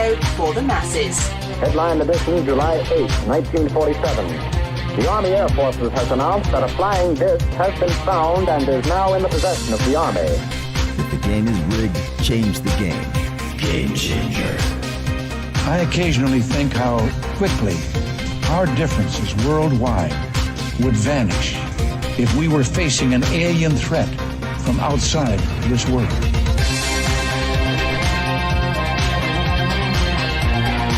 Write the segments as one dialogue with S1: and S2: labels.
S1: radio for the masses.
S2: Headline edition, July 8, 1947. The Army Air Forces has announced that a flying disc has been found and is now in the possession of the Army.
S3: If the game is rigged, change the game. Game changer.
S4: I occasionally think how quickly our differences worldwide would vanish if we were facing an alien threat from outside this world.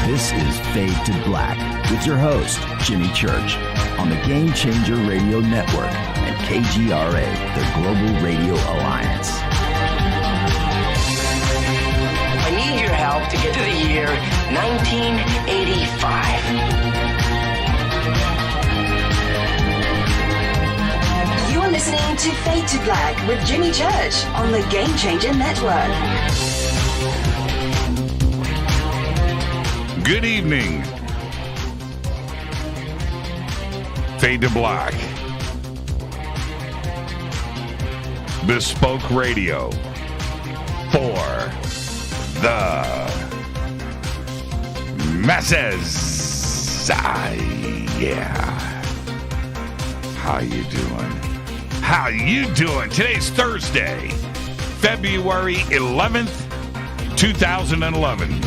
S3: This is Fade to Black with your host, Jimmy Church, on the Game Changer Radio Network and KGRA, the Global Radio Alliance.
S5: I need your help to get to the year 1985.
S1: You are listening to Fade to Black with Jimmy Church on the Game Changer Network.
S6: Good evening. Fade to Black. Bespoke radio for the masses. Yeah. How you doing? How you doing? Today's Thursday, February 11th, 2011.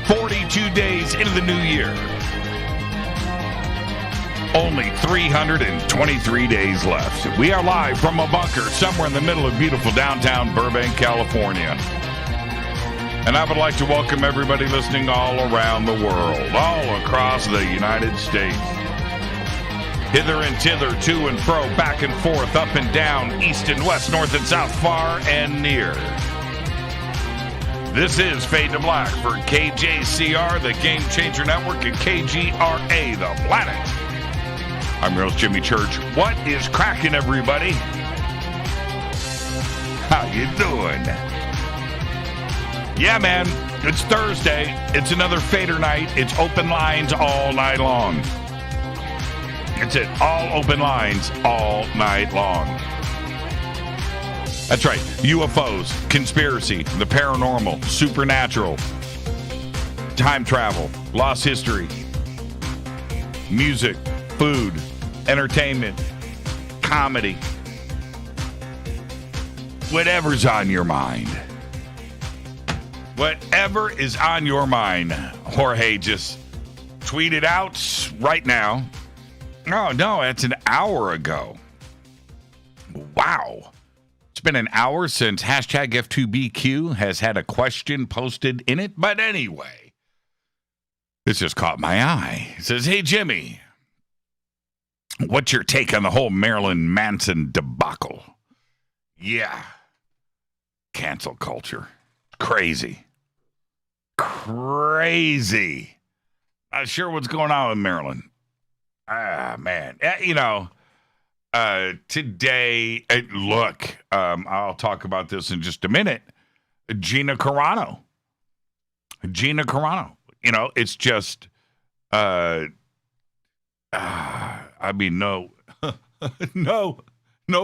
S6: 42 days into the new year. Only 323 days left. We are live from a bunker somewhere in the middle of beautiful downtown Burbank, California. And I would like to welcome everybody listening all around the world, all across the United States. Hither and thither, to and fro, back and forth, up and down, east and west, north and south, far and near. This is Fade to Black for KJCR, the Game Changer Network, and KGRA, the planet. I'm your host, Jimmy Church. What is cracking, everybody? How you doing? Yeah, man, it's Thursday. It's another Fadernight. It's open lines all night long. It's it. All open lines all night long. That's right. UFOs, conspiracy, the paranormal, supernatural, time travel, lost history, music, food, entertainment, comedy, whatever's on your mind. Whatever is on your mind. Jorge just tweeted out right now. No, it's an hour ago. Wow. It's been an hour since hashtag F2BQ has had a question posted in it. But anyway, this just caught my eye. It says, hey, Jimmy, what's your take on the whole Marilyn Manson debacle? Yeah. Cancel culture. Crazy. Not sure what's going on with Marilyn. Man. Today, look, I'll talk about this in just a minute. Gina Carano. It's just, no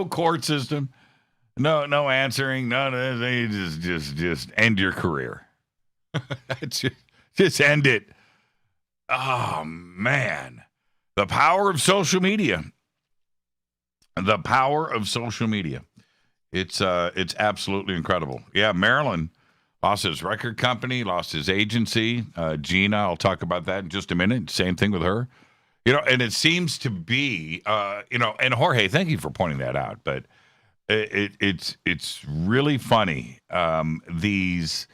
S6: court system, no answering, just end your career. just end it. Oh man, the power of social media. The power of social media. It's absolutely incredible. Yeah, Marilyn lost his record company, lost his agency. Gina, I'll talk about that in just a minute. Same thing with her. And it seems to be, and Jorge, thank you for pointing that out. But it's really funny. These,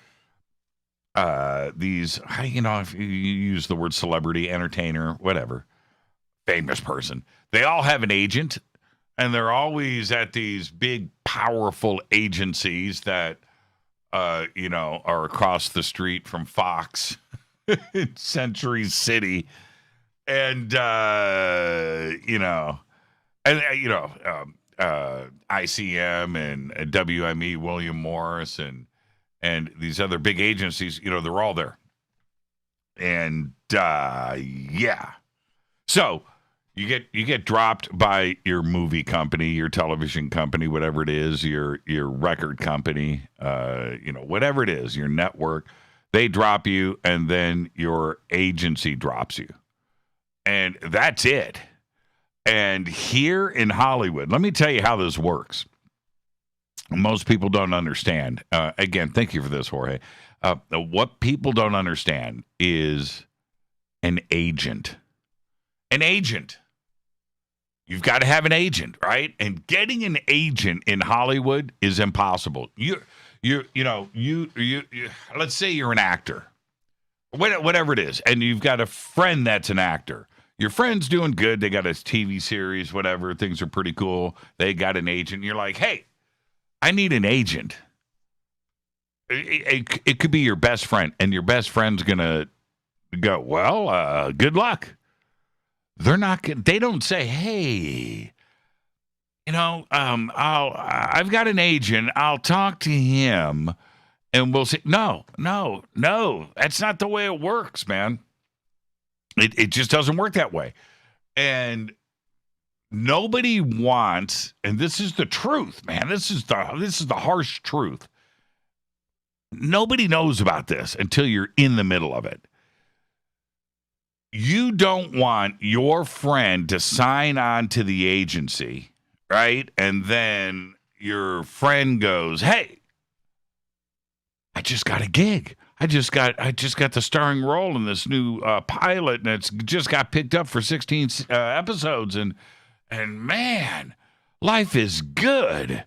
S6: if you use the word celebrity, entertainer, whatever, famous person, they all have an agent. And they're always at these big, powerful agencies that, are across the street from Fox in Century City. And, ICM and WME, William Morris, and these other big agencies, they're all there. And, yeah. So, You get dropped by your movie company, your television company, whatever it is, your record company, whatever it is, your network. They drop you, and then your agency drops you. And that's it. And here in Hollywood, let me tell you how this works. Most people don't understand. Again, thank you for this, Jorge. What people don't understand is an agent. An agent. You've got to have an agent, right? And getting an agent in Hollywood is impossible. You let's say you're an actor, whatever it is, and you've got a friend that's an actor. Your friend's doing good. They got a TV series, whatever. Things are pretty cool. They got an agent. You're like, hey, I need an agent. It could be your best friend, and your best friend's going to go, well, good luck. They don't say, hey, I've got an agent. I'll talk to him and we'll say, no. That's not the way it works, man. It just doesn't work that way. And nobody wants, and this is the truth, man. This is the harsh truth. Nobody knows about this until you're in the middle of it. You don't want your friend to sign on to the agency, right? And then your friend goes, hey, I just got a gig. I just got the starring role in this new pilot, and it's just got picked up for 16 episodes, and man, life is good.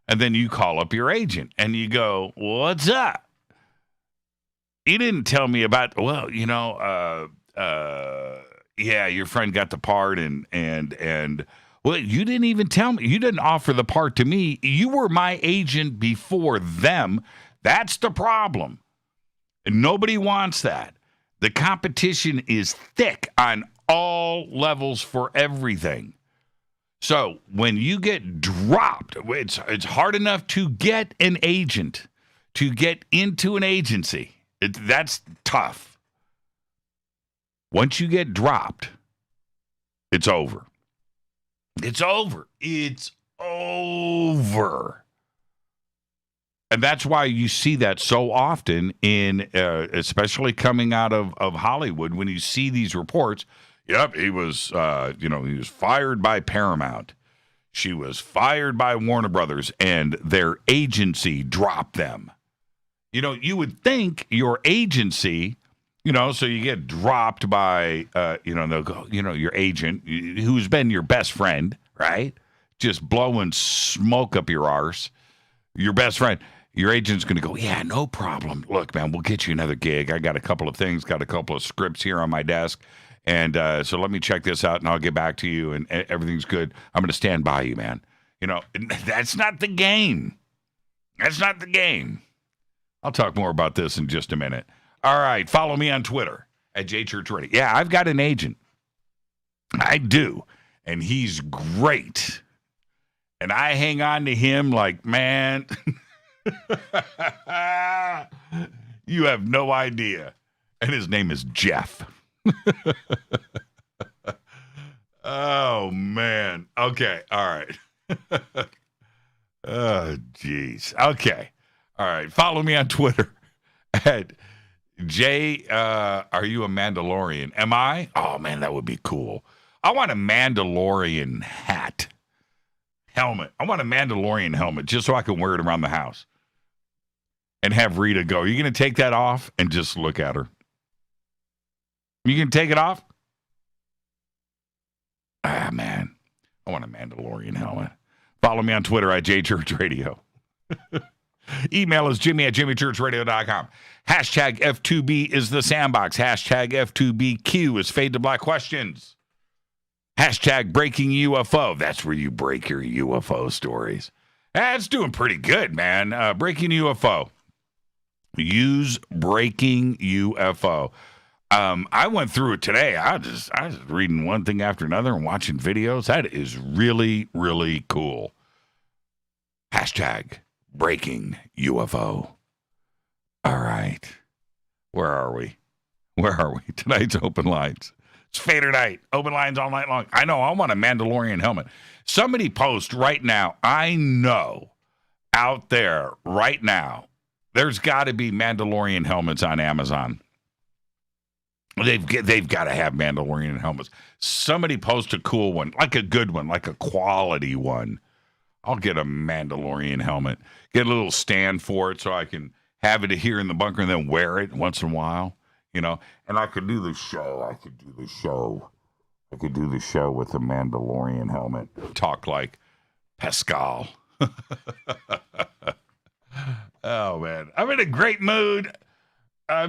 S6: And then you call up your agent and you go, what's up? You didn't tell me about, well, yeah, your friend got the part and well, you didn't even tell me. You didn't offer the part to me. You were my agent before them. That's the problem. And nobody wants that. The competition is thick on all levels for everything. So when you get dropped, it's hard enough to get an agent, to get into an agency. That's tough. Once you get dropped, it's over. It's over. It's over. And that's why you see that so often in, especially coming out of Hollywood, when you see these reports. Yep, he was, he was fired by Paramount. She was fired by Warner Brothers, and their agency dropped them. You would think your agency, so you get dropped by, they'll go, your agent, who's been your best friend, right? Just blowing smoke up your arse. Your best friend. Your agent's going to go, yeah, no problem. Look, man, we'll get you another gig. I got a couple of things, got a couple of scripts here on my desk. And so let me check this out, and I'll get back to you, and everything's good. I'm going to stand by you, man. That's not the game. That's not the game. I'll talk more about this in just a minute. All right, follow me on Twitter at JChurchRadio. Yeah, I've got an agent. I do, and he's great. And I hang on to him like, man, you have no idea. And his name is Jeff. Oh, man. Okay. All right. Oh, jeez. Okay. All right. Follow me on Twitter at Jay. Are you a Mandalorian? Am I? Oh, man, that would be cool. I want a Mandalorian helmet. I want a Mandalorian helmet just so I can wear it around the house and have Rita go, are you going to take that off? And just look at her. You can take it off? Ah, man. I want a Mandalorian helmet. Follow me on Twitter at JChurchRadio. Email is Jimmy@JimmyChurchRadio.com. Hashtag F2B is the sandbox. Hashtag F2BQ is Fade to Black questions. Hashtag Breaking UFO. That's where you break your UFO stories. That's doing pretty good, man. Breaking UFO. Use Breaking UFO. I went through it today. I was reading one thing after another and watching videos. That is really, really cool. Hashtag Breaking UFO. All right. Where are we? Tonight's open lines. It's Fadernight. Open lines all night long. I know. I want a Mandalorian helmet. Somebody post right now. I know out there right now, there's got to be Mandalorian helmets on Amazon. They've got to have Mandalorian helmets. Somebody post a cool one, like a good one, like a quality one. I'll get a Mandalorian helmet. Get a little stand for it so I can have it here in the bunker and then wear it once in a while. You know, and I could do the show. I could do the show with the Mandalorian helmet. Talk like Pascal. Oh, man. I'm in a great mood. I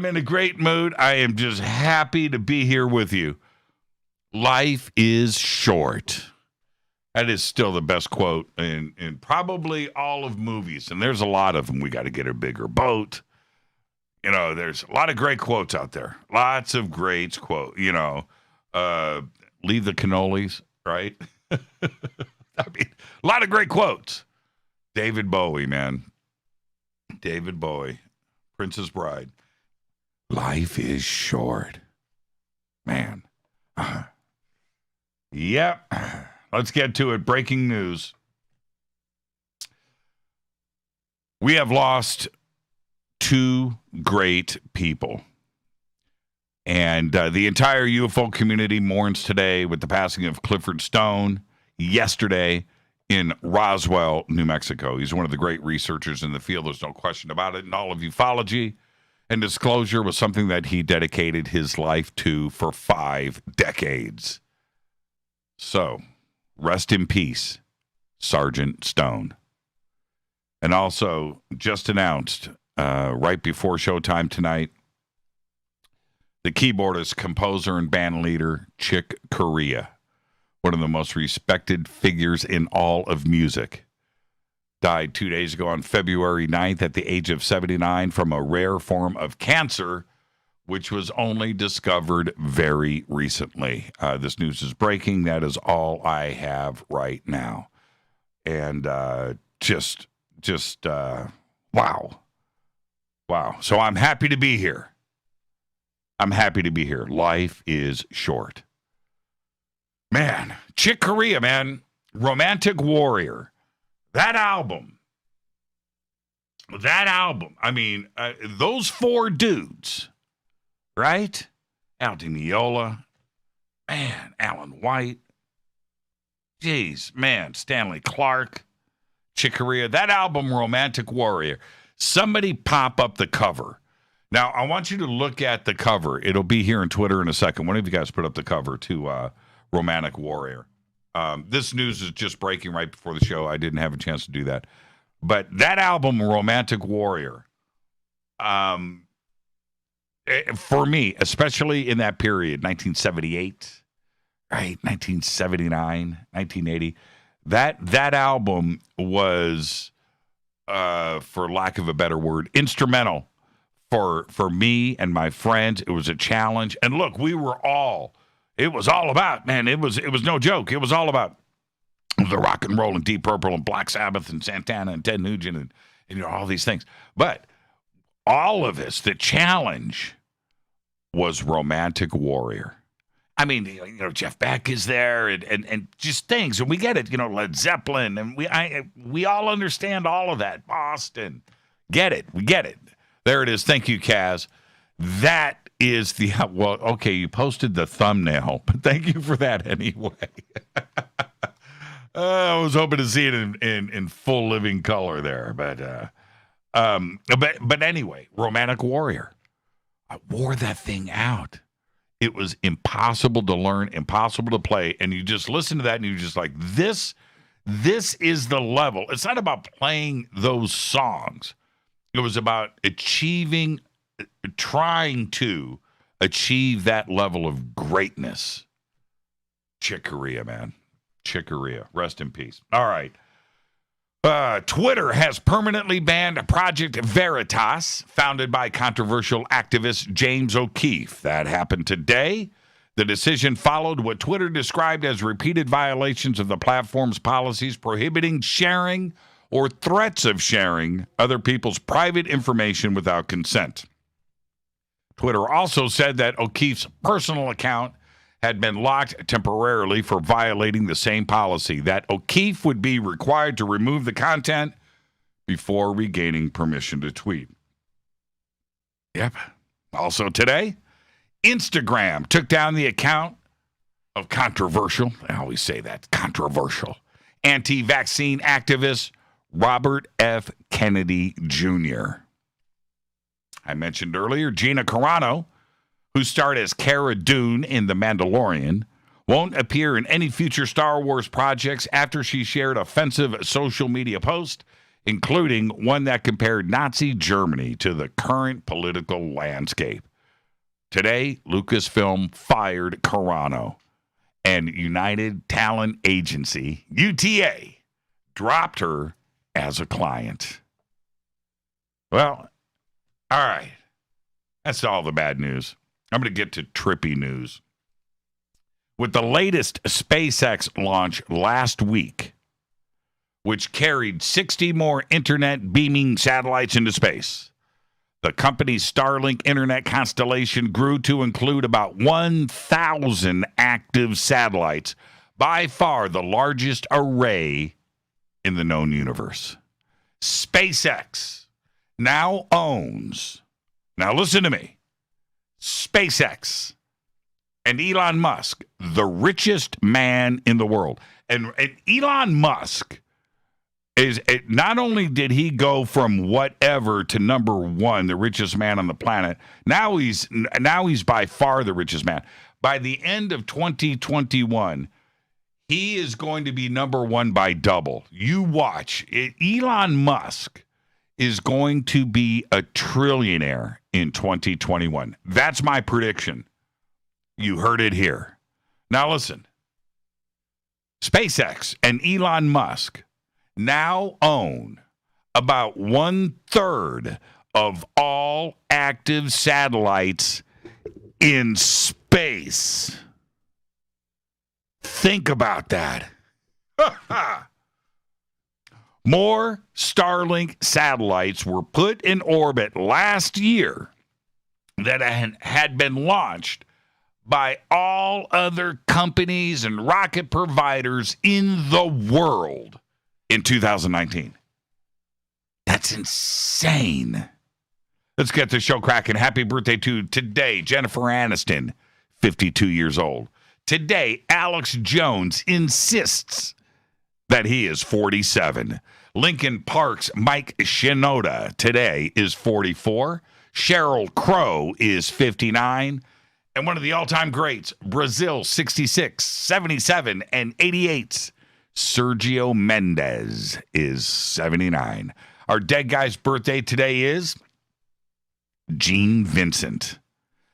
S6: am just happy to be here with you. Life is short. That is still the best quote in probably all of movies. And there's a lot of them. We got to get a bigger boat. You know, there's a lot of great quotes out there. Lots of great quotes. You know, leave the cannolis, right? I mean, a lot of great quotes. David Bowie, man. David Bowie, Princess Bride. Life is short. Man. Yep. Let's get to it. Breaking news. We have lost 2 great people. And the entire UFO community mourns today with the passing of Clifford Stone yesterday in Roswell, New Mexico. He's one of the great researchers in the field. There's no question about it. And all of ufology and disclosure was something that he dedicated his life to for 5 decades. So, rest in peace, Sergeant Stone. And also, just announced right before showtime tonight, the keyboardist, composer, and band leader, Chick Corea, one of the most respected figures in all of music, died 2 days ago on February 9th at the age of 79 from a rare form of cancer, which was only discovered very recently. This news is breaking. That is all I have right now. And just wow. Wow. So I'm happy to be here. Life is short. Man, Chick Corea, man. Romantic Warrior. That album. I mean, those 4 dudes, right? Al Di Meola. Man, Alan White. Jeez, man, Stanley Clarke. Chick Corea. That album, Romantic Warrior. Somebody pop up the cover. Now, I want you to look at the cover. It'll be here on Twitter in a second. One of you guys put up the cover to Romantic Warrior. This news is just breaking right before the show. I didn't have a chance to do that. But that album, Romantic Warrior, for me, especially in that period, 1978, right, 1979, 1980, that album was, for lack of a better word, instrumental for me and my friends. It was a challenge. And look, it was all about, man, it was no joke. It was all about the rock and roll and Deep Purple and Black Sabbath and Santana and Ted Nugent and you know, all these things. But all of this, the challenge was Romantic Warrior. I mean, you know, Jeff Beck is there and just things. And we get it, you know, Led Zeppelin. And we all understand all of that. Boston. Get it. We get it. There it is. Thank you, Kaz. That is the, well, okay, you posted the thumbnail, but thank you for that anyway. I was hoping to see it in full living color there, but anyway, Romantic Warrior. I wore that thing out. It was impossible to learn, impossible to play, and you just listen to that and you're just like, this is the level. It's not about playing those songs. It was about trying to achieve that level of greatness. Chick Corea, man. Chick Corea. Rest in peace. All right. Twitter has permanently banned Project Veritas, founded by controversial activist James O'Keefe. That happened today. The decision followed what Twitter described as repeated violations of the platform's policies prohibiting sharing or threats of sharing other people's private information without consent. Twitter also said that O'Keefe's personal account had been locked temporarily for violating the same policy, that O'Keefe would be required to remove the content before regaining permission to tweet. Yep. Also today, Instagram took down the account of controversial, I always say that, controversial, anti-vaccine activist Robert F. Kennedy Jr. I mentioned earlier, Gina Carano, who starred as Cara Dune in The Mandalorian, won't appear in any future Star Wars projects after she shared offensive social media posts, including one that compared Nazi Germany to the current political landscape. Today, Lucasfilm fired Carano, and United Talent Agency, UTA, dropped her as a client. Well, all right. That's all the bad news. I'm going to get to trippy news. With the latest SpaceX launch last week, which carried 60 more internet beaming satellites into space, the company's Starlink internet constellation grew to include about 1,000 active satellites, by far the largest array in the known universe. SpaceX now owns, now listen to me, SpaceX and Elon Musk, the richest man in the world. And Elon Musk is, not only did he go from whatever to number one, the richest man on the planet, now he's by far the richest man. By the end of 2021, he is going to be number one by double. You watch. Elon Musk is going to be a trillionaire in 2021. That's my prediction. You heard it here. Now listen. SpaceX and Elon Musk now own about 1/3 of all active satellites in space. Think about that. More Starlink satellites were put in orbit last year that had been launched by all other companies and rocket providers in the world in 2019. That's insane. Let's get the show cracking. Happy birthday to today, Jennifer Aniston, 52 years old. Today, Alex Jones insists that he is 47. Lincoln Park's Mike Shinoda today is 44. Sheryl Crow is 59. And one of the all-time greats, Brazil, 66, 77, and 88. Sergio Mendes is 79. Our dead guy's birthday today is Gene Vincent.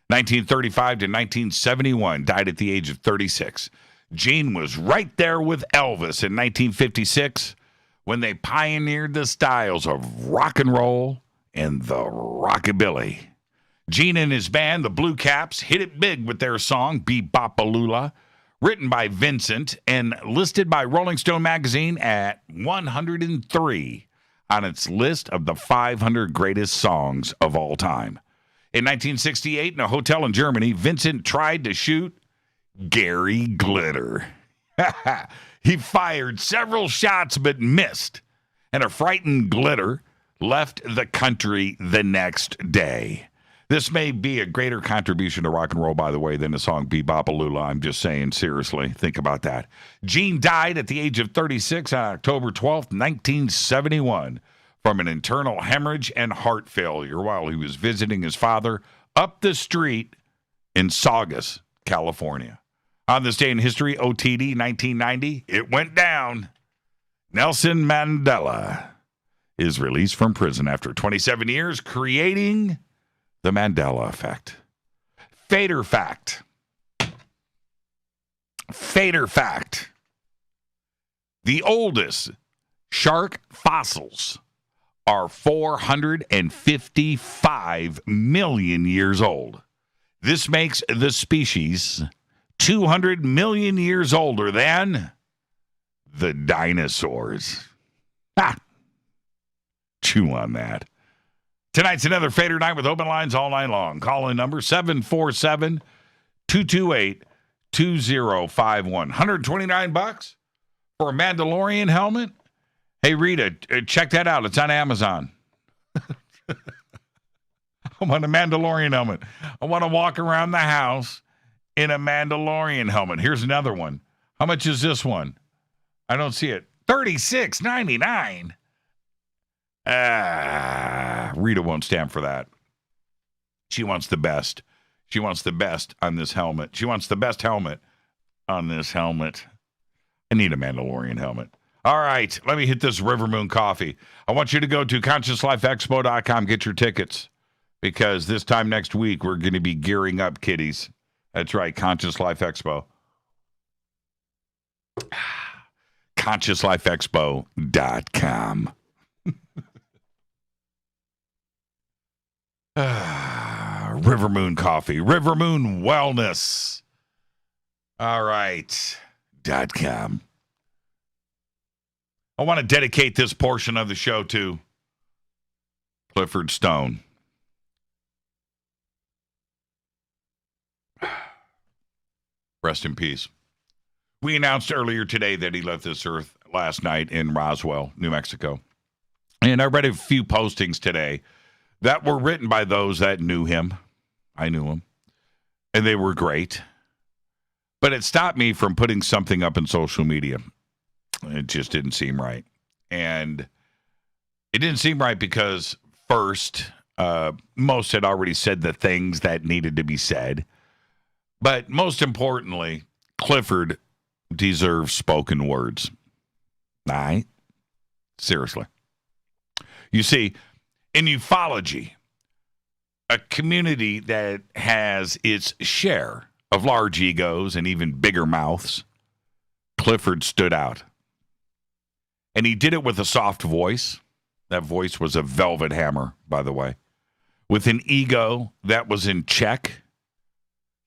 S6: 1935 to 1971, died at the age of 36. Gene was right there with Elvis in 1956 when they pioneered the styles of rock and roll and the rockabilly. Gene and his band, the Blue Caps, hit it big with their song, Be-Bop-A-Lula, written by Vincent and listed by Rolling Stone magazine at 103 on its list of the 500 greatest songs of all time. In 1968, in a hotel in Germany, Vincent tried to shoot Gary Glitter. He fired several shots but missed, and a frightened Glitter left the country the next day. This may be a greater contribution to rock and roll, by the way, than the song Be-Bop-A-Lula. I'm just saying, seriously, think about that. Gene died at the age of 36 on October 12th, 1971, from an internal hemorrhage and heart failure while he was visiting his father up the street in Saugus, California. On this day in history, OTD 1990, it went down. Nelson Mandela is released from prison after 27 years, creating the Mandela effect. Fader fact. Fader fact. The oldest shark fossils are 455 million years old. This makes the species 200 million years older than the dinosaurs. Chew on that. Tonight's another Fader night with open lines all night long. Call in number 747-228-2779. 2051. $129 for a Mandalorian helmet? Hey, Rita, check that out. It's on Amazon. I want a Mandalorian helmet. I want to walk around the house in a Mandalorian helmet. Here's another one. How much is this one? I don't see it. $36.99. Rita won't stand for that. She wants the best. She wants the best on this helmet. She wants the best helmet on this helmet. I need a Mandalorian helmet. All right, let me hit this River Moon coffee. I want you to go to ConsciousLifeExpo.com, get your tickets, because this time next week, we're going to be gearing up, kiddies. That's right, Conscious Life Expo. ConsciousLifeExpo.com. River Moon Coffee. River Moon Wellness. All right. .com. I want to dedicate this portion of the show to Clifford Stone. Rest in peace. We announced earlier today that he left this earth last night in Roswell, New Mexico. And I read a few postings today that were written by those that knew him. I knew him. And they were great. But it stopped me from putting something up in social media. It just didn't seem right. And it didn't seem right because, first, most had already said the things that needed to be said. But most importantly, Clifford deserves spoken words. All right? Seriously. You see, in ufology, a community that has its share of large egos and even bigger mouths, Clifford stood out. And he did it with a soft voice. That voice was a velvet hammer, by the way. With an ego that was in check.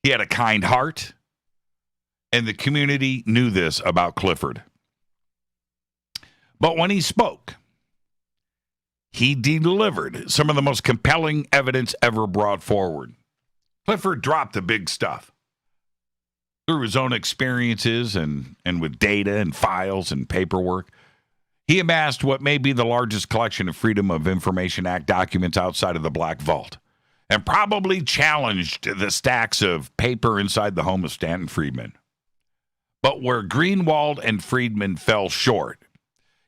S6: He had a kind heart. And the community knew this about Clifford. But when he spoke, he delivered some of the most compelling evidence ever brought forward. Clifford dropped the big stuff. Through his own experiences and with data and files and paperwork, he amassed what may be the largest collection of Freedom of Information Act documents outside of the Black Vault, and probably challenged the stacks of paper inside the home of Stanton Friedman. But where Greenwald and Friedman fell short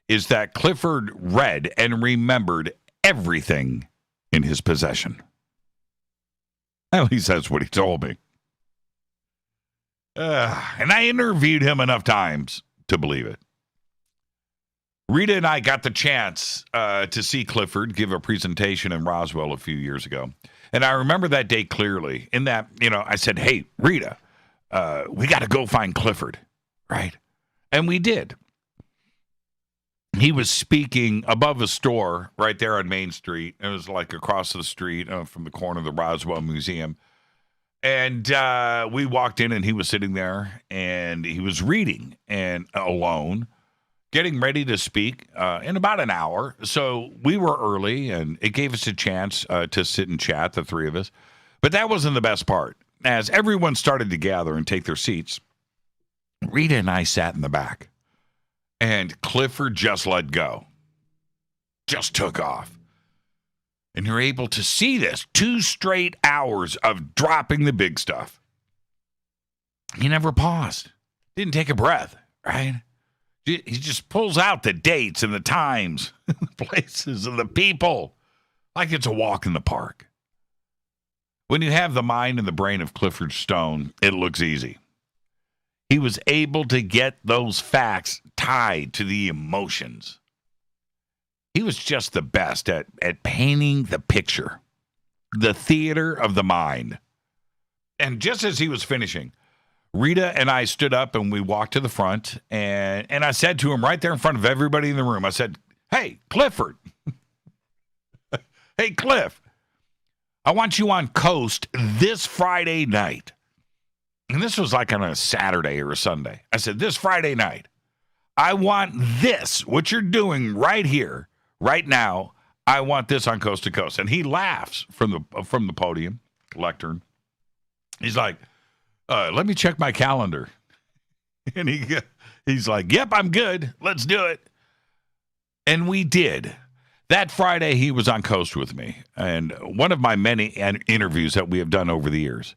S6: is that Clifford read and remembered everything in his possession. At least that's what he told me. And I interviewed him enough times to believe it. Rita and I got the chance to see Clifford give a presentation in Roswell a few years ago. And I remember that day clearly. In that, I said, hey, Rita, we got to go find Clifford, right? And we did. He was speaking above a store right there on Main Street. It was like across the street from the corner of the Roswell Museum. And we walked in and he was sitting there and he was reading and alone, getting ready to speak in about an hour. So we were early and it gave us a chance to sit and chat, the three of us. But that wasn't the best part. As everyone started to gather and take their seats, Rita and I sat in the back. And Clifford just let go. Just took off. And you're able to see this 2 straight hours of dropping the big stuff. He never paused. Didn't take a breath, right? He just pulls out the dates and the times, the places and the people, like it's a walk in the park. When you have the mind and the brain of Clifford Stone, it looks easy. He was able to get those facts tied to the emotions. He was just the best at painting the picture, the theater of the mind. And just as he was finishing, Rita and I stood up and we walked to the front, and I said to him right there in front of everybody in the room, I said, hey, Clifford. Hey, Cliff, I want you on Coast this Friday night. And this was like on a Saturday or a Sunday. I said, this Friday night, I want this, what you're doing right here, right now, I want this on Coast to Coast. And he laughs from the podium, lectern. He's like, Let me check my calendar. And he's like, yep, I'm good. Let's do it. And we did. That Friday, he was on Coast with me. And one of my many interviews that we have done over the years.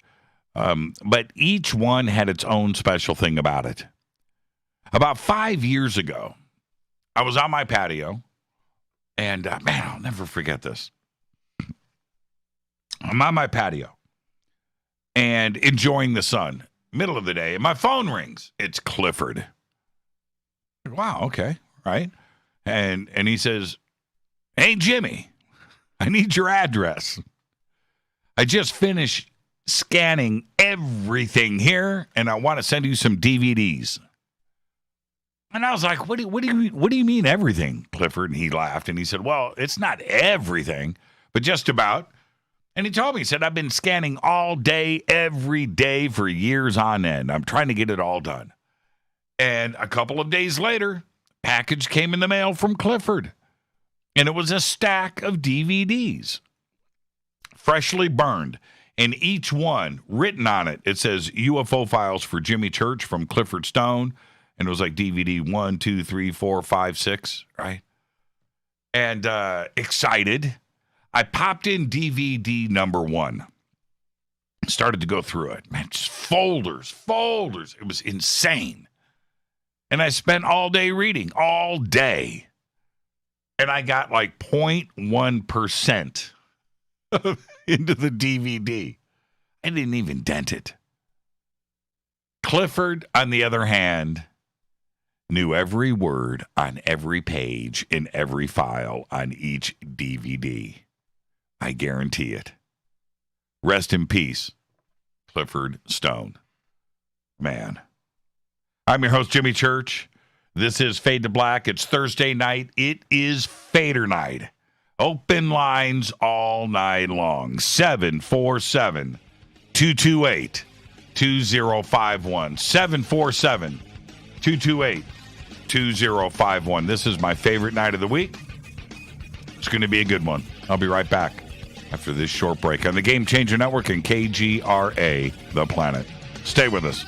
S6: But each one had its own special thing about it. About 5 years ago, I was on my patio. And, man, I'll never forget this. I'm on my patio and enjoying the sun. Middle of the day, and my phone rings. It's Clifford. Wow, okay, right. And he says, hey, Jimmy, I need your address. I just finished scanning everything here, and I want to send you some DVDs. And I was like, what do you mean everything, Clifford? And he laughed, and he said, well, it's not everything, but just about. And he told me, he said, I've been scanning all day, every day for years on end. I'm trying to get it all done. And a couple of days later, package came in the mail from Clifford. And it was a stack of DVDs, freshly burned. And each one, written on it, it says UFO Files for Jimmy Church from Clifford Stone. And it was like DVD 1, 2, 3, 4, 5, 6, right? And excited. I popped in DVD number 1. Started to go through it. Man, just folders. It was insane. And I spent all day reading, all day. And I got like 0.1% into the DVD. I didn't even dent it. Clifford, on the other hand, knew every word on every page in every file on each DVD. I guarantee it. Rest in peace, Clifford Stone. Man. I'm your host, Jimmy Church. This is Fade to Black. It's Thursday night. It is Fadernight. Open lines all night long. 747-228-2051. 747-228-2051. This is my favorite night of the week. It's going to be a good one. I'll be right back after this short break on the Game Changer Network and KGRA, The Planet. Stay with us.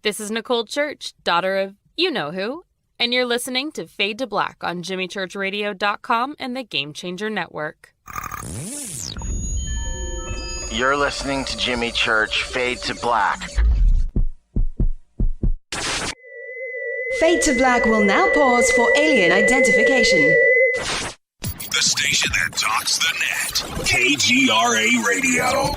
S7: This is Nicole Church, daughter of you-know-who, and you're listening to Fade to Black on JimmyChurchRadio.com and the Game Changer Network.
S5: You're listening to Jimmy Church, Fade to Black.
S1: Fade to Black will now pause for alien identification.
S3: The station that talks the net. KGRA Radio.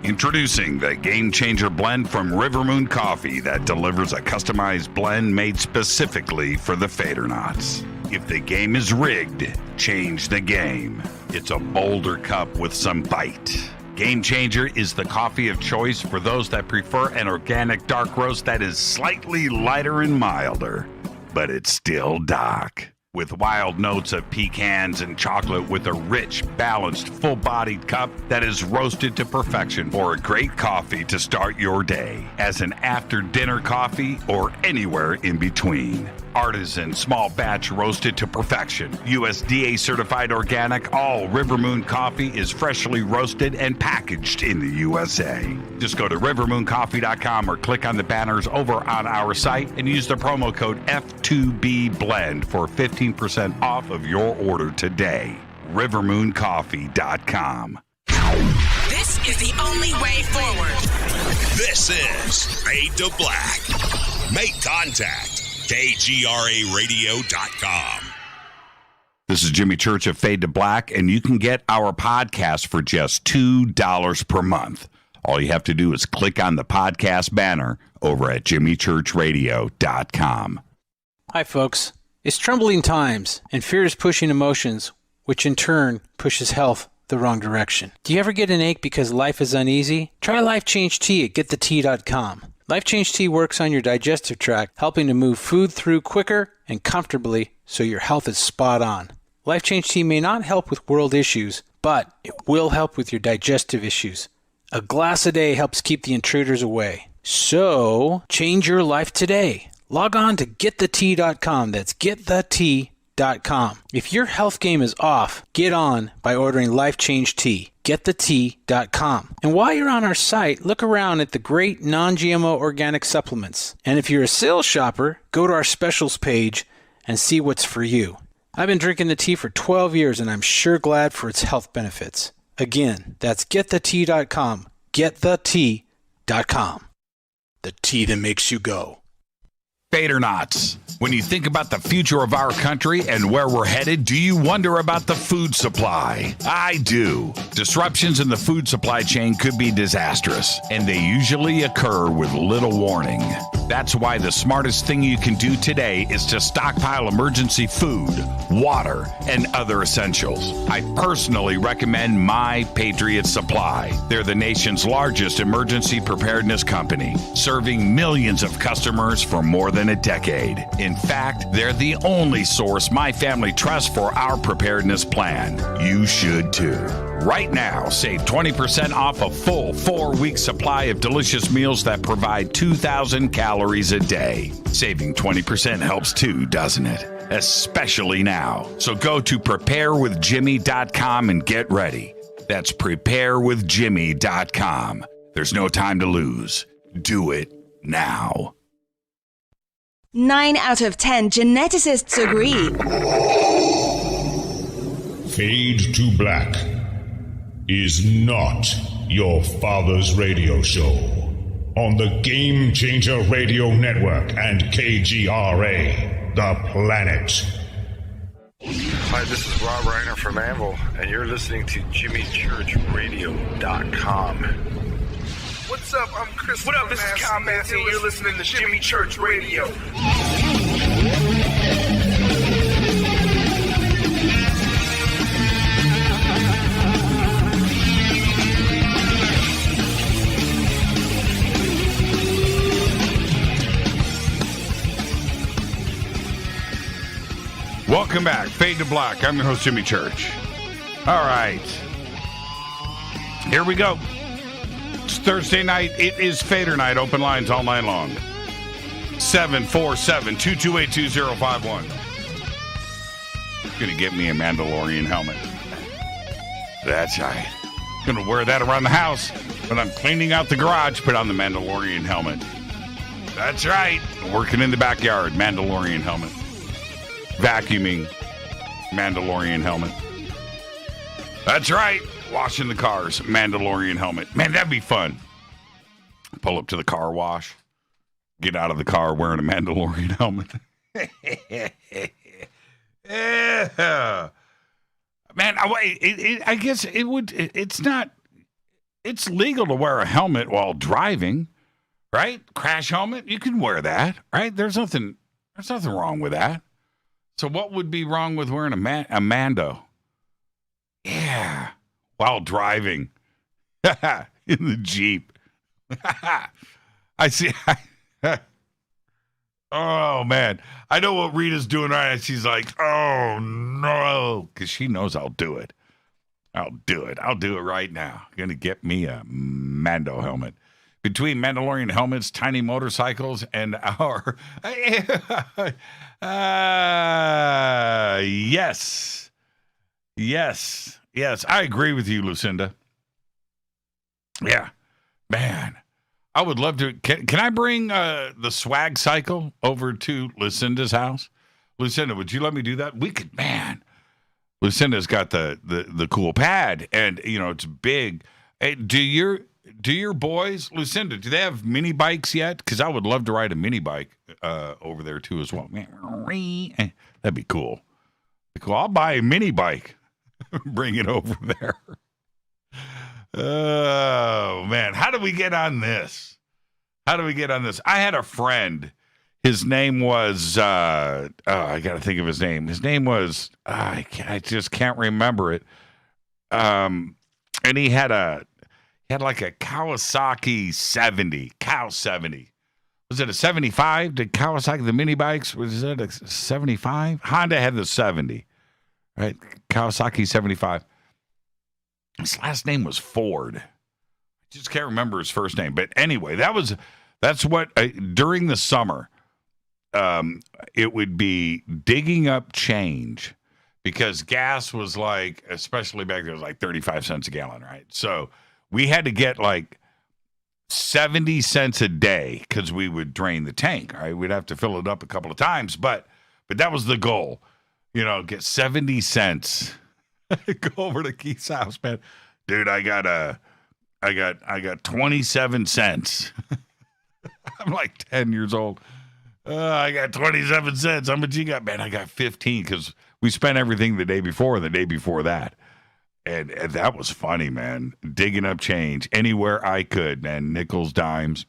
S3: Introducing the Game Changer blend from River Moon Coffee that delivers a customized blend made specifically for the Fadernauts. If the game is rigged, change the game. It's a bolder cup with some bite. Game Changer is the coffee of choice for those that prefer an organic dark roast that is slightly lighter and milder, but it's still dark. With wild notes of pecans and chocolate with a rich, balanced, full-bodied cup that is roasted to perfection for a great coffee to start your day, as an after-dinner coffee or anywhere in between. Artisan, small batch roasted to perfection. USDA certified organic, all River Moon coffee is freshly roasted and packaged in the USA. Just go to rivermooncoffee.com or click on the banners over on our site and use the promo code F2BBLEND for 15% off of your order today. rivermooncoffee.com.
S8: This is the only way forward.
S9: This is Fade to Black. Make contact. KGRARadio.com.
S6: This is Jimmy Church of Fade to Black, and you can get our podcast for just $2 per month. All you have to do is click on the podcast banner over at jimmychurchradio.com.
S10: Hi, folks. It's troubling times, and fear is pushing emotions, which in turn pushes health the wrong direction. Do you ever get an ache because life is uneasy? Try Life Change Tea at getthetea.com. Life Change Tea works on your digestive tract, helping to move food through quicker and comfortably so your health is spot on. Life Change Tea may not help with world issues, but it will help with your digestive issues. A glass a day helps keep the intruders away. So, change your life today. Log on to getthetea.com. That's getthetea.com. If your health game is off, get on by ordering Life Change Tea. Getthetea.com. And while you're on our site, look around at the great non-GMO organic supplements. And if you're a sales shopper, go to our specials page and see what's for you. I've been drinking the tea for 12 years and I'm sure glad for its health benefits. Again, that's getthetea.com. Getthetea.com. The tea that makes you go.
S3: Fadernauts. When you think about the future of our country and where we're headed, do you wonder about the food supply? I do. Disruptions in the food supply chain could be disastrous, and they usually occur with little warning. That's why the smartest thing you can do today is to stockpile emergency food, water, and other essentials. I personally recommend My Patriot Supply. They're the nation's largest emergency preparedness company, serving millions of customers for more than a decade. In fact, they're the only source my family trusts for our preparedness plan. You should too. Right now, save 20% off a full 4-week supply of delicious meals that provide 2,000 calories a day. Saving 20% helps too, doesn't it? Especially now. So go to preparewithjimmy.com and get ready. That's preparewithjimmy.com. There's no time to lose. Do it now.
S1: 9 out of 10 geneticists agree.
S9: Fade to Black is not your father's radio show on the Game Changer Radio Network and KGRA, The Planet.
S11: Hi, this is Rob Reiner from Anvil, and you're listening to JimmyChurchRadio.com.
S12: What's up? I'm Chris. What up? This is Kyle Massey, and you're listening to Jimmy Church Radio.
S6: Welcome back. Fade to Black. I'm your host, Jimmy Church. All right. Here we go. It's Thursday night. It is Fadernight. Open lines all night long. 747-228-2051. Gonna get me a Mandalorian helmet. That's right. Gonna wear that around the house. When I'm cleaning out the garage, put on the Mandalorian helmet. That's right. Working in the backyard, Mandalorian helmet. Vacuuming, Mandalorian helmet. That's right. Washing the cars, Mandalorian helmet. Man, that'd be fun. Pull up to the car wash. Get out of the car wearing a Mandalorian helmet. Yeah. Man, I guess it would. It's not. It's legal to wear a helmet while driving, right? Crash helmet, you can wear that, right? There's nothing wrong with that. So what would be wrong with wearing a Mando? Yeah, while driving in the Jeep. I see. Oh, man. I know what Rita's doing right. She's like, oh, no, because she knows I'll do it. I'll do it right now. Going to get me a Mando helmet. Between Mandalorian helmets, tiny motorcycles, and our... yes. I agree with you, Lucinda. Yeah. Man, I would love to... Can I bring the swag cycle over to Lucinda's house? Lucinda, would you let me do that? We could, man. Lucinda's got the cool pad, and, it's big. Hey, do your boys, Lucinda, do they have mini bikes yet? Because I would love to ride a mini bike over there too as well. That'd be cool. I'll buy a mini bike, bring it over there. Oh man, how do we get on this? I had a friend. His name was I got to think of his name. His name was I just can't remember it. and he had like a Kawasaki 70, Cow 70. Was it a 75? Did Kawasaki, the mini bikes, was it a 75? Honda had the 70, right? Kawasaki 75. His last name was Ford. I just can't remember his first name. But anyway, that's what, during the summer, it would be digging up change because gas was like, especially back there, it was like 35 cents a gallon, right? So we had to get like 70 cents a day because we would drain the tank, right? We'd have to fill it up a couple of times, but that was the goal. Get 70 cents. Go over to Keith's house, man. Dude, I got 27 cents. I'm like 10 years old. I got 27 cents. How much you got? Man, I got 15 because we spent everything the day before and the day before that. And that was funny, man. Digging up change anywhere I could, man. Nickels, dimes.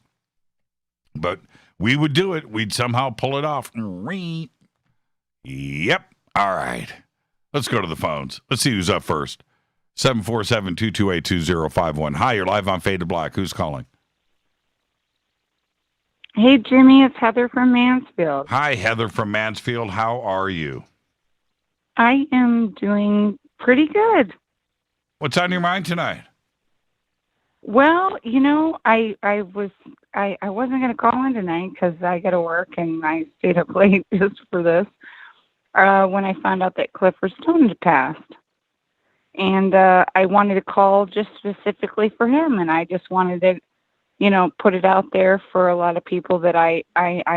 S6: But we would do it. We'd somehow pull it off. Yep. All right. Let's go to the phones. Let's see who's up first. 747-228-2051. Hi, you're live on Fade to Black. Who's calling?
S13: Hey, Jimmy, it's Heather from Mansfield.
S6: Hi, Heather from Mansfield. How are you?
S13: I am doing pretty good.
S6: What's on your mind tonight?
S13: Well, I wasn't going to call in tonight because I got to work and I stayed up late just for this. When I found out that Clifford Stone had passed. And I wanted to call just specifically for him, and I just wanted to, put it out there for a lot of people that I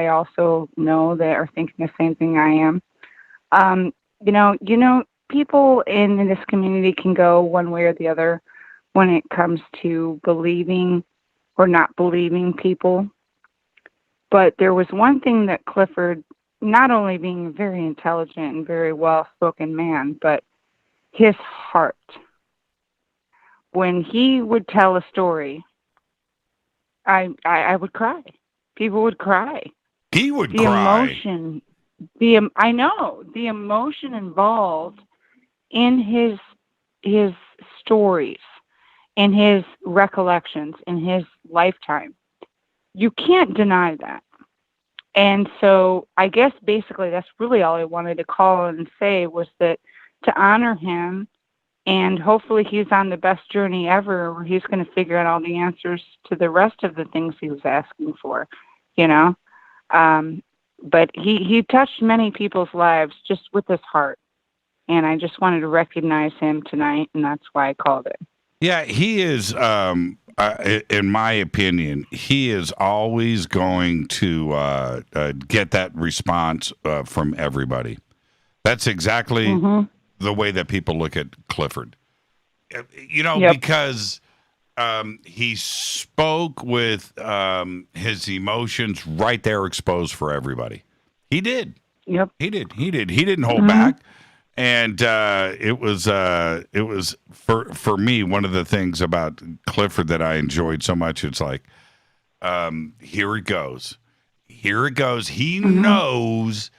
S13: also know that are thinking the same thing I am. People in this community can go one way or the other when it comes to believing or not believing people. But there was one thing that Clifford, not only being a very intelligent and very well-spoken man, but his heart. When he would tell a story, I would cry. People would cry.
S6: He would
S13: the
S6: cry.
S13: Emotion, I know the emotion involved in his stories, in his recollections, in his lifetime. You can't deny that. And so I guess basically that's really all I wanted to call and say was that to honor him, and hopefully he's on the best journey ever where he's going to figure out all the answers to the rest of the things he was asking for, But he touched many people's lives just with his heart. And I just wanted to recognize him tonight, and that's why I called it.
S6: Yeah, he is, in my opinion, he is always going to get that response from everybody. That's exactly the way that people look at Clifford. Because he spoke with his emotions right there exposed for everybody. He did.
S13: Yep.
S6: He did. He didn't hold back. And it was for me, one of the things about Clifford that I enjoyed so much. It's like, here it goes. Here it goes. He knows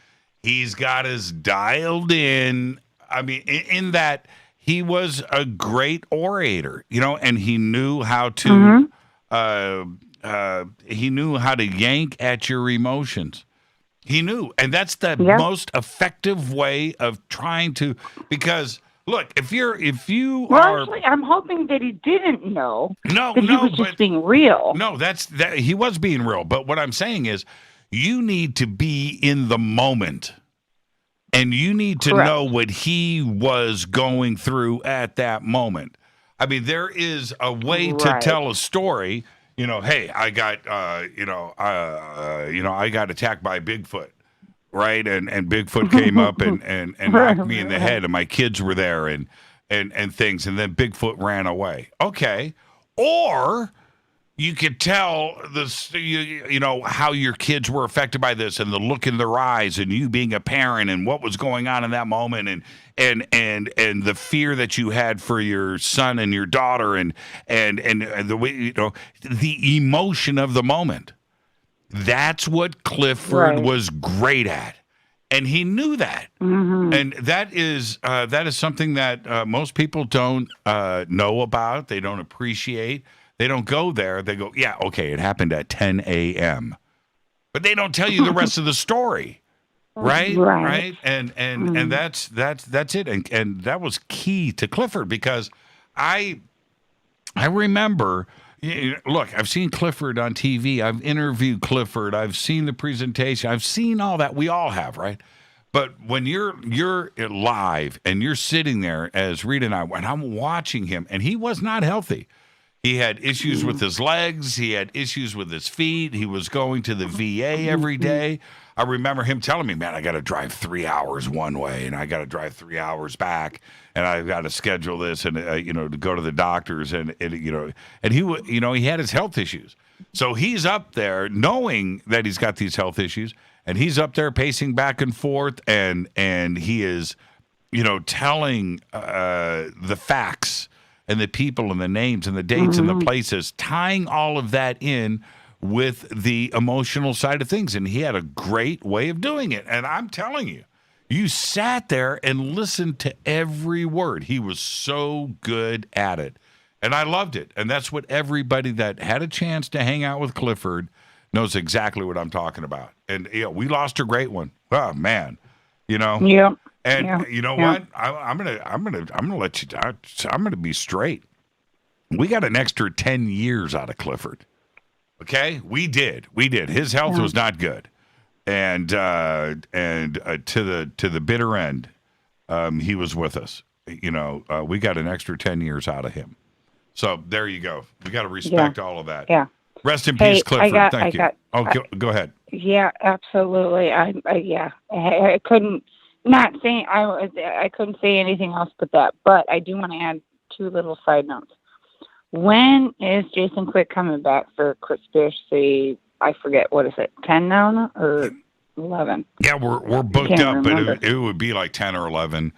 S6: he's got us dialed in. I mean, in that he was a great orator, and he knew how to yank at your emotions. He knew, and that's the most effective way of trying to. Because look, if you are,
S13: actually, I'm hoping that he didn't know.
S6: No,
S13: that he was just being real.
S6: No, that he was being real. But what I'm saying is, you need to be in the moment. And you need to know what he was going through at that moment. I mean, there is a way to tell a story. Hey, I got, I got attacked by Bigfoot, right? And Bigfoot came up and knocked me in the head, and my kids were there, and things, and then Bigfoot ran away. Okay, or you could tell this, how your kids were affected by this, and the look in their eyes, and you being a parent, and what was going on in that moment, and the fear that you had for your son and your daughter, and the way the emotion of the moment. That's what Clifford was great at, And he knew that.
S13: Mm-hmm.
S6: And that is something that most people don't know about. They don't appreciate. They don't go there. They go, yeah, okay, it happened at 10 a.m. But they don't tell you the rest of the story. Right. And that's it. And that was key to Clifford, because I remember, look, I've seen Clifford on TV. I've interviewed Clifford. I've seen the presentation. I've seen all that. We all have, right? But when you're live and you're sitting there, as Rita and I, and I'm watching him, and he was not healthy. He had issues with his legs. He had issues with his feet. He was going to the VA every day. I remember him telling me, man, I got to drive 3 hours one way, and I got to drive 3 hours back, and I've got to schedule this, and to go to the doctors, and he had his health issues. So he's up there knowing that he's got these health issues, and he's up there pacing back and forth, and he is, telling the facts and the people and the names and the dates and the places, tying all of that in with the emotional side of things. And he had a great way of doing it. And I'm telling you, you sat there and listened to every word. He was so good at it. And I loved it. And that's what everybody that had a chance to hang out with Clifford knows exactly what I'm talking about. And we lost a great one. Oh, man.
S13: Yeah.
S6: And you know what? I'm gonna let you. I'm gonna be straight. We got an extra 10 years out of Clifford. Okay, we did. His health was not good, and to the bitter end, he was with us. We got an extra 10 years out of him. So there you go. We got to respect all of that.
S13: Yeah.
S6: Rest in peace, Clifford. Thank you. Go ahead.
S13: Yeah, absolutely. I couldn't. Not saying I couldn't say anything else but that, but I do want to add two little side notes. When is Jason Quick coming back for Conspiracy? I forget, what is it, 10 now or 11?
S6: Yeah, we're booked up, but it would be like 10 or 11.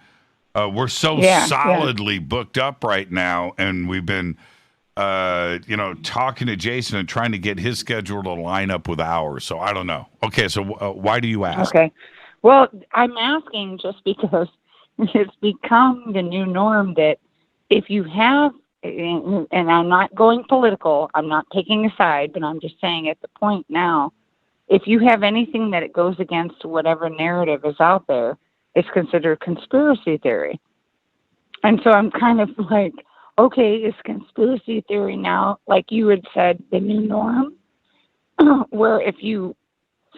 S6: We're so solidly booked up right now, and we've been talking to Jason and trying to get his schedule to line up with ours. So I don't know. Okay, so why do you ask?
S13: Okay. Well, I'm asking just because it's become the new norm that if you have, and I'm not going political, I'm not taking a side, but I'm just saying at the point now, if you have anything that it goes against whatever narrative is out there, it's considered conspiracy theory. And so I'm kind of like, okay, is conspiracy theory now, like you had said, the new norm? Where if you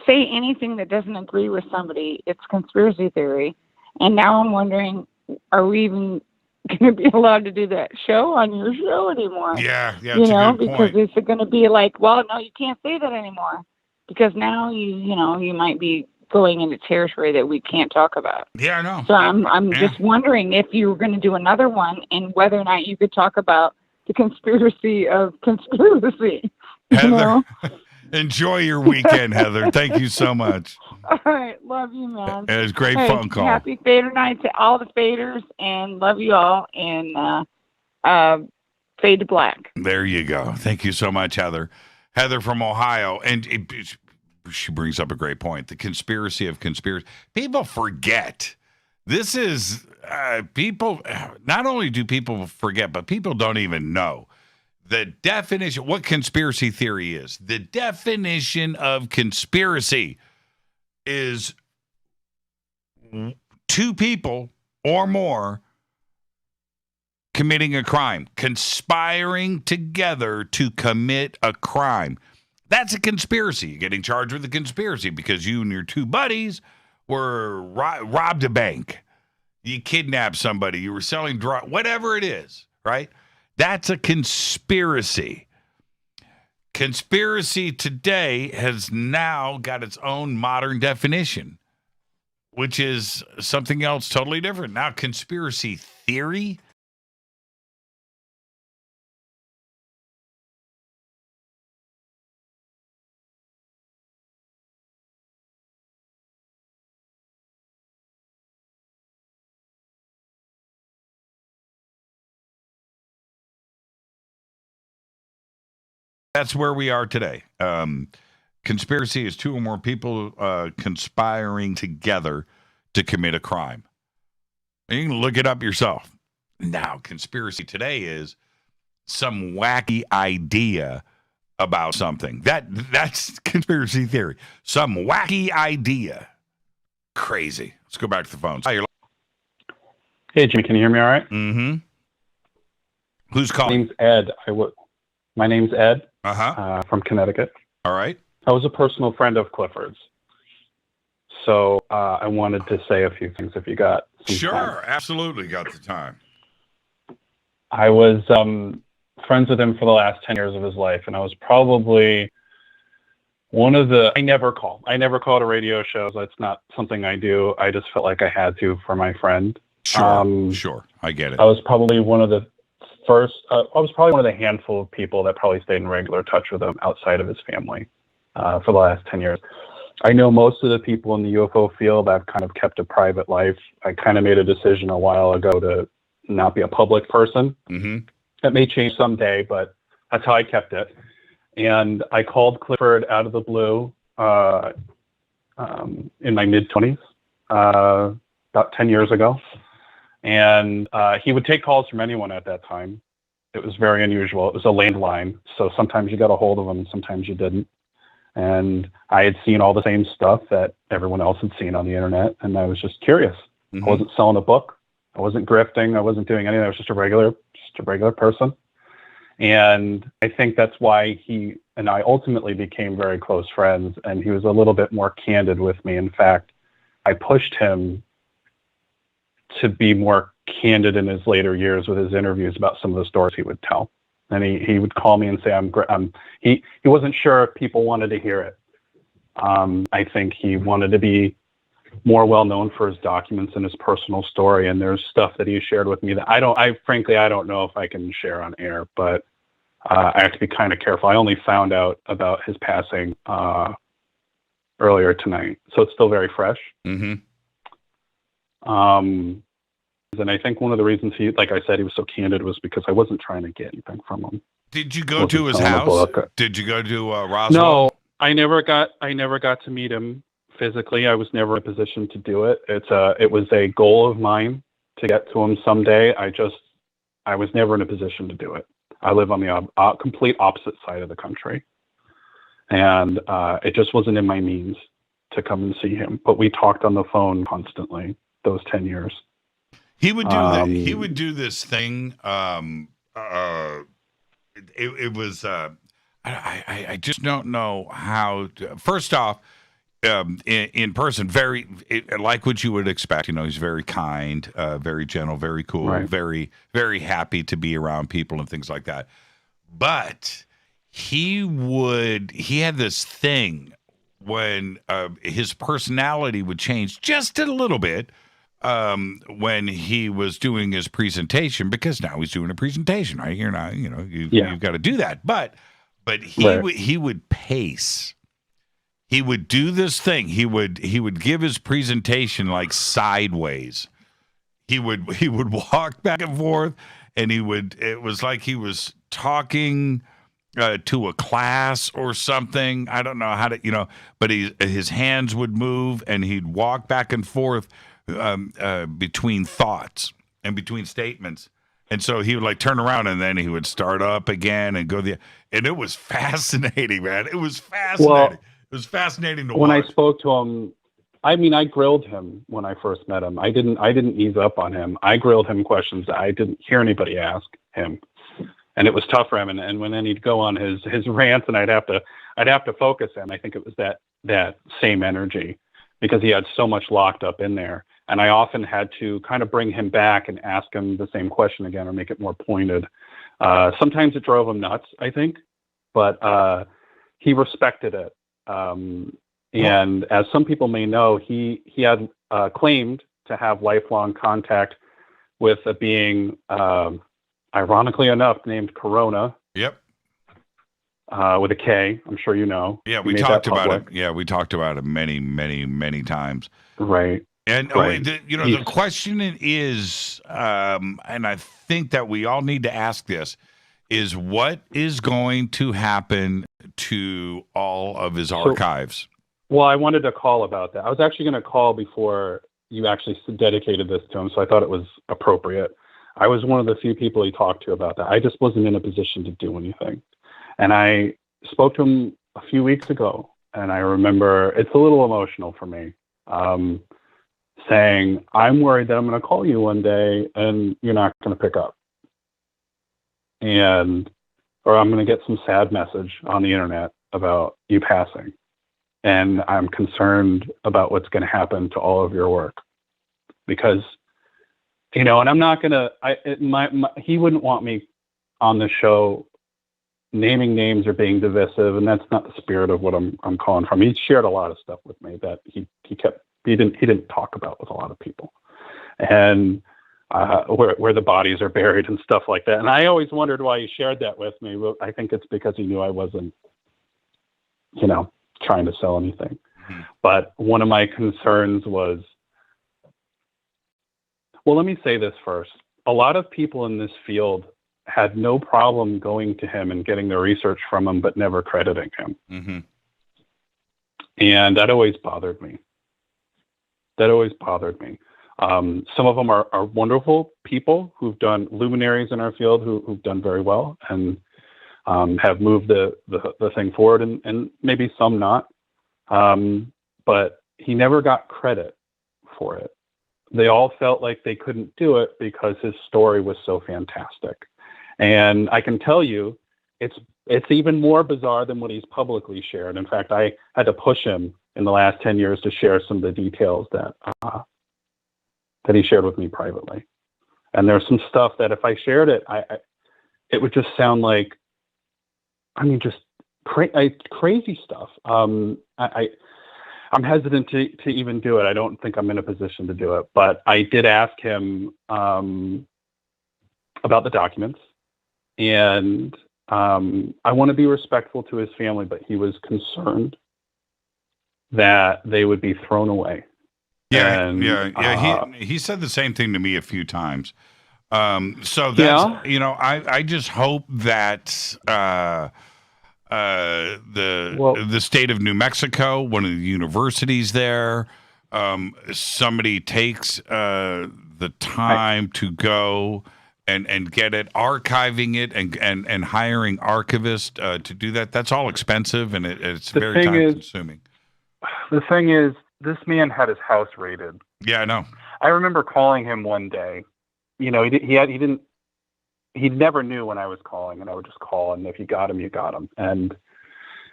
S13: say anything that doesn't agree with somebody, it's conspiracy theory. And now I'm wondering, are we even going to be allowed to do that show on your show anymore?
S6: Yeah, that's a good
S13: because
S6: point.
S13: it's going to be like, well, no, you can't say that anymore, because now you might be going into territory that we can't talk about.
S6: Yeah, I know.
S13: So I'm just wondering if you were going to do another one, and whether or not you could talk about the conspiracy of conspiracy.
S6: Heather, enjoy your weekend, Heather. Thank you so much.
S13: All right. Love you, man.
S6: It was a great phone call.
S13: Happy Fadernight to all the faders, and love you all, and fade to black.
S6: There you go. Thank you so much, Heather. Heather from Ohio. And she brings up a great point. The conspiracy of conspiracy. People forget. This is people. Not only do people forget, but people don't even know the definition, what conspiracy theory is. The definition of conspiracy is two people or more committing a crime, conspiring together to commit a crime. That's a conspiracy. You're getting charged with a conspiracy because you and your two buddies were robbed a bank. You kidnapped somebody. You were selling drugs, whatever it is, right? That's a conspiracy. Conspiracy today has now got its own modern definition, which is something else totally different. Now, conspiracy theory. That's where we are today. Conspiracy is two or more people conspiring together to commit a crime. And you can look it up yourself. Now, conspiracy today is some wacky idea about something. That's conspiracy theory. Some wacky idea. Crazy. Let's go back to the phones. Hi,
S14: Hey, Jimmy, can you hear me all right?
S6: Mm-hmm. Who's calling?
S14: My name's Ed. My name's Ed from Connecticut.
S6: All right.
S14: I was a personal friend of Clifford's. So I wanted to say a few things if you got some time.
S6: Absolutely got the time.
S14: I was friends with him for the last 10 years of his life, and I was probably one of the... I never call a radio shows. That's not something I do. I just felt like I had to for my friend.
S6: Sure. I get it.
S14: I was probably one of the first... I was probably one of the handful of people that probably stayed in regular touch with him outside of his family for the last 10 years. I know most of the people in the UFO field I've kind of kept a private life. I kind of made a decision a while ago to not be a public person.
S6: Mm-hmm.
S14: It may change someday, but that's how I kept it. And I called Clifford out of the blue in my mid-20s, about 10 years ago. And he would take calls from anyone at that time. It was very unusual. It was a landline, so sometimes you got a hold of him, sometimes you didn't. And I had seen all the same stuff that everyone else had seen on the internet, and I was just curious.
S6: Mm-hmm.
S14: I wasn't selling a book. I wasn't grifting. I wasn't doing anything. I was just a regular person. And I think that's why he and I ultimately became very close friends, and he was a little bit more candid with me. In fact, I pushed him to be more candid in his later years with his interviews about some of the stories he would tell. And he would call me and say, he wasn't sure if people wanted to hear it. I think he wanted to be more well known for his documents and his personal story. And there's stuff that he shared with me that I frankly don't know if I can share on air, but I have to be kind of careful. I only found out about his passing earlier tonight, so it's still very fresh.
S6: Mm-hmm.
S14: And I think one of the reasons he, like I said, he was so candid was because I wasn't trying to get anything from him.
S6: Did you go to his house? Did you go to Roswell?
S14: No, I never got to meet him physically. I was never in a position to do it. It was a goal of mine to get to him someday. I was never in a position to do it. I live on the complete opposite side of the country, and it just wasn't in my means to come and see him. But we talked on the phone constantly those 10 years.
S6: He would do that. He would do this thing. It was. I just don't know how. First off, in person, like what you would expect. You know, he's very kind, very gentle, very cool,
S14: right.
S6: very, very happy to be around people and things like that. But he had this thing when his personality would change just a little bit. When he was doing his presentation, because now he's doing a presentation, right? You've got to do that. But he would pace. He would do this thing. He would give his presentation like sideways. He would walk back and forth, and it was like he was talking to a class or something. I don't know how to, but his hands would move, and he'd walk back and forth between thoughts and between statements. And so he would like turn around, and then he would start up again and and it was fascinating, man. It was fascinating.
S14: Well,
S6: it was fascinating to
S14: when
S6: watch.
S14: I spoke to him, I grilled him when I first met him. I didn't ease up on him. I grilled him questions that I didn't hear anybody ask him. And it was tough for him. And when then he'd go on his rants, and I'd have to focus him. I think it was that same energy, because he had so much locked up in there. And I often had to kind of bring him back and ask him the same question again, or make it more pointed. Sometimes it drove him nuts, I think, but he respected it. And as some people may know, he had claimed to have lifelong contact with a being, ironically enough, named Corona.
S6: Yep.
S14: With a K, I'm sure you know.
S6: Yeah, we talked about it. Yeah, we talked about it many, many, many times.
S14: Right.
S6: And the question is, and I think that we all need to ask this, is what is going to happen to all of his archives?
S14: Well, I wanted to call about that. I was actually going to call before you actually dedicated this to him, so I thought it was appropriate. I was one of the few people he talked to about that. I just wasn't in a position to do anything. And I spoke to him a few weeks ago, and I remember it's a little emotional for me, saying, I'm worried that I'm going to call you one day and you're not going to pick up. Or I'm going to get some sad message on the internet about you passing. And I'm concerned about what's going to happen to all of your work. Because, and I'm not going to, he wouldn't want me on the show naming names or being divisive, and that's not the spirit of what I'm calling from. He shared a lot of stuff with me that he didn't talk about with a lot of people. And where the bodies are buried and stuff like that. And I always wondered why he shared that with me. But I think it's because he knew I wasn't, trying to sell anything. Mm-hmm. But one of my concerns was, well, let me say this first. A lot of people in this field had no problem going to him and getting their research from him, but never crediting him.
S6: Mm-hmm.
S14: And that always bothered me. Some of them are wonderful people who've done luminaries in our field who've done very well and have moved the thing forward, and maybe some not. But he never got credit for it. They all felt like they couldn't do it because his story was so fantastic. And I can tell you, it's even more bizarre than what he's publicly shared. In fact, I had to push him in the last 10 years to share some of the details that he shared with me privately. And there's some stuff that if I shared it, it would just sound like, just crazy stuff. I'm hesitant to even do it. I don't think I'm in a position to do it. But I did ask him about the documents. And I want to be respectful to his family, but he was concerned that they would be thrown away.
S6: He said the same thing to me a few times. So that's, I just hope that the state of New Mexico, one of the universities there, somebody takes the time to go and get it, archiving it, and hiring archivists to do that. That's all expensive, and it's very time consuming.
S14: The thing is, this man had his house raided.
S6: Yeah, I know.
S14: I remember calling him one day. He never knew when I was calling, and I would just call, and if you got him, you got him. And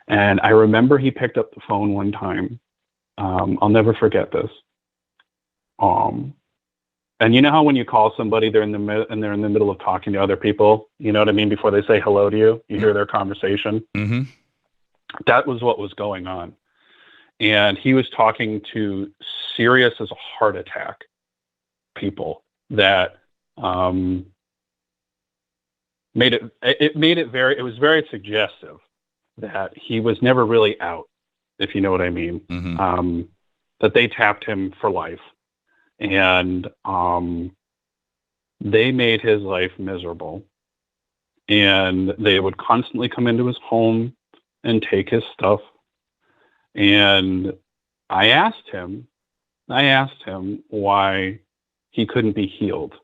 S14: I remember he picked up the phone one time. I'll never forget this. And you know how when you call somebody, they're in the middle of talking to other people. You know what I mean? Before they say hello to you, you hear their conversation.
S6: Mm-hmm.
S14: That was what was going on. And he was talking to serious as a heart attack people that it was very suggestive that he was never really out, if you know what I mean.
S6: Mm-hmm.
S14: That they tapped him for life, and they made his life miserable, and they would constantly come into his home and take his stuff. And I asked him why he couldn't be healed.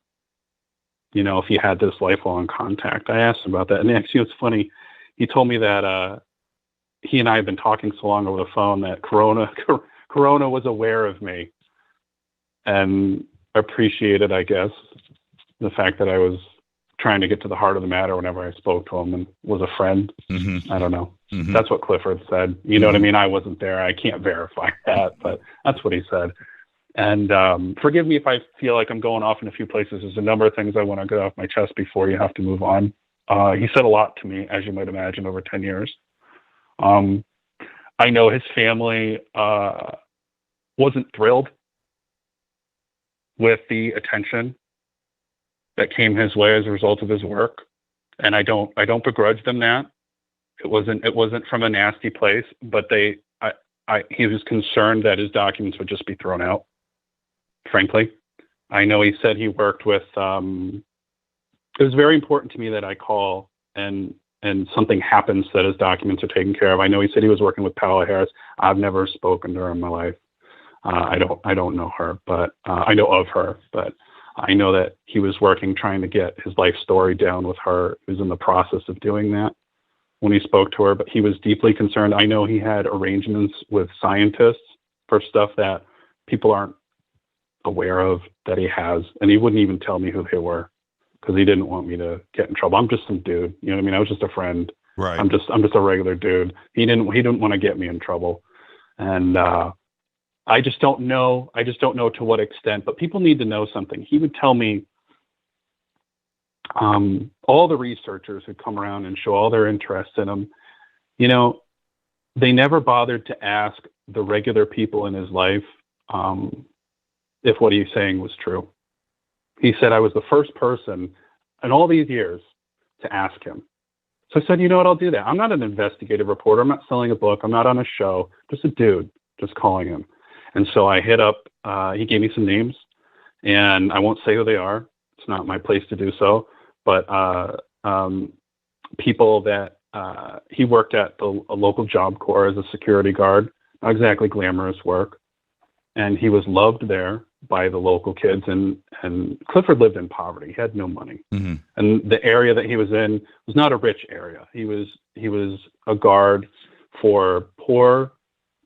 S14: If he had this lifelong contact. I asked him about that. And actually, it's funny. He told me that he and I had been talking so long over the phone that Corona was aware of me and appreciated, I guess, the fact that I was trying to get to the heart of the matter whenever I spoke to him and was a friend.
S6: Mm-hmm.
S14: I don't know.
S6: Mm-hmm.
S14: That's what Clifford said. You know what I mean? I wasn't there. I can't verify that, but that's what he said. And forgive me if I feel like I'm going off in a few places. There's a number of things I want to get off my chest before you have to move on. He said a lot to me, as you might imagine, over 10 years. I know his family wasn't thrilled with the attention that came his way as a result of his work, and I don't begrudge them that. It wasn't from a nasty place, but he was concerned that his documents would just be thrown out. Frankly, I know he said he worked with. It was very important to me that I call and and something happens that his documents are taken care of. I know he said he was working with Paola Harris. I've never spoken to her in my life. I don't know her, but I know of her, but I know that he was trying to get his life story down with her. He was in the process of doing that when he spoke to her, but he was deeply concerned. I know he had arrangements with scientists for stuff that people aren't aware of that he has, and he wouldn't even tell me who they were because he didn't want me to get in trouble. I'm just some dude, you know what I mean? I was just a friend.
S6: Right.
S14: I'm just a regular dude. He didn't want to get me in trouble, and I just don't know to what extent. But people need to know something. He would tell me all the researchers who come around and show all their interest in him, you know, they never bothered to ask the regular people in his life if what he's saying was true. He said, I was the first person in all these years to ask him. So I said, you know what, I'll do that. I'm not an investigative reporter. I'm not selling a book. I'm not on a show. Just a dude, just calling him. And so I hit up, he gave me some names, and I won't say who they are. It's not my place to do so. But people that he worked at a local Job Corps as a security guard, not exactly glamorous work. And he was loved there by the local kids. And Clifford lived in poverty. He had no money. Mm-hmm. And the area that he was in was not a rich area. He was a guard for poor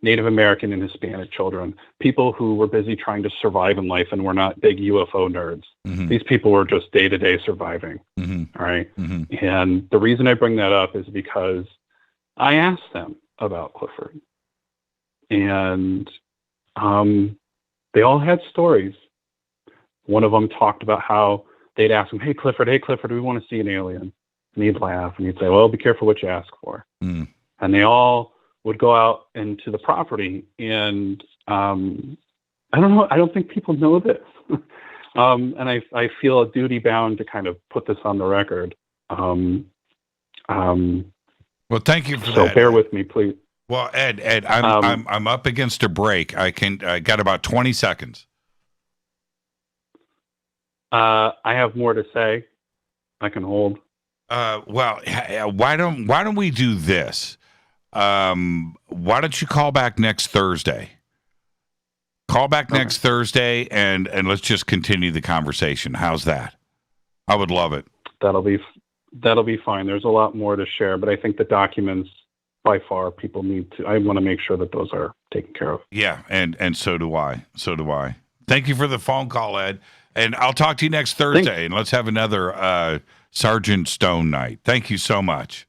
S14: Native American and Hispanic children, people who were busy trying to survive in life and were not big UFO nerds. Mm-hmm. These people were just day-to-day surviving. Mm-hmm. All right. Mm-hmm. And the reason I bring that up is because I asked them about Clifford, and they all had stories. One of them talked about how they'd ask him, hey, Clifford, we want to see an alien. And he'd laugh and he'd say, well, be careful what you ask for. Mm. And they all would go out into the property, and I don't know. I don't think people know this, and I feel a duty bound to kind of put this on the record.
S6: Well, thank you for that.
S14: So bear with me, please.
S6: Well, Ed, I'm up against a break. I got about 20 seconds.
S14: I have more to say. I can hold.
S6: Well, why don't we do this? Why don't you call back next Thursday? Call back next Thursday, and let's just continue the conversation. How's that? I would love it.
S14: That'll be fine. There's a lot more to share, but I think the documents, by far, people need to. I want to make sure that those are taken care of.
S6: Yeah, and so do I. So do I. Thank you for the phone call, Ed. And I'll talk to you next Thursday, and let's have another Sergeant Stone night. Thank you so much.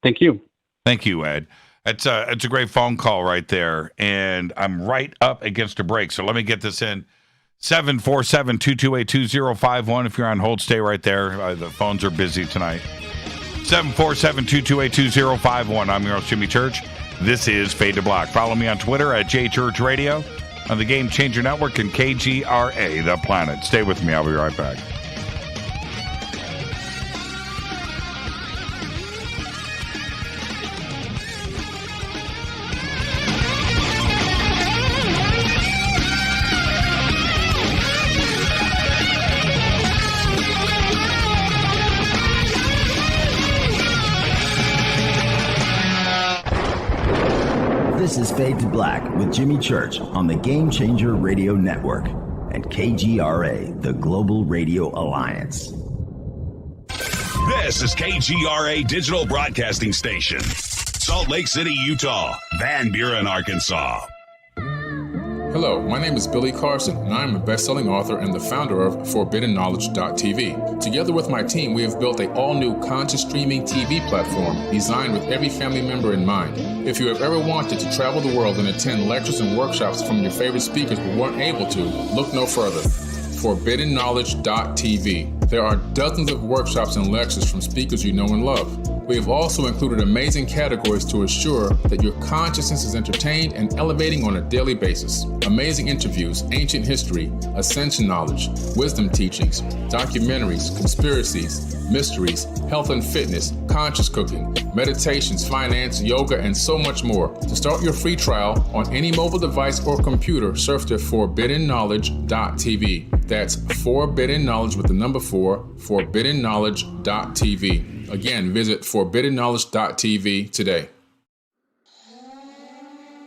S14: Thank you.
S6: Thank you, Ed. It's a great phone call right there, and I'm right up against a break, so let me get this in. 747-228-2051. If you're on hold, stay right there. The phones are busy tonight. 747-228-2051. I'm your host, Jimmy Church. This is Fade to Black. Follow me on Twitter at JChurchRadio, on the Game Changer Network, and KGRA, The Planet. Stay with me. I'll be right back.
S15: This is Fade to Black with Jimmy Church on the Game Changer Radio Network and KGRA, the Global Radio Alliance.
S9: This is KGRA Digital Broadcasting Station, Salt Lake City, Utah, Van Buren, Arkansas.
S16: Hello, my name is Billy Carson, and I am a best-selling author and the founder of ForbiddenKnowledge.tv. Together with my team, we have built an all-new conscious streaming TV platform designed with every family member in mind. If you have ever wanted to travel the world and attend lectures and workshops from your favorite speakers but weren't able to, look no further. ForbiddenKnowledge.tv. There are dozens of workshops and lectures from speakers you know and love. We have also included amazing categories to assure that your consciousness is entertained and elevating on a daily basis. Amazing interviews, ancient history, ascension knowledge, wisdom teachings, documentaries, conspiracies, mysteries, health and fitness, conscious cooking, meditations, finance, yoga, and so much more. To start your free trial on any mobile device or computer, surf to ForbiddenKnowledge.tv. That's Forbidden Knowledge with the number 4, ForbiddenKnowledge.tv. Again, visit forbiddenknowledge.tv today.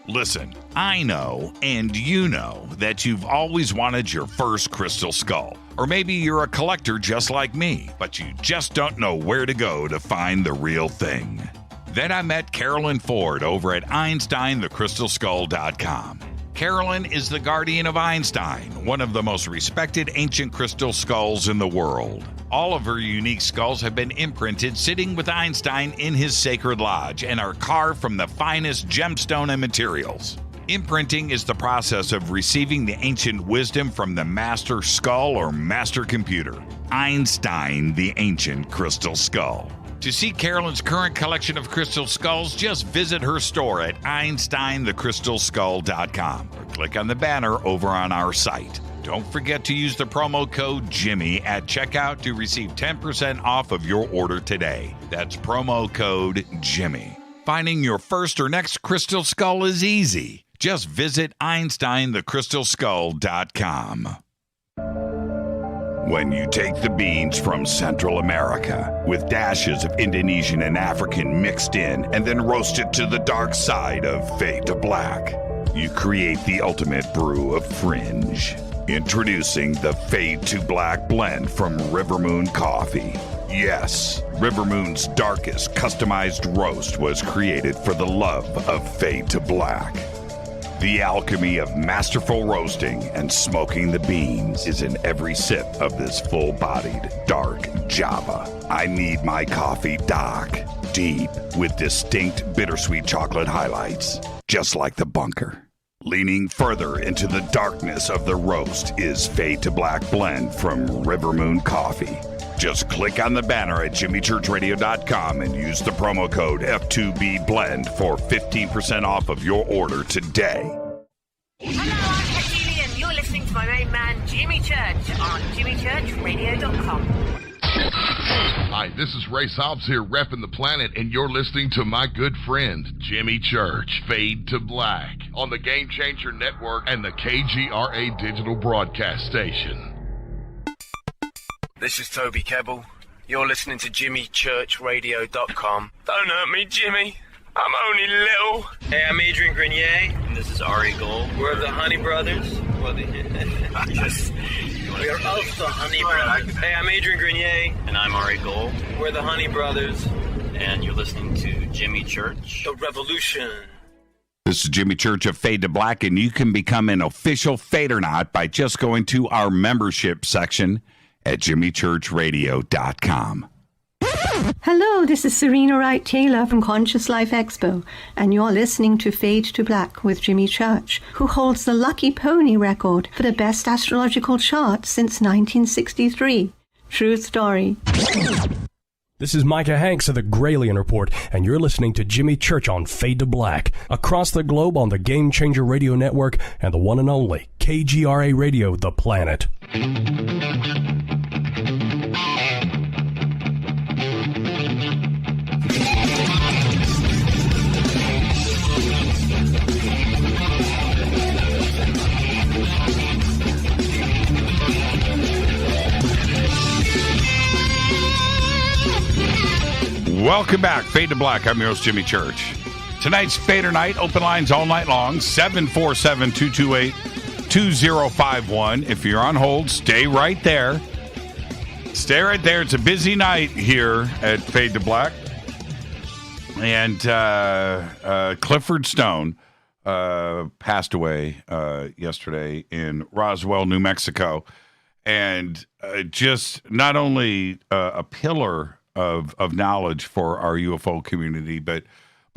S3: Listen, I know, and you know, that you've always wanted your first crystal skull. Or maybe you're a collector just like me, but you just don't know where to go to find the real thing. Then I met Carolyn Ford over at EinsteinTheCrystalSkull.com. Carolyn is the guardian of Einstein, one of the most respected ancient crystal skulls in the world. All of her unique skulls have been imprinted sitting with Einstein in his sacred lodge and are carved from the finest gemstone and materials. Imprinting is the process of receiving the ancient wisdom from the master skull or master computer. Einstein, the ancient crystal skull. To see Carolyn's current collection of crystal skulls, just visit her store at EinsteinTheCrystalSkull.com or click on the banner over on our site. Don't forget to use the promo code Jimmy at checkout to receive 10% off of your order today. That's promo code Jimmy. Finding your first or next crystal skull is easy. Just visit EinsteinTheCrystalSkull.com. When you take the beans from Central America with dashes of Indonesian and African mixed in and then roast it to the dark side of Fade to Black, you create the ultimate brew of fringe. Introducing the Fade to Black blend from River Moon Coffee. Yes, River Moon's darkest customized roast was created for the love of Fade to Black. The alchemy of masterful roasting and smoking the beans is in every sip of this full-bodied, dark Java. I need my coffee dark, deep, with distinct bittersweet chocolate highlights, just like the bunker. Leaning further into the darkness of the roast is Fade to Black blend from River Moon Coffee. Just click on the banner at jimmychurchradio.com and use the promo code F2BBLEND for 15% off of your order today.
S8: Hello, I'm Katie and you're listening to my main man, Jimmy Church, on jimmychurchradio.com.
S17: Hi, this is Ray Hobbs here, repping the planet, and you're listening to my good friend, Jimmy Church, Fade to Black, on the Game Changer Network and the KGRA digital broadcast station.
S12: This is Toby Kebbell. You're listening to JimmyChurchRadio.com. Don't hurt me, Jimmy. I'm only little.
S18: Hey, I'm Adrian Grenier. And this is Ari Gold. We're the Honey Brothers. We're of the Honey Brothers. Hey, I'm Adrian Grenier.
S19: And I'm Ari Gold.
S18: We're the Honey Brothers.
S19: And you're listening to Jimmy Church.
S18: The Revolution.
S3: This is Jimmy Church of Fade to Black, and you can become an official Fadernight by just going to our membership section at jimmychurchradio.com.
S20: Hello, this is Serena Wright-Taylor from Conscious Life Expo, and you're listening to Fade to Black with Jimmy Church, who holds the Lucky Pony record for the best astrological chart since 1963. True story.
S21: This is Micah Hanks of the Gralien Report, and you're listening to Jimmy Church on Fade to Black, across the globe on the Game Changer Radio Network and the one and only KGRA Radio, The Planet.
S3: Welcome back, Fade to Black. I'm your host, Jimmy Church. Tonight's Fadernight, open lines all night long, 747-228-2051. If you're on hold, stay right there. Stay right there. It's a busy night here at Fade to Black. And Clifford Stone passed away yesterday in Roswell, New Mexico. And just not only a pillar of knowledge for our UFO community, but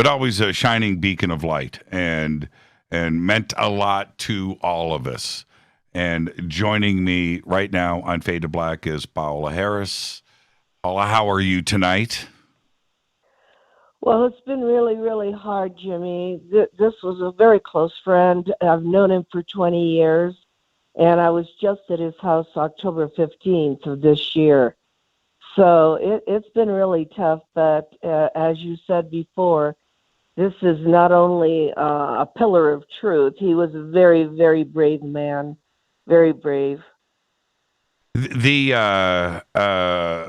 S3: always a shining beacon of light, and meant a lot to all of us. And joining me right now on Fade to Black is Paola Harris. Paola, how are you tonight?
S22: Well, it's been really, really hard, Jimmy. This was a very close friend. I've known him for 20 years, and I was just at his house October 15th of this year. So it's been really tough, but as you said before, this is not only a pillar of truth. He was a very, very brave man, very brave.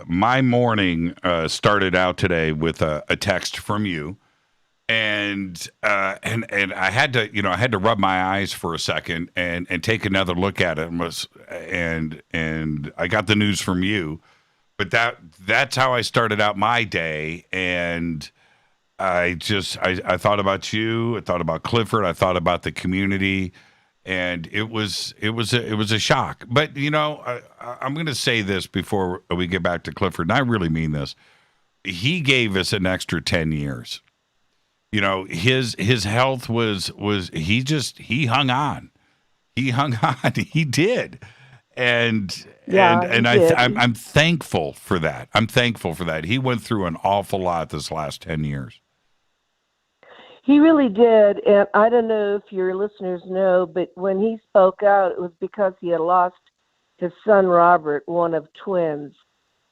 S6: My morning started out today with a text from you, and I had to rub my eyes for a second and take another look at it, and I got the news from you, but that's how I started out my day, and I thought about you, I thought about Clifford, I thought about the community. And it was a shock. But, I'm going to say this before we get back to Clifford, and I really mean this. He gave us an extra 10 years. His health was he hung on. He hung on. He did. And I'm thankful for that. I'm thankful for that. He went through an awful lot this last 10 years.
S22: He really did, and I don't know if your listeners know, but when he spoke out, it was because he had lost his son Robert, one of twins,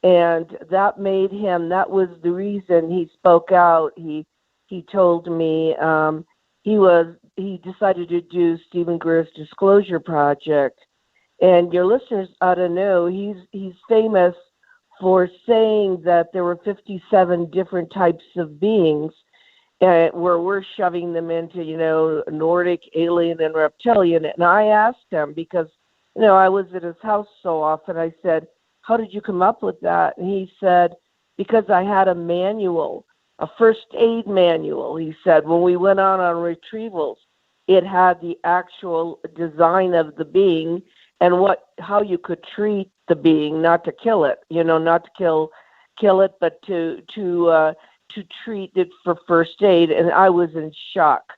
S22: and that was the reason he spoke out. He told me he decided to do Stephen Greer's Disclosure Project, and your listeners ought to know he's famous for saying that there were 57 different types of beings. Where we're shoving them into, Nordic, alien, and reptilian. And I asked him because, I was at his house so often. I said, how did you come up with that? And he said, because I had a manual, a first aid manual. He said, when we went out on retrievals, it had the actual design of the being and how you could treat the being, not to kill it, not to kill it, but to treat it for first aid. And I was in shock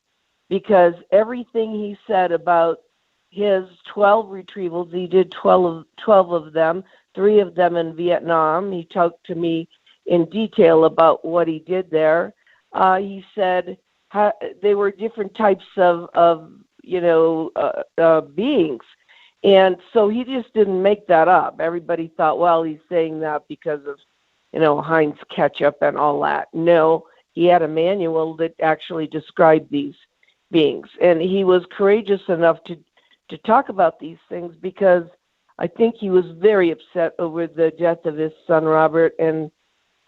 S22: because everything he said about his 12 retrievals, he did 12 of them, 3 of them in Vietnam. He talked to me in detail about what he did there. He said they were different types of beings. And so he just didn't make that up. Everybody thought, well, he's saying that because of Heinz ketchup and all that. No, he had a manual that actually described these beings. And he was courageous enough to talk about these things because I think he was very upset over the death of his son, Robert. And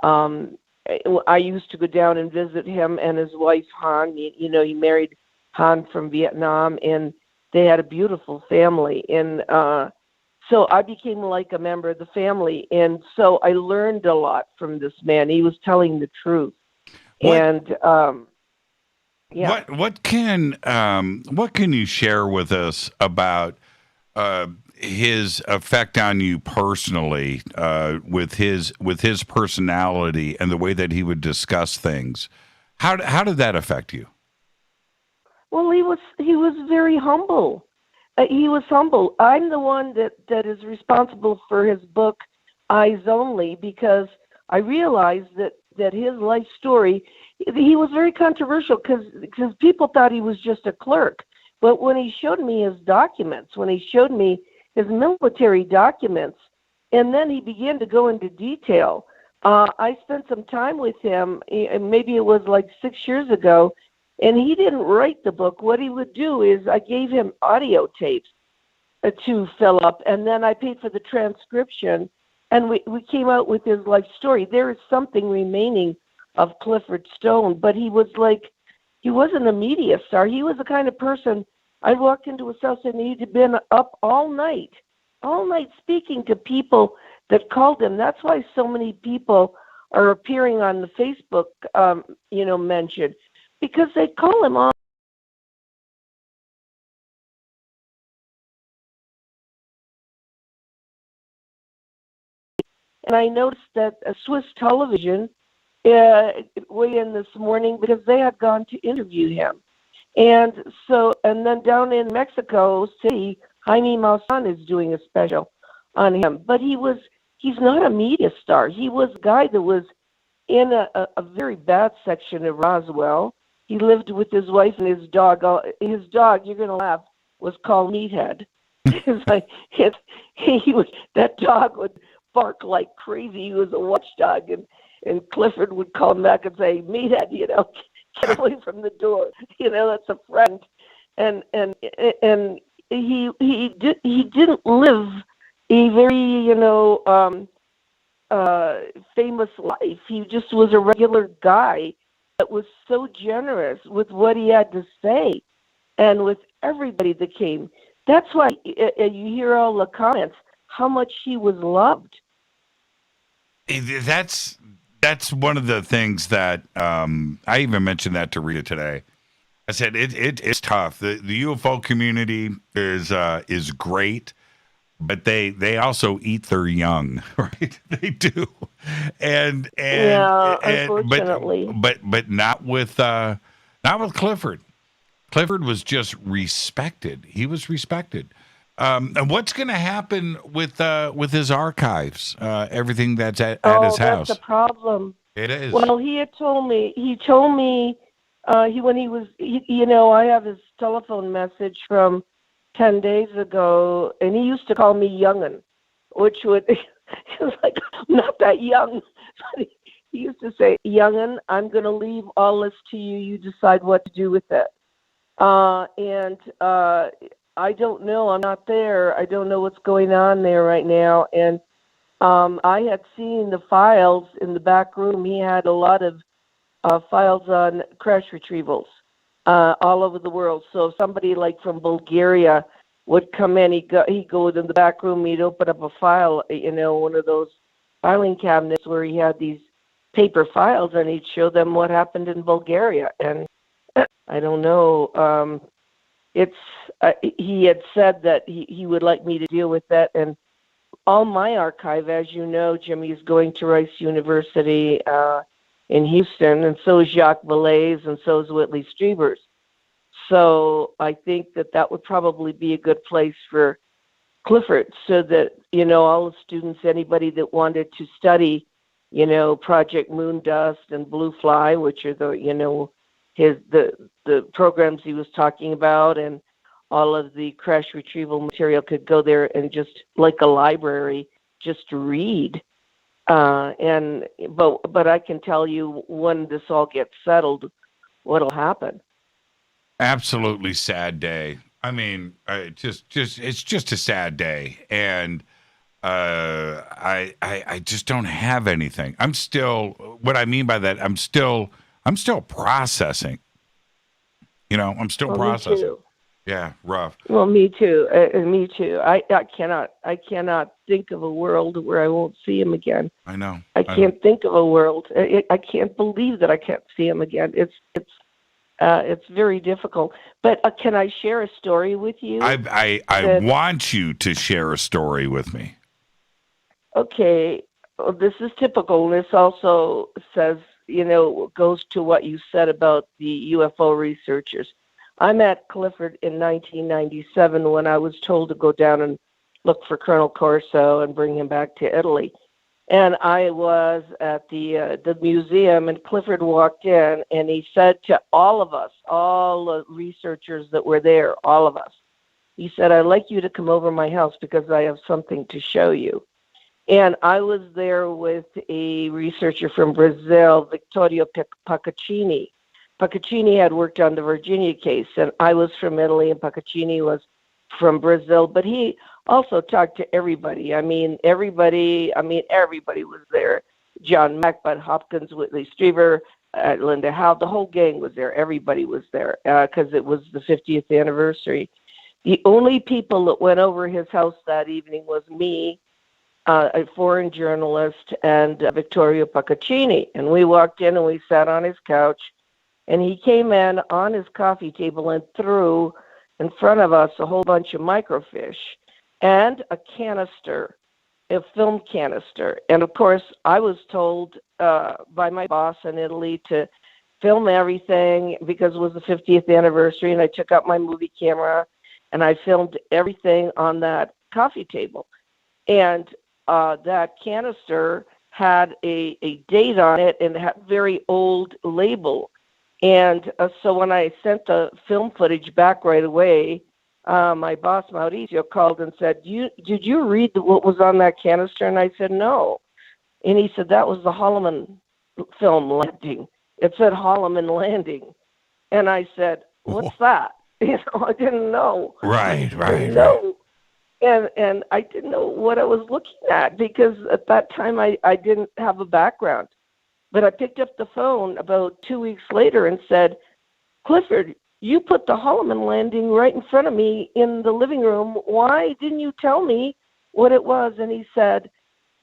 S22: I used to go down and visit him and his wife, Han. He married Han from Vietnam, and they had a beautiful family. And so I became like a member of the family, and so I learned a lot from this man. He was telling the truth. What can you share with us about his effect on you personally, with his personality and the way that he would discuss things? How did that affect you? Well, he was very humble. He was humble. I'm the one that is responsible for his book, Eyes Only, because I realized that his life story, he was very controversial because people thought he was just a clerk. But when he showed me his documents, when he showed me his military documents, and then he began to go into detail, I spent some time with him, maybe it was like 6 years ago, and he didn't write the book. What he would do is I gave him audio tapes to fill up, and then I paid for the transcription, and we came out with his life story. There is something remaining of Clifford Stone, but he wasn't a media star. He was the kind of person, I walked into his house and he'd been up all night speaking to people that called him. That's why so many people are appearing on the Facebook, mention, because they call him on. And I noticed that a Swiss television weighed in this morning because they had gone to interview him. And then down in Mexico City, Jaime Maussan is doing a special on him. But he's not a media star. He was a guy that was in a very bad section of Roswell. He lived with his wife and his dog. His dog, you're going to laugh, was called Meathead. It's like that dog would bark like crazy. He was a watchdog, and Clifford would call him back and say, Meathead, get away from the door. That's a friend. And he didn't live a very, famous life. He just was a regular guy that was so generous with what he had to say and with everybody that came. That's why you hear all the comments, how much he was loved.
S6: That's one of the things that I even mentioned that to Rita today. I said it's tough. The UFO community is great, but they also eat their young, right? They do, and
S22: unfortunately,
S6: but not with Clifford. Clifford was just respected. He was respected. And what's going to happen with his archives? Everything that's at his house.
S22: That's a problem.
S6: It is.
S22: Well, he had told me. He told me when he was. I have his telephone message from 10 days ago, and he used to call me young'un, which would he was like, I'm not that young. He used to say, young'un, I'm going to leave all this to you. You decide what to do with it. I don't know. I'm not there. I don't know what's going on there right now. And I had seen the files in the back room. He had a lot of files on crash retrievals all over the world. So if somebody like from Bulgaria would come in, he'd go in the back room, he'd open up a file, one of those filing cabinets where he had these paper files, and he'd show them what happened in Bulgaria. And I don't know. He had said that he would like me to deal with that, and all my archive, as you know, Jimmy, is going to Rice University in Houston, and so is Jacques Vallée's, and so is Whitley Strieber's. So I think that would probably be a good place for Clifford, so that all the students, anybody that wanted to study, Project Moondust and Blue Fly, which are the the programs he was talking about, and all of the crash retrieval material, could go there and just like a library, just read. But I can tell you when this all gets settled, what'll happen.
S6: Absolutely sad day. I mean, it's just a sad day, and I just don't have anything. I'm still. What I mean by that, I'm still processing. I'm still processing.
S22: Me too.
S6: Yeah, rough.
S22: Well, me too. Me too. I cannot think of a world where I won't see him again.
S6: I know.
S22: I can't think of a world. I can't believe that I can't see him again. It's very difficult. But can I share a story with you?
S6: I want you to share a story with me.
S22: Okay. Well, this is typical. This also says, goes to what you said about the UFO researchers. I met Clifford in 1997 when I was told to go down and look for Colonel Corso and bring him back to Italy. And I was at the museum, and Clifford walked in, and he said to all of us, all the researchers that were there, all of us, he said, I'd like you to come over to my house because I have something to show you. And I was there with a researcher from Brazil, Vittorio Paccaccini. Paccaccini had worked on the Virginia case, and I was from Italy, and Paccaccini was from Brazil. But he also talked to everybody. Everybody was there. John Mack, Bud Hopkins, Whitley Strieber, Linda Howe, the whole gang was there. Everybody was there because it was the 50th anniversary. The only people that went over his house that evening was me, a foreign journalist, and Vittorio Paccaccini. And we walked in and we sat on his couch, and he came in on his coffee table and threw in front of us a whole bunch of microfiche and a canister, a film canister. And of course, I was told by my boss in Italy to film everything because it was the 50th anniversary, and I took out my movie camera and I filmed everything on that coffee table. And that canister had a date on it and had a very old label. And so when I sent the film footage back right away, my boss, Mauricio, called and said, did you read what was on that canister? And I said, no. And he said, that was the Holloman film landing. It said Holloman Landing. And I said, what's that? I didn't know.
S6: Right.
S22: No. And I didn't know what I was looking at because at that time I didn't have a background. But I picked up the phone about 2 weeks later and said, Clifford, you put the Holloman landing right in front of me in the living room. Why didn't you tell me what it was? And he said,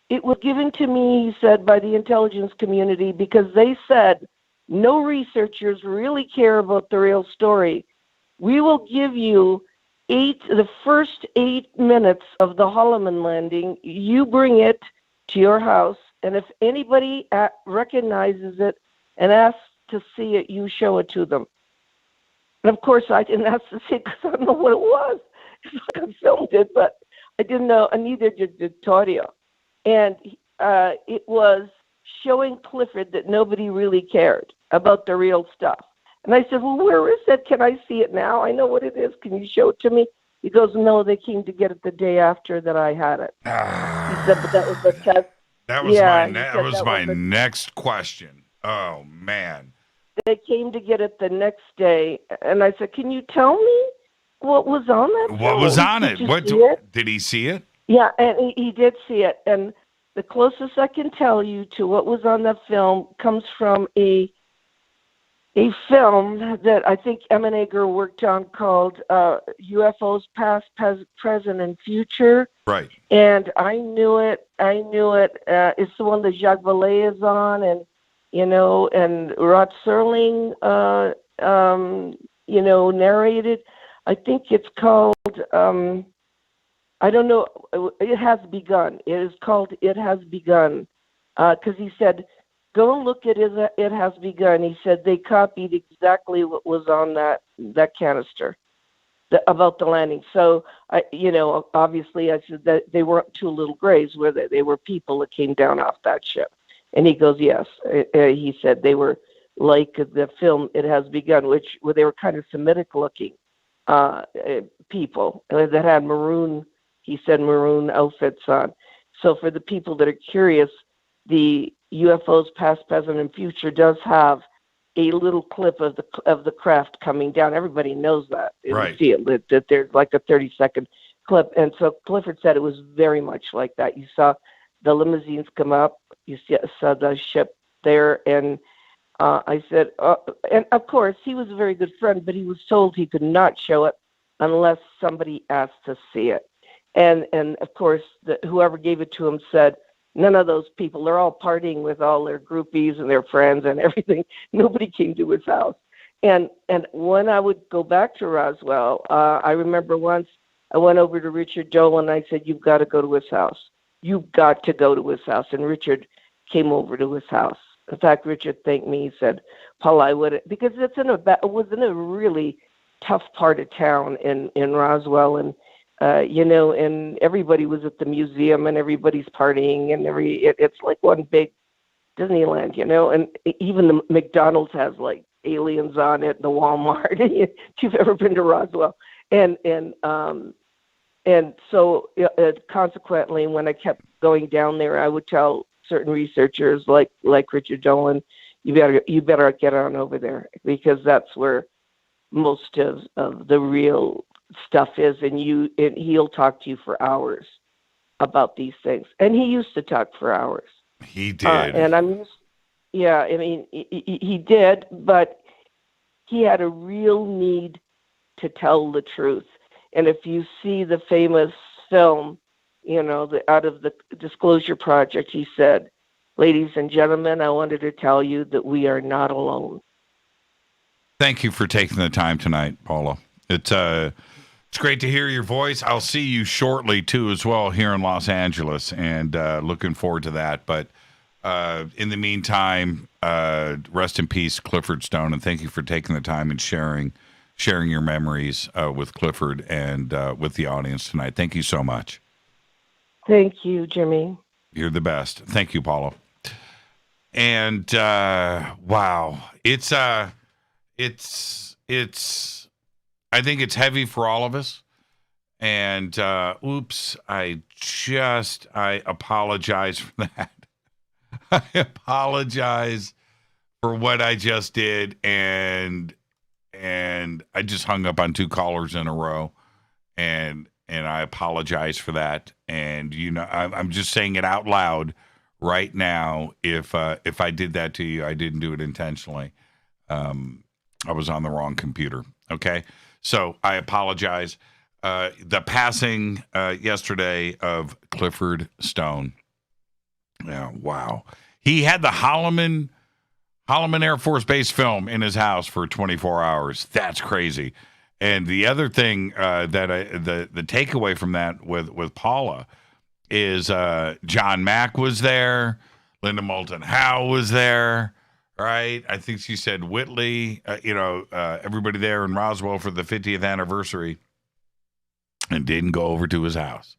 S22: it was given to me, he said, by the intelligence community because they said no researchers really care about the real story. We will give you the first 8 minutes of the Holloman landing. You bring it to your house, and if anybody recognizes it and asks to see it, you show it to them. And of course, I didn't ask to see it because I don't know what it was. I filmed it, but I didn't know, and neither did Claudia. And it was showing Clifford that nobody really cared about the real stuff. And I said, well, where is it? Can I see it now? I know what it is. Can you show it to me? He goes, no, they came to get it the day after that I had it. He said, but that was the test.
S6: That was my next question. Oh, man.
S22: They came to get it the next day. And I said, can you tell me what was on that film?
S6: What was on it? Did he see it?
S22: Yeah, and he did see it. And the closest I can tell you to what was on that film comes from a film that I think Emmett Eger worked on called UFOs Past, Present, and Future.
S6: Right.
S22: And I knew it. It's the one that Jacques Vallée is on, and and Rod Serling, narrated. I think it's called. I don't know. It Has Begun. It is called It Has Begun, because he said, go and look at It Has Begun. He said they copied exactly what was on that canister about the landing. So, obviously I said that they weren't two little grays, were they? They were people that came down off that ship. And he goes, yes. He said they were like the film It Has Begun, where they were kind of Semitic looking people that had maroon outfits on. So for the people that are curious, the UFOs Past, Present, and Future does have a little clip of the craft coming down. Everybody knows that.
S6: Right.
S22: You see it, that there's like a 30-second clip. And so Clifford said it was very much like that. You saw the limousines come up. You saw the ship there. And I said, and of course, he was a very good friend, but he was told he could not show it unless somebody asked to see it. And of course, whoever gave it to him said, none of those people, they're all partying with all their groupies and their friends and everything. Nobody came to his house. And when I would go back to Roswell, I remember once I went over to Richard Dolan and I said, you've got to go to his house. You've got to go to his house. And Richard came over to his house. In fact, Richard thanked me. He said, Paul, I would, because it was in a really tough part of town in Roswell. And and everybody was at the museum and everybody's partying and it's like one big Disneyland, and even the McDonald's has like aliens on it, the Walmart, if you've ever been to Roswell. And so consequently, when I kept going down there, I would tell certain researchers like Richard Dolan, you better get on over there because that's where most of the real stuff is, and he'll talk to you for hours about these things. And he used to talk for hours.
S6: He did.
S22: He did, but he had a real need to tell the truth. And if you see the famous film, out of the Disclosure Project, he said, ladies and gentlemen, I wanted to tell you that we are not alone.
S6: Thank you for taking the time tonight, Paula. It's great to hear your voice. I'll see you shortly, too, as well, here in Los Angeles, and looking forward to that. But in the meantime, rest in peace, Clifford Stone, and thank you for taking the time and sharing your memories with Clifford and with the audience tonight. Thank you so much.
S22: Thank you, Jimmy.
S6: You're the best. Thank you, Paula. And, wow, it's I think it's heavy for all of us. And oops, I apologize for that. I apologize for what I just did. And I just hung up on two callers in a row. And and I apologize for that. And I'm just saying it out loud right now. If I did that to you, I didn't do it intentionally. I was on the wrong computer. Okay, so I apologize. The passing yesterday of Clifford Stone. Yeah, wow. He had the Holloman Air Force Base film in his house for 24 hours. That's crazy. And the other thing that the takeaway from that with Paula is John Mack was there, Linda Moulton Howe was there, right? I think she said Whitley, everybody there in Roswell for the 50th anniversary, and didn't go over to his house.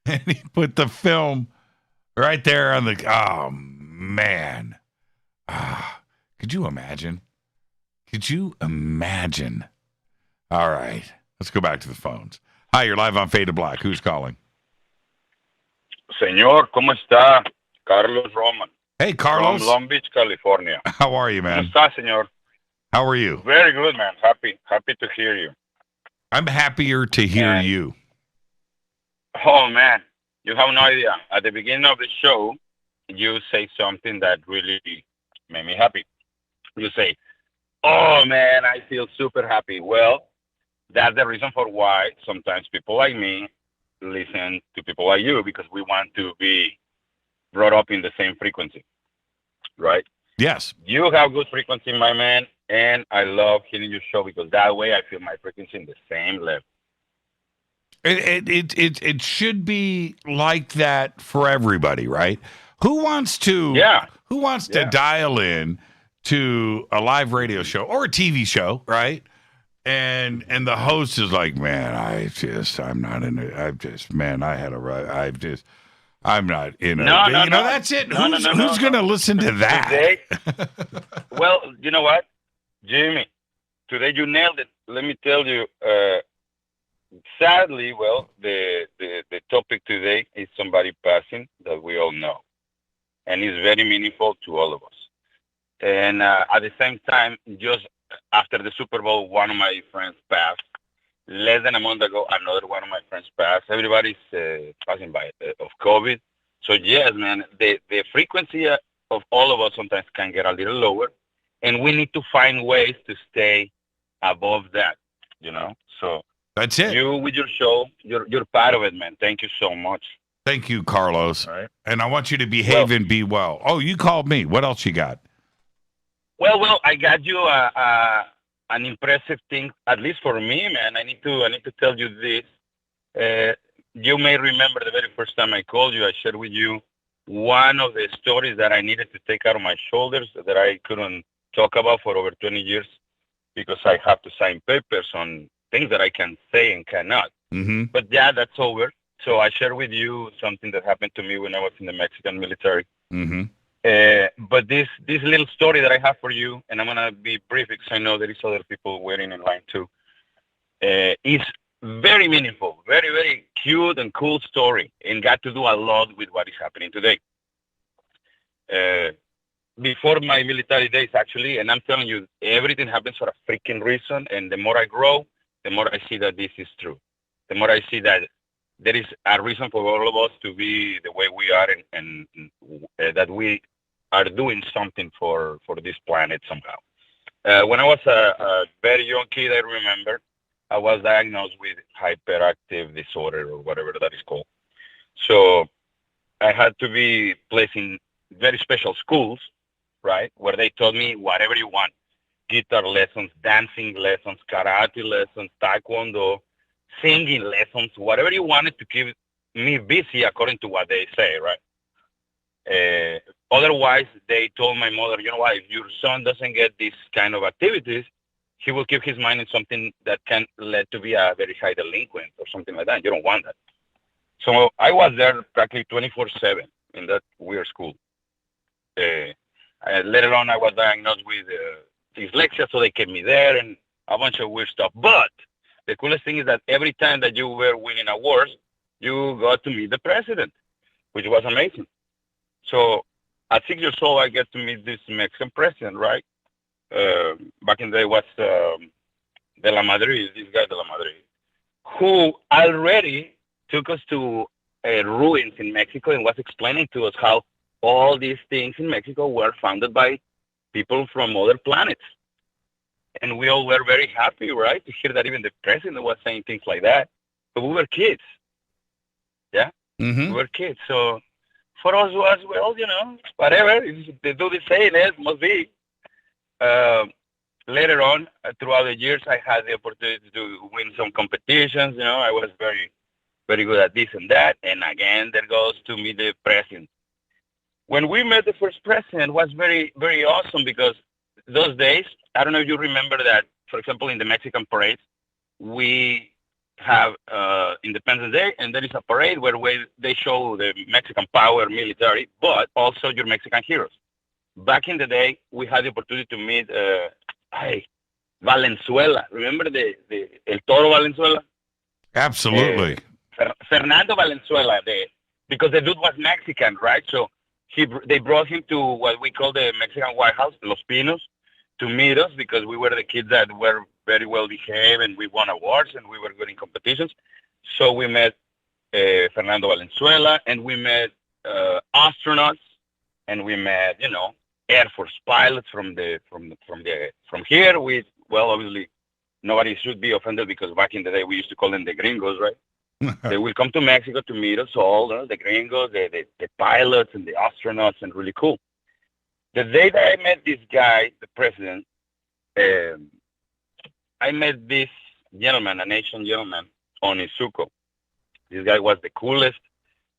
S6: And he put the film right there on the. Oh man. Could you imagine? All right. Let's go back to the phones. Hi, you're live on Fade to Black. Who's calling?
S2: Señor, ¿cómo está? Carlos Roman.
S6: Hey, Carlos.
S2: From Long Beach, California.
S6: How are you, man?
S2: ¿Cómo está, señor?
S6: How are you?
S2: Very good, man. Happy to hear you.
S6: I'm happier to hear you.
S2: Oh, man. You have no idea. At the beginning of the show, you say something that really made me happy. You say, oh, man, I feel super happy. Well, that's the reason for why sometimes people like me listen to people like you, because we want to be brought up in the same frequency, right?
S6: Yes.
S2: You have good frequency, my man, and I love hearing your show because that way I feel my frequency in the same level.
S6: It should be like that for everybody, right? Who wants to dial in to a live radio show or a TV show, right? And the host is like, man, I'm not in it. I'm not in it.
S2: No,
S6: that's it. Who's going to listen to that?
S2: Today, well, you know what, Jimmy, today you nailed it. Let me tell you, sadly, well, the topic today is somebody passing that we all know. And it's very meaningful to all of us. And at the same time, just after the Super Bowl, one of my friends passed. Less than a month ago, another one of my friends passed. Everybody's passing by of COVID. So, yes, man, the frequency of all of us sometimes can get a little lower. And we need to find ways to stay above that, So
S6: that's it.
S2: You, with your show, you're part of it, man. Thank you so much.
S6: Thank you, Carlos.
S2: All right.
S6: And I want you to behave and be well. Oh, you called me. What else you got?
S2: Well, I got you an impressive thing, at least for me, man. I need to tell you this. You may remember the very first time I called you, I shared with you one of the stories that I needed to take out of my shoulders that I couldn't talk about for over 20 years because I have to sign papers on things that I can say and cannot.
S6: Mm-hmm.
S2: But yeah, that's over. So I shared with you something that happened to me when I was in the Mexican military.
S6: Mm-hmm.
S2: But this little story that I have for you, and I'm going to be brief because I know there is other people waiting in line too, is very meaningful, very, very cute and cool story, and got to do a lot with what is happening today. Before my military days, actually, and I'm telling you, everything happens for a freaking reason, and the more I grow, the more I see that this is true. The more I see that there is a reason for all of us to be the way we are and that we are doing something for this planet somehow. When I was a very young kid, I remember I was diagnosed with hyperactive disorder or whatever that is called. So I had to be placed in very special schools, right, where they taught me whatever you want. Guitar lessons, dancing lessons, karate lessons, taekwondo, singing lessons, whatever you wanted to keep me busy according to what they say, right? Otherwise, they told my mother, you know what, if your son doesn't get these kind of activities, he will keep his mind in something that can lead to be a very high delinquent or something like that. You don't want that. So I was there practically 24/7 in that weird school. Later on, I was diagnosed with dyslexia, so they kept me there and a bunch of weird stuff. But the coolest thing is that every time that you were winning awards, you got to meet the president, which was amazing. So at 6 years old, I get to meet this Mexican president, right? Back in the day was De La Madrid, this guy De La Madrid. who already took us to ruins in Mexico and was explaining to us how all these things in Mexico were founded by people from other planets. And we all were very happy, right, to hear that even the president was saying things like that. But we were kids. Yeah?
S6: Mm-hmm.
S2: We were kids. So for us, was, well, you know, whatever. If they do the same, it must be. Later on, throughout the years, I had the opportunity to win some competitions. You know, I was very, very good at this and that. And again, there goes to meet the president. When we met the first president, it was very, very awesome because those days, I don't know if you remember that, for example, in the Mexican parades, we have Independence Day, and there is a parade where they show the Mexican power, military, but also your Mexican heroes. Back in the day, we had the opportunity to meet Valenzuela. Remember El Toro Valenzuela?
S6: Absolutely.
S2: Fernando Valenzuela, because the dude was Mexican, right? So they brought him to what we call the Mexican White House, Los Pinos, to meet us because we were the kids that were very well behaved and we won awards and we were good in competitions. So we met Fernando Valenzuela, and we met astronauts, and we met, you know, Air Force pilots from here. Well, obviously nobody should be offended because back in the day we used to call them the gringos, right? They will come to Mexico to meet us all, the gringos, the pilots and the astronauts, and really cool. The day that I met this guy, the president, I met this gentleman, an Asian gentleman, on Izuko. This guy was the coolest.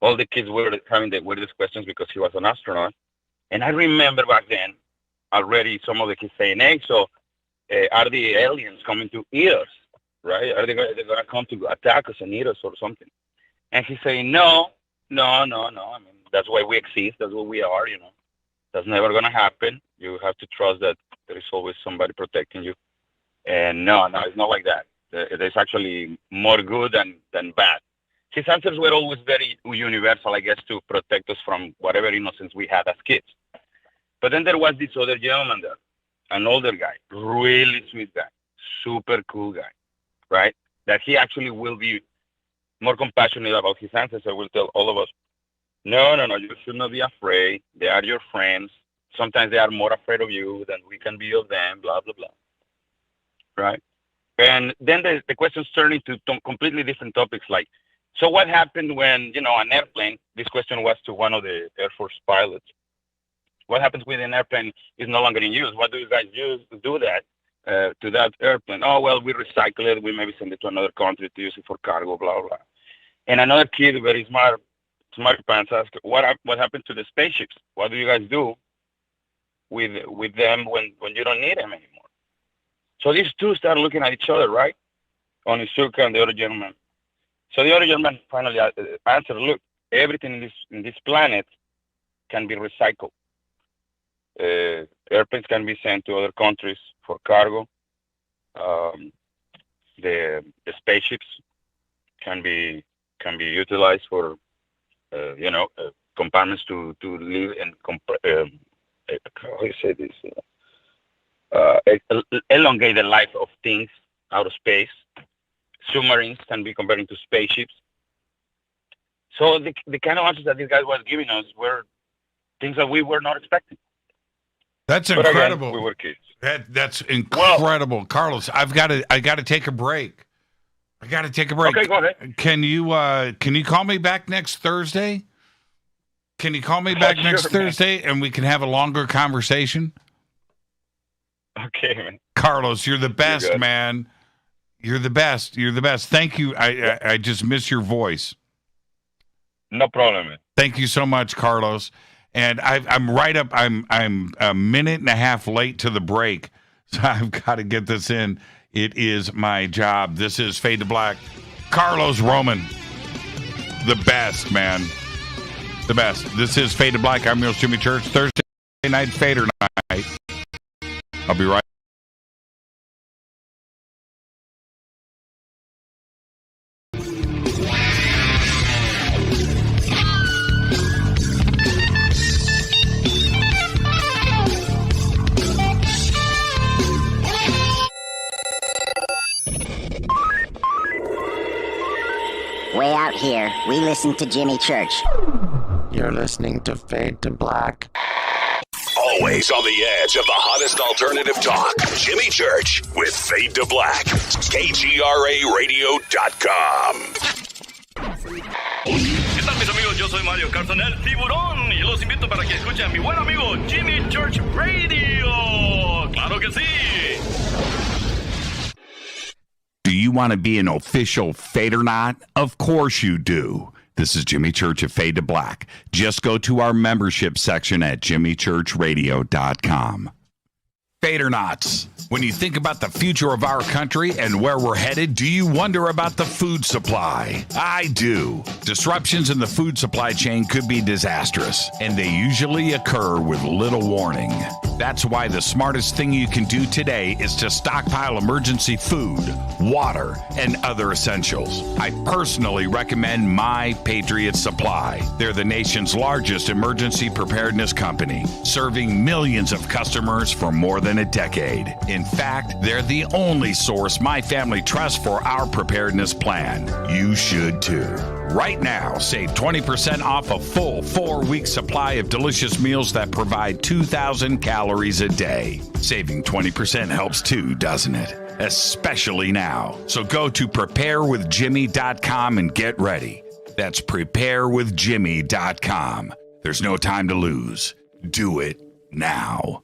S2: All the kids were having the weirdest questions because he was an astronaut. And I remember back then already some of the kids saying, hey, so are the aliens coming to eat us, right? Are they going to come to attack us and eat us or something? And he's saying, no. I mean, that's why we exist. That's what we are, you know. That's never going to happen. You have to trust that there is always somebody protecting you. And no, it's not like that. There's actually more good than bad. His answers were always very universal, I guess, to protect us from whatever innocence we had as kids. But then there was this other gentleman there, an older guy, really sweet guy, super cool guy, right? That he actually will be more compassionate about his answers. I will tell all of us, no, you should not be afraid. They are your friends. Sometimes they are more afraid of you than we can be of them, blah, blah, blah. Right? And then the questions turn into completely different topics like, so what happened when, you know, an airplane, this question was to one of the Air Force pilots, what happens when an airplane is no longer in use? What do you guys use to do that, to that airplane? Oh, well, we recycle it. We maybe send it to another country to use it for cargo, blah, blah. And another kid, very smart pants, asked, what happened to the spaceships? What do you guys do with them when you don't need them anymore? So these two started looking at each other, right? Onizuka and the other gentleman. So the other gentleman finally answered, look, everything in this planet can be recycled. Airplanes can be sent to other countries for cargo. The spaceships can be utilized for, compartments to live and, how do you say this? Elongate the life of things out of space. Submarines can be compared into spaceships. So the kind of answers that these guys was giving us were things that we were not expecting.
S6: That's incredible.
S2: Again, we were kids.
S6: That's incredible, well, Carlos. I got to take a break. Okay, go ahead. Can you call me back next Thursday? Can you call me back next Thursday and we can have a longer conversation?
S2: Okay, man.
S6: Carlos, you're the best, man. You're the best. Thank you. I just miss your voice.
S2: No problem, man.
S6: Thank you so much, Carlos. And I'm right up. I'm a minute and a half late to the break, so I've got to get this in. It is my job. This is Fade to Black. Carlos Roman, the best, man. The best. This is Fade to Black. I'm your host, Jimmy Church. Thursday night, Fader night. I'll be right.
S4: out here. We listen to Jimmy Church.
S7: You're listening to Fade to Black.
S9: Always on the edge of the hottest alternative talk. Jimmy Church with Fade to Black. KGRARadio.com.
S23: ¿Qué tal, mis amigos? Yo soy Mario Carson, el tiburón, y los invito para que escuchen a mi buen amigo Jimmy Church Radio. ¡Claro que sí!
S3: Do you want to be an official Fadernight? Of course you do. This is Jimmy Church of Fade to Black. Just go to our membership section at jimmychurchradio.com. Fadernauts. When you think about the future of our country and where we're headed, do you wonder about the food supply? I do. Disruptions in the food supply chain could be disastrous, and they usually occur with little warning. That's why the smartest thing you can do today is to stockpile emergency food, water, and other essentials. I personally recommend My Patriot Supply. They're the nation's largest emergency preparedness company, serving millions of customers for more than a decade. In fact, they're the only source my family trusts for our preparedness plan. You should too. Right now, save 20% off a full 4-week supply of delicious meals that provide 2,000 calories a day. Saving 20% helps too, doesn't it? Especially now. So go to preparewithjimmy.com and get ready. That's preparewithjimmy.com. There's no time to lose. Do it now.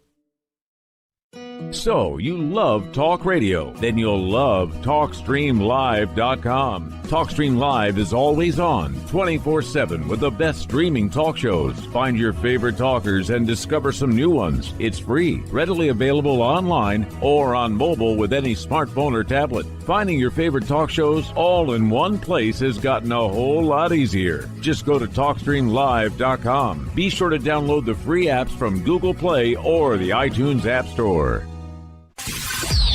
S24: So, you love talk radio? Then you'll love TalkStreamLive.com. TalkStream Live is always on, 24/7, with the best streaming talk shows. Find your favorite talkers and discover some new ones. It's free, readily available online or on mobile with any smartphone or tablet. Finding your favorite talk shows all in one place has gotten a whole lot easier. Just go to TalkStreamLive.com. Be sure to download the free apps from Google Play or the iTunes App Store.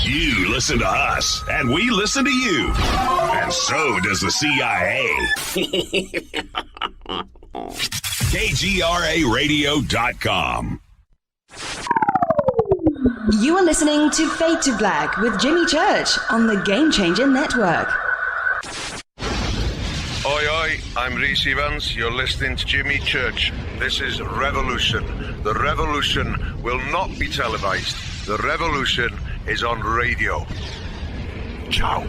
S9: You listen to us, and we listen to you. And so does the CIA. KGRARadio.com.
S1: You are listening to Fade to Black with Jimmy Church on the Game Changer Network.
S11: Oi, oi, I'm Reese Evans. You're listening to Jimmy Church. This is Revolution. The revolution will not be televised. The revolution is on radio. Ciao.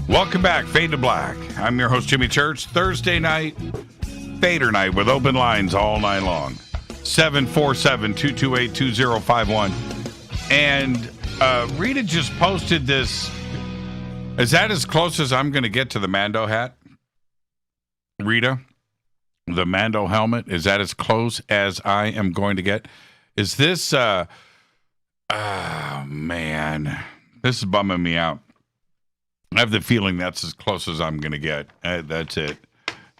S6: Welcome back, Fade to Black. I'm your host, Jimmy Church. Thursday night, Fader Night with open lines all night long. 747-228-2051. And Rita just posted this. Is that as close as I'm going to get to the Mando hat? Rita, the Mando helmet, is that as close as I am going to get? Is this, man, this is bumming me out. I have the feeling that's as close as I'm going to get. That's it,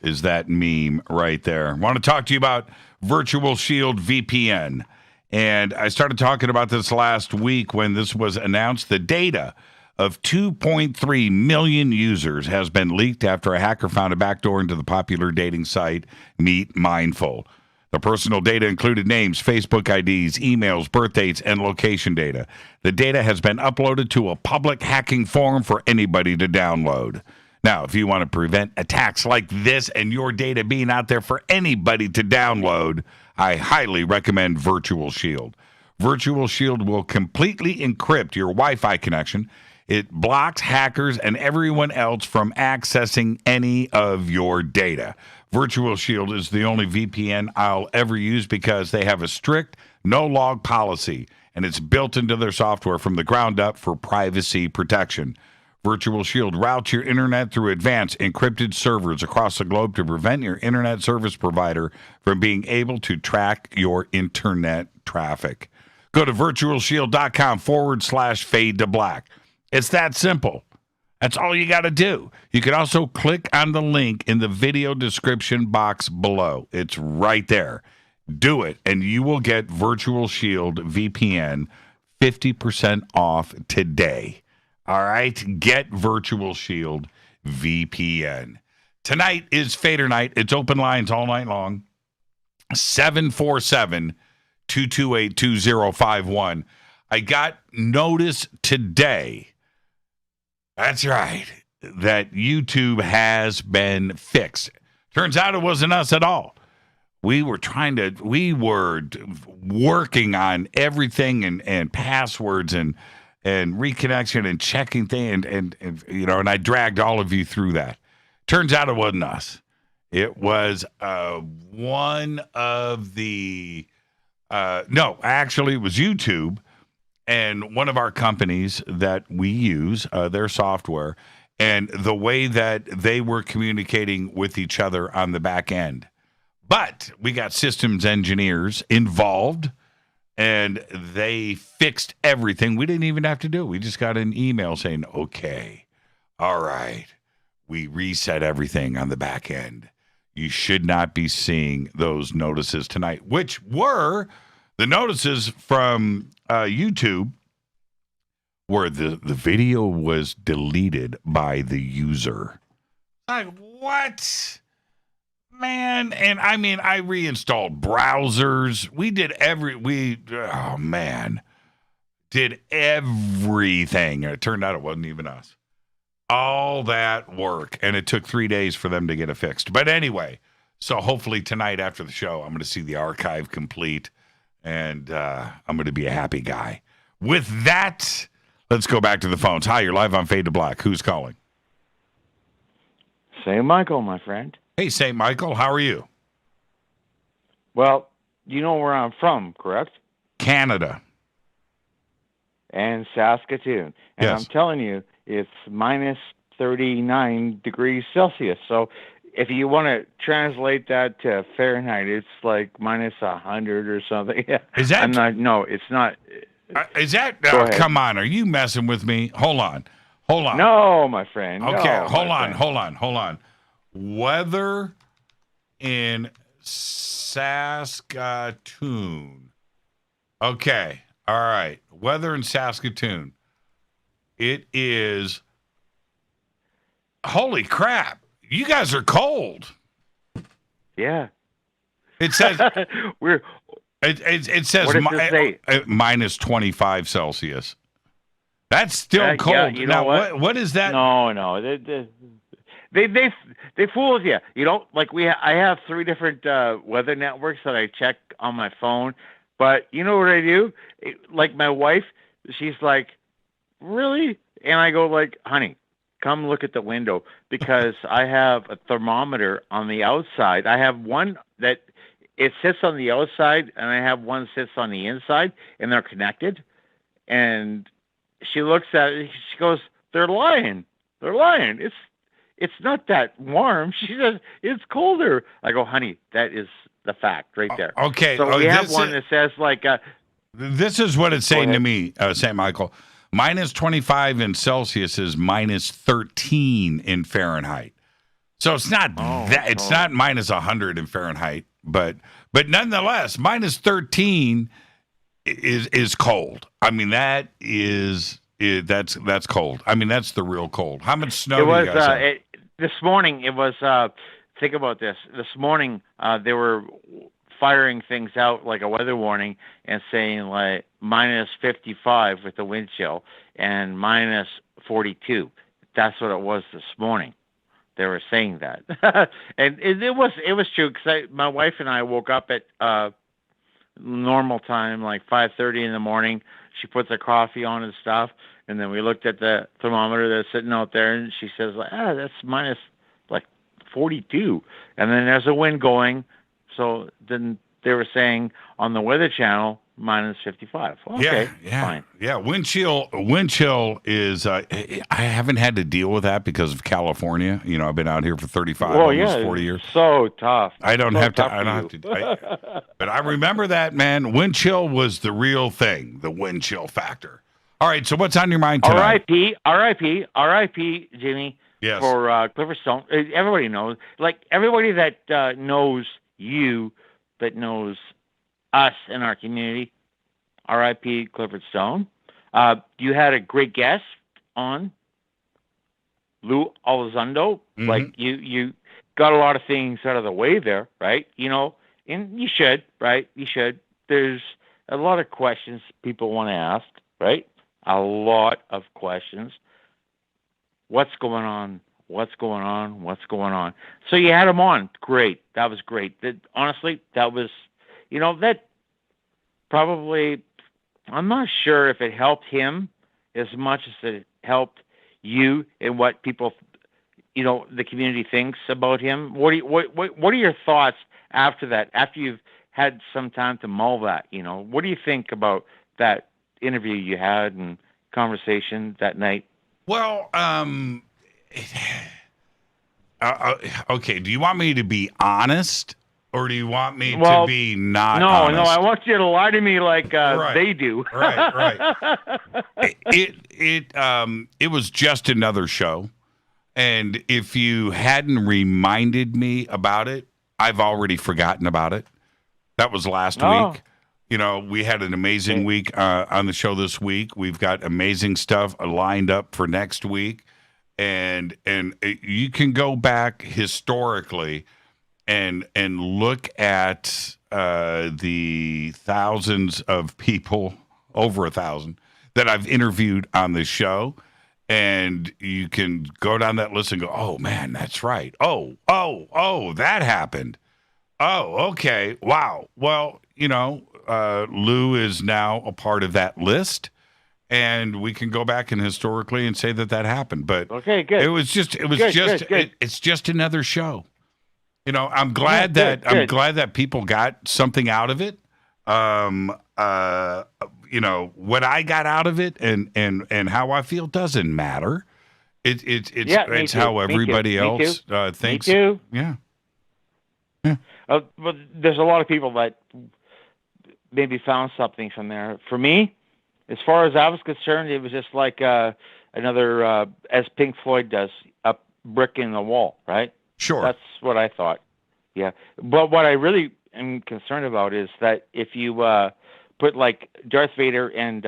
S6: is that meme right there. I want to talk to you about Virtual Shield VPN. And I started talking about this last week when this was announced. The data of 2.3 million users has been leaked after a hacker found a backdoor into the popular dating site Meet Mindful. The personal data included names, Facebook IDs, emails, birth dates, and location data. The data has been uploaded to a public hacking forum for anybody to download. Now, if you want to prevent attacks like this and your data being out there for anybody to download, I highly recommend Virtual Shield. Virtual Shield will completely encrypt your Wi-Fi connection. It blocks hackers and everyone else from accessing any of your data. Virtual Shield is the only VPN I'll ever use because they have a strict no-log policy, and it's built into their software from the ground up for privacy protection. Virtual Shield routes your internet through advanced encrypted servers across the globe to prevent your internet service provider from being able to track your internet traffic. Go to virtualshield.com/fade to black. It's that simple. That's all you got to do. You can also click on the link in the video description box below. It's right there. Do it, and you will get Virtual Shield VPN 50% off today. All right? Get Virtual Shield VPN. Tonight is Fadernight. It's open lines all night long. 747-228-2051. I got notice today, that's right, that YouTube has been fixed. Turns out it wasn't us at all. We were working on everything and passwords and reconnection and checking things and I dragged all of you through that. Turns out it wasn't us. It was one of the actually it was YouTube and one of our companies that we use, their software, and the way that they were communicating with each other on the back end. But we got systems engineers involved, and they fixed everything. We didn't even have to do it. We just got an email saying, okay, all right, we reset everything on the back end. You should not be seeing those notices tonight, which were the notices from YouTube where the video was deleted by the user. Like, what? Man, and I mean, I reinstalled browsers. We did did everything. And it turned out it wasn't even us. All that work. And it took 3 days for them to get it fixed. But anyway, so hopefully tonight after the show, I'm going to see the archive complete. And I'm going to be a happy guy. With that, let's go back to the phones. Hi, you're live on Fade to Black. Who's calling?
S5: St. Michael, my friend.
S6: Hey, St. Michael, how are you?
S5: Well, you know where I'm from, correct?
S6: Canada.
S5: And Saskatoon. And
S6: yes.
S5: I'm telling you, it's minus 39 degrees Celsius. So if you want to translate that to Fahrenheit, it's like minus 100 or something.
S6: Is that?
S5: No, it's not.
S6: Is that? Come on, are you messing with me? Hold on.
S5: No, my friend.
S6: Okay,
S5: no,
S6: hold on. Weather in Saskatoon. Okay, all right. Weather in Saskatoon. It is. Holy crap! You guys are cold.
S5: Yeah.
S6: It says
S5: we're.
S6: It says minus 25 Celsius. That's still cold.
S5: Yeah, you know
S6: what is that?
S5: No. They fool with you. You know, like I have 3 different weather networks that I check on my phone. But you know what I do? Like my wife, she's like, really? And I go like, honey, come look at the window because I have a thermometer on the outside. I have one that it sits on the outside, and I have one sits on the inside, and they're connected. And she looks at it. She goes, "They're lying. They're lying. It's not that warm." She says, "It's colder." I go, "Honey, that is the fact right there."
S6: Okay.
S5: So we have one that says like.
S6: This is what it's saying to me, St. Michael. Minus 25 in Celsius is minus 13 in Fahrenheit. So it's not it's not minus 100 in Fahrenheit, but nonetheless, minus 13 is cold. I mean, that's cold. I mean, that's the real cold. How much snow do you guys have?
S5: This morning, it was, think about this. This morning, they were firing things out like a weather warning and saying like minus 55 with the wind chill and minus 42. That's what it was this morning. They were saying that. And it was true because my wife and I woke up at normal time, like 5:30 in the morning. She puts her coffee on and stuff. And then we looked at the thermometer that's sitting out there, and she says, that's minus like 42. And then there's a wind going. So then they were saying on the Weather Channel, minus 55. Okay, fine.
S6: Yeah, wind chill is, I haven't had to deal with that because of California. You know, I've been out here for 35, almost 40 years.
S5: So tough.
S6: I don't
S5: so
S6: have to,
S5: tough
S6: I don't have to, but I remember that, man. Wind chill was the real thing, the wind chill factor. All right, so what's on your mind tonight?
S5: R.I.P., Jimmy.
S6: Yes.
S5: For Clifford Stone. Everybody knows. Like, everybody that knows you, that knows us in our community, R.I.P. Clifford Stone. You had a great guest on, Lou Elizondo.
S6: Mm-hmm.
S5: Like, you got a lot of things out of the way there, right? You know, and you should, right? You should. There's a lot of questions people want to ask, right? A lot of questions. What's going on? What's going on? What's going on? So you had him on. Great. That was great. Honestly, that was, you know, that probably, I'm not sure if it helped him as much as it helped you and what people, you know, the community thinks about him. What are your thoughts after that? After you've had some time to mull that, you know, what do you think about that interview you had and conversation that night?
S6: Well, okay. Do you want me to be honest, or do you want me to be not honest?
S5: No, I want you to lie to me like they do.
S6: Right. It was just another show, and if you hadn't reminded me about it, I've already forgotten about it. That was last week. You know, we had an amazing week on the show this week. We've got amazing stuff lined up for next week. And you can go back historically and look at the thousands of people, over 1,000, that I've interviewed on this show. And you can go down that list and go, oh, man, that's right. Oh, that happened. Oh, okay. Wow. Well, you know, Lou is now a part of that list, and we can go back and historically and say that happened. But
S5: okay, good.
S6: It's just another show. You know, I'm glad that people got something out of it. You know, what I got out of it and how I feel doesn't matter. It's how everybody else thinks.
S5: Me too.
S6: Yeah.
S5: But there's a lot of people that maybe found something from there. For me, as far as I was concerned, it was just like another, as Pink Floyd does, a brick in the wall, right?
S6: Sure.
S5: That's what I thought. Yeah. But what I really am concerned about is that if you put like Darth Vader and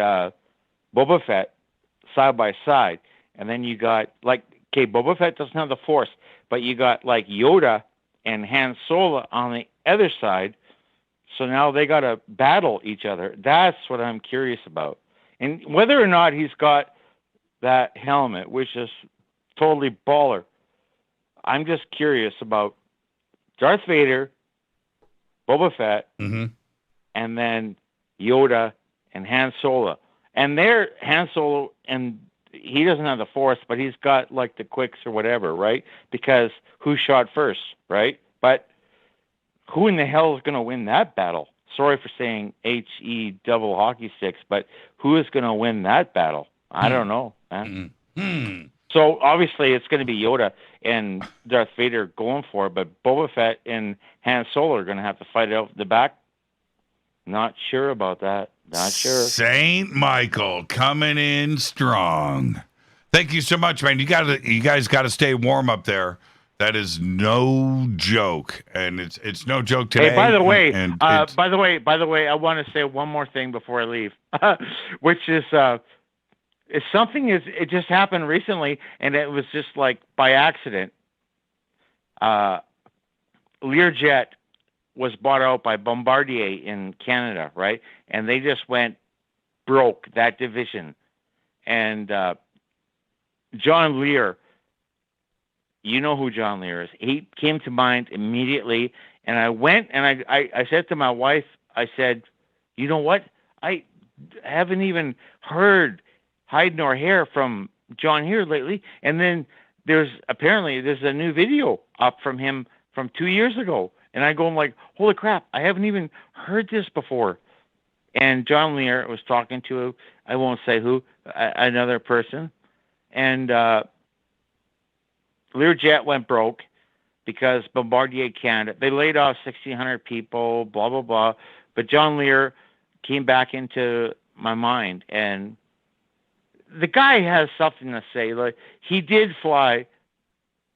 S5: Boba Fett side by side, and then you got like, okay, Boba Fett doesn't have the Force, but you got like Yoda and Han Solo on the other side. So now they got to battle each other. That's what I'm curious about. And whether or not he's got that helmet, which is totally baller, I'm just curious about Darth Vader, Boba Fett, and then Yoda and Han Solo. And they're Han Solo, and he doesn't have the Force, but he's got like the quicks or whatever, right? Because who shot first, right? But who in the hell is going to win that battle? Sorry for saying HE double hockey sticks, but who is going to win that battle? I don't know, man. So obviously it's going to be Yoda and Darth Vader going for it, but Boba Fett and Han Solo are going to have to fight it out the back. Not sure about that. Not sure.
S6: Saint Michael coming in strong. Thank you so much, man. You guys got to stay warm up there. That is no joke, and it's no joke today.
S5: Hey, by the way, I want to say one more thing before I leave, which is something it just happened recently, and it was just like by accident. Learjet was bought out by Bombardier in Canada, right? And they just went broke, that division. And John Lear, you know who John Lear is. He came to mind immediately, and I went and I said to my wife, I said, you know what? I haven't even heard hide nor hair from John here lately. And then there's a new video up from him from 2 years ago. And I go, I'm like, holy crap, I haven't even heard this before. And John Lear was talking to, I won't say who, another person. And Learjet went broke because Bombardier Canada, they laid off 1,600 people, blah, blah, blah. But John Lear came back into my mind. And the guy has something to say. Like, he did fly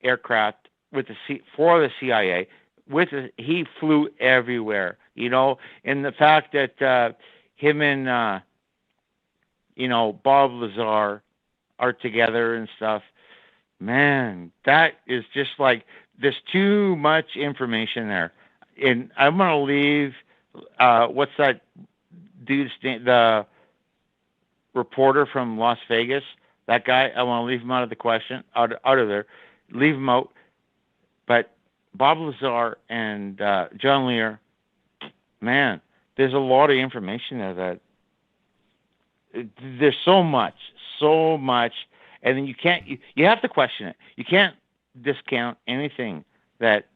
S5: aircraft with for the CIA. He flew everywhere, you know, and the fact that him and Bob Lazar are together and stuff, man, that is just like, there's too much information there. And I'm gonna leave what's that dude's name, the reporter from Las Vegas, that guy, I want to leave him out of the question, out of there, leave him out. But Bob Lazar and John Lear, man, there's a lot of information there that there's so much, and then you have to question it. You can't discount anything that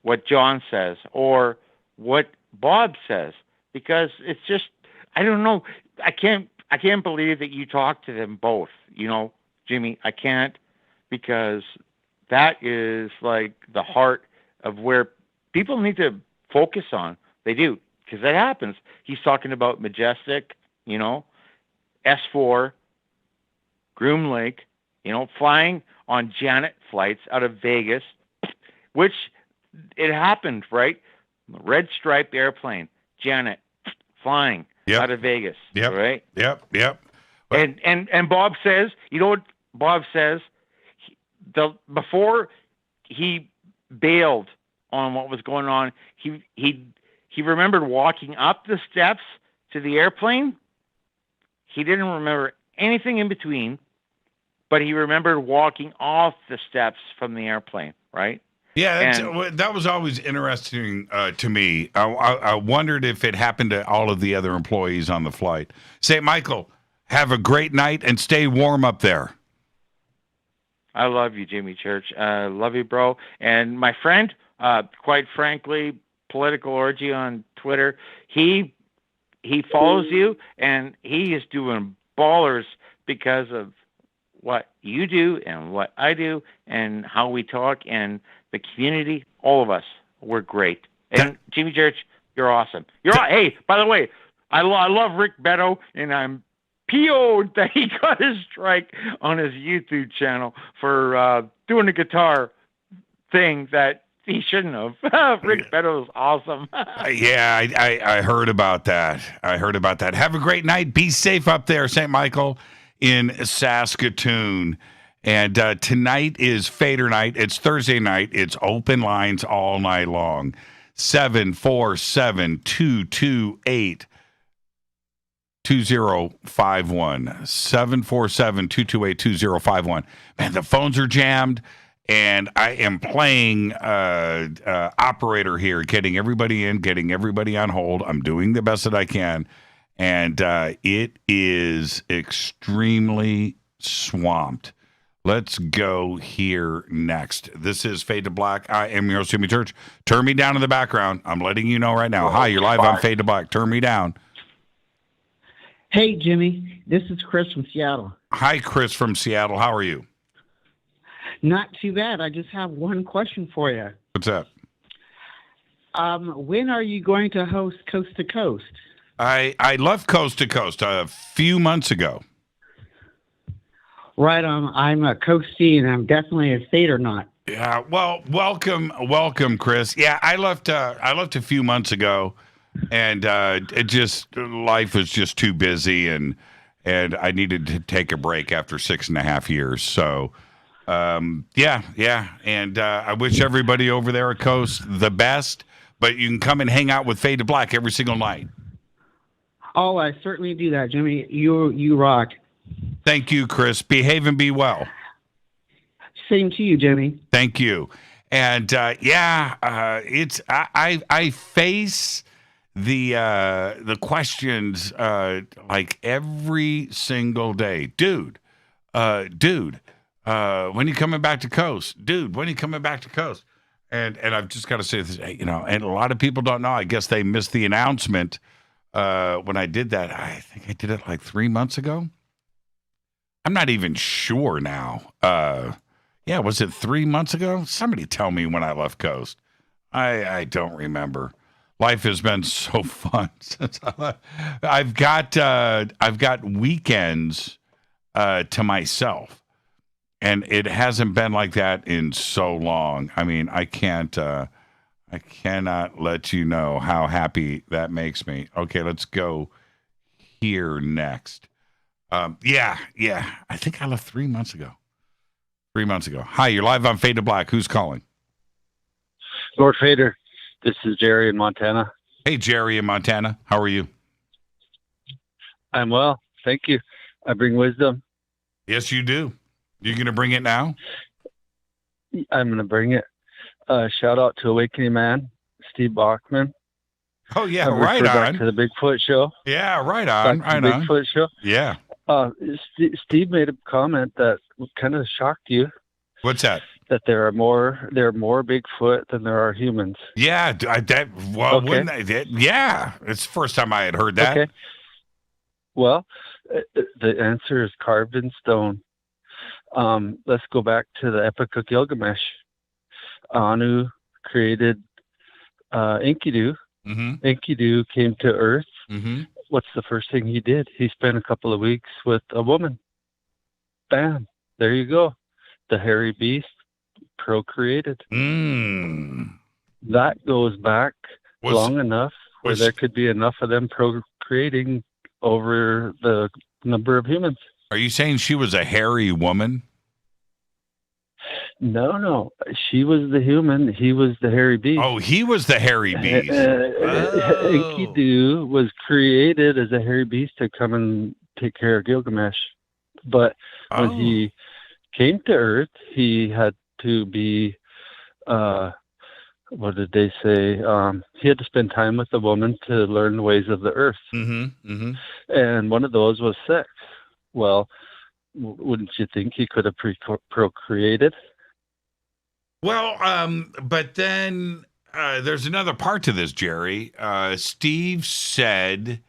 S5: what John says or what Bob says, because it's just, I don't know. I can't believe that you talk to them both, Jimmy. I can't, because that is like the heart of where people need to focus on. They do, because that happens. He's talking about Majestic, S4, Groom Lake, flying on Janet flights out of Vegas, which it happened, right? Red Stripe airplane, Janet, flying out of Vegas, right?
S6: Yep.
S5: And Bob says, you know what Bob says? Before he bailed on what was going on, he remembered walking up the steps to the airplane. He didn't remember anything in between, but he remembered walking off the steps from the airplane, right?
S6: Yeah, that was always interesting to me. I wondered if it happened to all of the other employees on the flight. St. Michael, have a great night and stay warm up there.
S5: I love you, Jimmy Church. Love you, bro. And my friend, quite frankly, Political Orgy on Twitter, he follows you, and he is doing ballers because of what you do and what I do and how we talk and the community. All of us, we're great. And Jimmy Church, you're awesome. Hey, by the way, I love Rick Beto, and I'm PO'd that he got his strike on his YouTube channel for doing a guitar thing that he shouldn't have. Rick Beto is awesome.
S6: Yeah, I heard about that. Have a great night. Be safe up there, St. Michael in Saskatoon. And tonight is Fadernight. It's Thursday night. It's open lines all night long. 747-228-2051. 747-228-2051. Man, the phones are jammed, and I am playing operator here, getting everybody in, getting everybody on hold. I'm doing the best that I can, and it is extremely swamped. Let's go here next. This is Fade to Black. I am your host, Jimmy Church. Turn me down in the background. I'm letting you know right now. Hi, you're live on Fade to Black. Turn me down.
S10: Hey, Jimmy. This is Chris from Seattle.
S6: Hi, Chris from Seattle. How are you?
S10: Not too bad. I just have one question for you.
S6: What's that?
S10: When are you going to host Coast to Coast?
S6: I left Coast to Coast a few months ago.
S10: Right on. I'm a Coastie, and I'm definitely a Fadernight.
S6: Yeah. Well, welcome, Chris. Yeah, I left a few months ago, and life was just too busy, and I needed to take a break after 6.5 years. So, yeah. And I wish everybody over there at Coast the best. But you can come and hang out with Fade to Black every single night.
S10: Oh, I certainly do that, Jimmy. You rock.
S6: Thank you, Chris. Behave and be well.
S10: Same to you, Jimmy.
S6: Thank you. And it's I face the questions like every single day, dude. When are you coming back to Coast? Dude, when are you coming back to Coast? And I've just got to say this, you know, and a lot of people don't know. I guess they missed the announcement when I did that. I think I did it like 3 months ago. I'm not even sure now. Yeah, was it 3 months ago? Somebody tell me when I left Coast. I don't remember. Life has been so fun since I left. I've got weekends to myself, and it hasn't been like that in so long. I mean, I cannot let you know how happy that makes me. Okay, let's go here next. Yeah. I think I left 3 months ago. 3 months ago. Hi, you're live on Fade to Black. Who's calling?
S13: Lord Fader. This is Jerry in Montana.
S6: Hey, Jerry in Montana. How are you?
S13: I'm well. Thank you. I bring wisdom.
S6: Yes, you do. You going to bring it now?
S13: I'm going to bring it. Shout out to Awakening Man, Steve Bachman.
S6: Oh, yeah, right on.
S13: Back to the Bigfoot show.
S6: Yeah, right on.
S13: Back to the Bigfoot show.
S6: Yeah.
S13: Steve made a comment that kind of shocked you.
S6: What's that?
S13: That there are more Bigfoot than there are humans.
S6: Yeah, wouldn't I? Yeah, it's the first time I had heard that.
S13: Okay. Well, the answer is carved in stone. Let's go back to the Epic of Gilgamesh. Anu created Enkidu.
S6: Mm-hmm.
S13: Enkidu came to Earth.
S6: Mm-hmm.
S13: What's the first thing he did? He spent a couple of weeks with a woman. Bam. There you go. The hairy beast procreated. That goes back long enough where there could be enough of them procreating over the number of humans.
S6: Are you saying she was a hairy woman?
S13: No. She was the human. He was the hairy beast.
S6: Oh, he was the hairy beast.
S13: Enkidu was created as a hairy beast to come and take care of Gilgamesh. But when he came to Earth, he had to be, what did they say? He had to spend time with a woman to learn the ways of the Earth.
S6: Mm-hmm. Mm-hmm.
S13: And one of those was sex. Well, wouldn't you think he could have procreated?
S6: Well, but then there's another part to this, Jerry. Steve said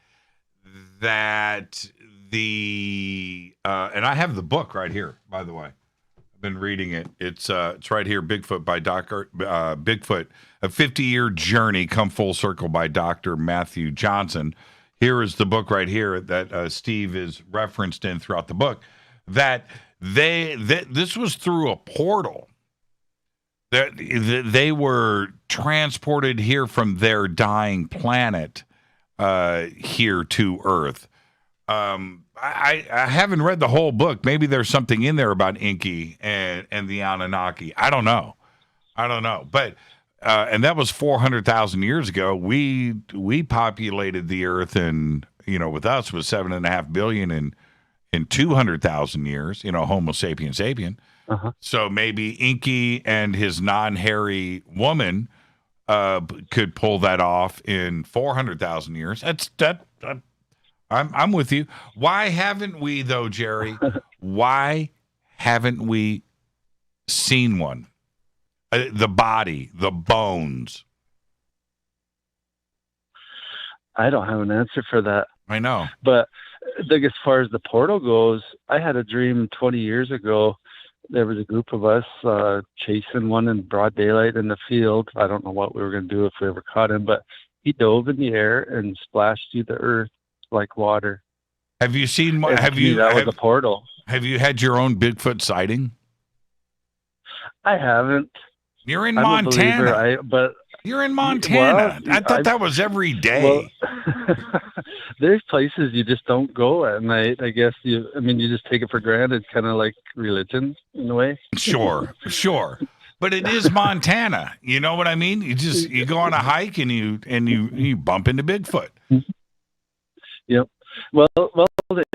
S6: that and I have the book right here, by the way. I've been reading it. It's right here, Bigfoot by Dr. Bigfoot, a 50-year journey come full circle by Dr. Matthew Johnson. Here is the book right here that Steve is referenced in throughout the book. That this was through a portal. That they were transported here from their dying planet here to Earth. I haven't read the whole book. Maybe there's something in there about Inky and the Anunnaki. I don't know. But and that was 400,000 years ago. We populated the Earth, and with us was 7.5 billion in 200,000 years. Homo sapien sapien.
S13: Uh-huh.
S6: So maybe Inky and his non-hairy woman could pull that off in 400,000 years. I'm with you. Why haven't we, though, Jerry? Why haven't we seen one? The body, the bones.
S13: I don't have an answer for that.
S6: I know.
S13: But I think as far as the portal goes, I had a dream 20 years ago. There was a group of us chasing one in broad daylight in the field. I don't know what we were going to do if we ever caught him, but he dove in the air and splashed through the earth like water.
S6: Have you seen?
S13: That was a portal.
S6: Have you had your own Bigfoot sighting?
S13: I haven't.
S6: You're in Montana. You're in Montana. I thought that was every day.
S13: Well, there's places you just don't go at night. I guess you just take it for granted, kind of like religion in a way.
S6: Sure. But it is Montana. You know what I mean? You go on a hike and you bump into Bigfoot.
S13: Yep. Well, the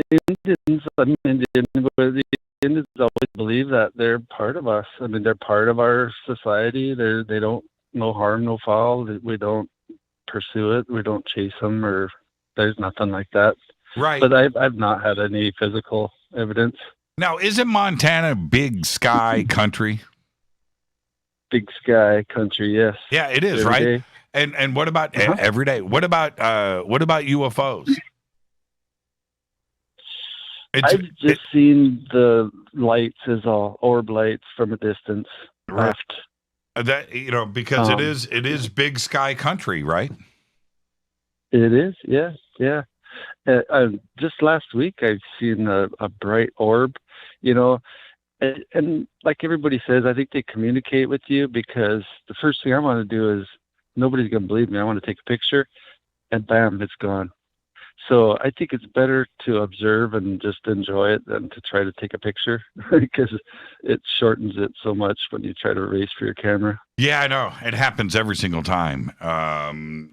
S13: Indians always believe that they're part of us. I mean, they're part of our society. They don't, no harm, no foul. We don't pursue it. We don't chase them, or there's nothing like that.
S6: Right.
S13: But I've not had any physical evidence.
S6: Now, isn't Montana big sky country?
S13: big sky country. Yes.
S6: Yeah, it is,
S13: every
S6: right?
S13: day.
S6: And what about every day? What about UFOs?
S13: I've just seen the lights as orb lights from a distance.
S6: Right. That because it is big sky country, right?
S13: It is, yeah. Just last week, I've seen a bright orb, and like everybody says, I think they communicate with you, because the first thing I want to do is, nobody's going to believe me, I want to take a picture, and bam, it's gone. So I think it's better to observe and just enjoy it than to try to take a picture, because it shortens it so much when you try to race for your camera.
S6: Yeah, I know. It happens every single time.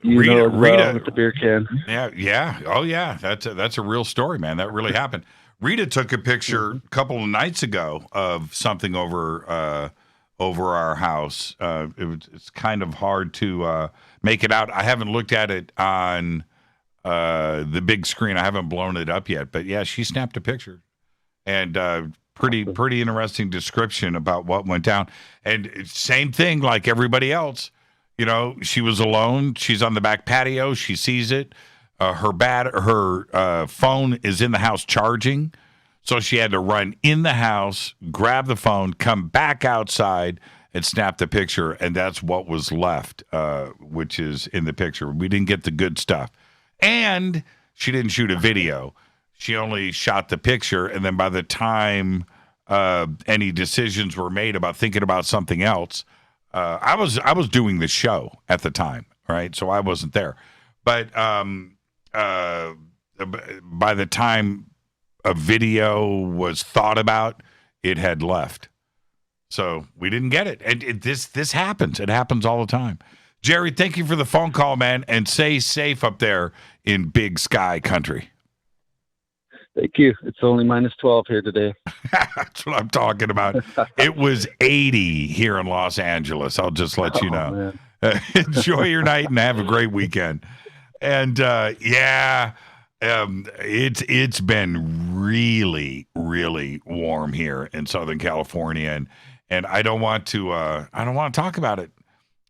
S13: Rita with the beer can.
S6: Yeah. Oh, yeah. That's a real story, man. That really happened. Rita took a picture a couple of nights ago of something over our house. It's kind of hard to make it out. I haven't looked at it on the big screen. I haven't blown it up yet, but yeah, she snapped a picture, and pretty interesting description about what went down. And same thing like everybody else, she was alone. She's on the back patio. She sees it. Her phone is in the house charging, so she had to run in the house, grab the phone, come back outside, and snap the picture. And that's what was left, which is in the picture. We didn't get the good stuff. And she didn't shoot a video. She only shot the picture. And then by the time any decisions were made about thinking about something else, I was doing the show at the time, right? So I wasn't there. But by the time a video was thought about, it had left. So we didn't get it. And this happens. It happens all the time. Jerry, thank you for the phone call, man, and stay safe up there in big sky country.
S13: Thank you. It's only -12 here today.
S6: That's what I'm talking about. It was 80 here in Los Angeles. I'll just let you know. Enjoy your night and have a great weekend. And it's been really, really warm here in Southern California, and I don't want to talk about it.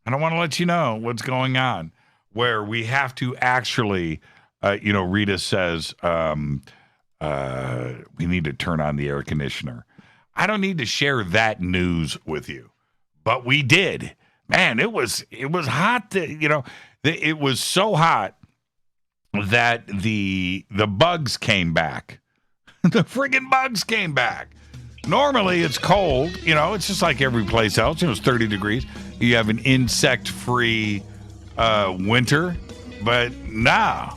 S6: I don't want to let you know what's going on, where we have to actually, Rita says, we need to turn on the air conditioner. I don't need to share that news with you, but we did. Man, it was hot. It was so hot that the bugs came back. The friggin' bugs came back. Normally it's cold, it's just like every place else. It was 30 degrees. You have an insect-free winter, but no,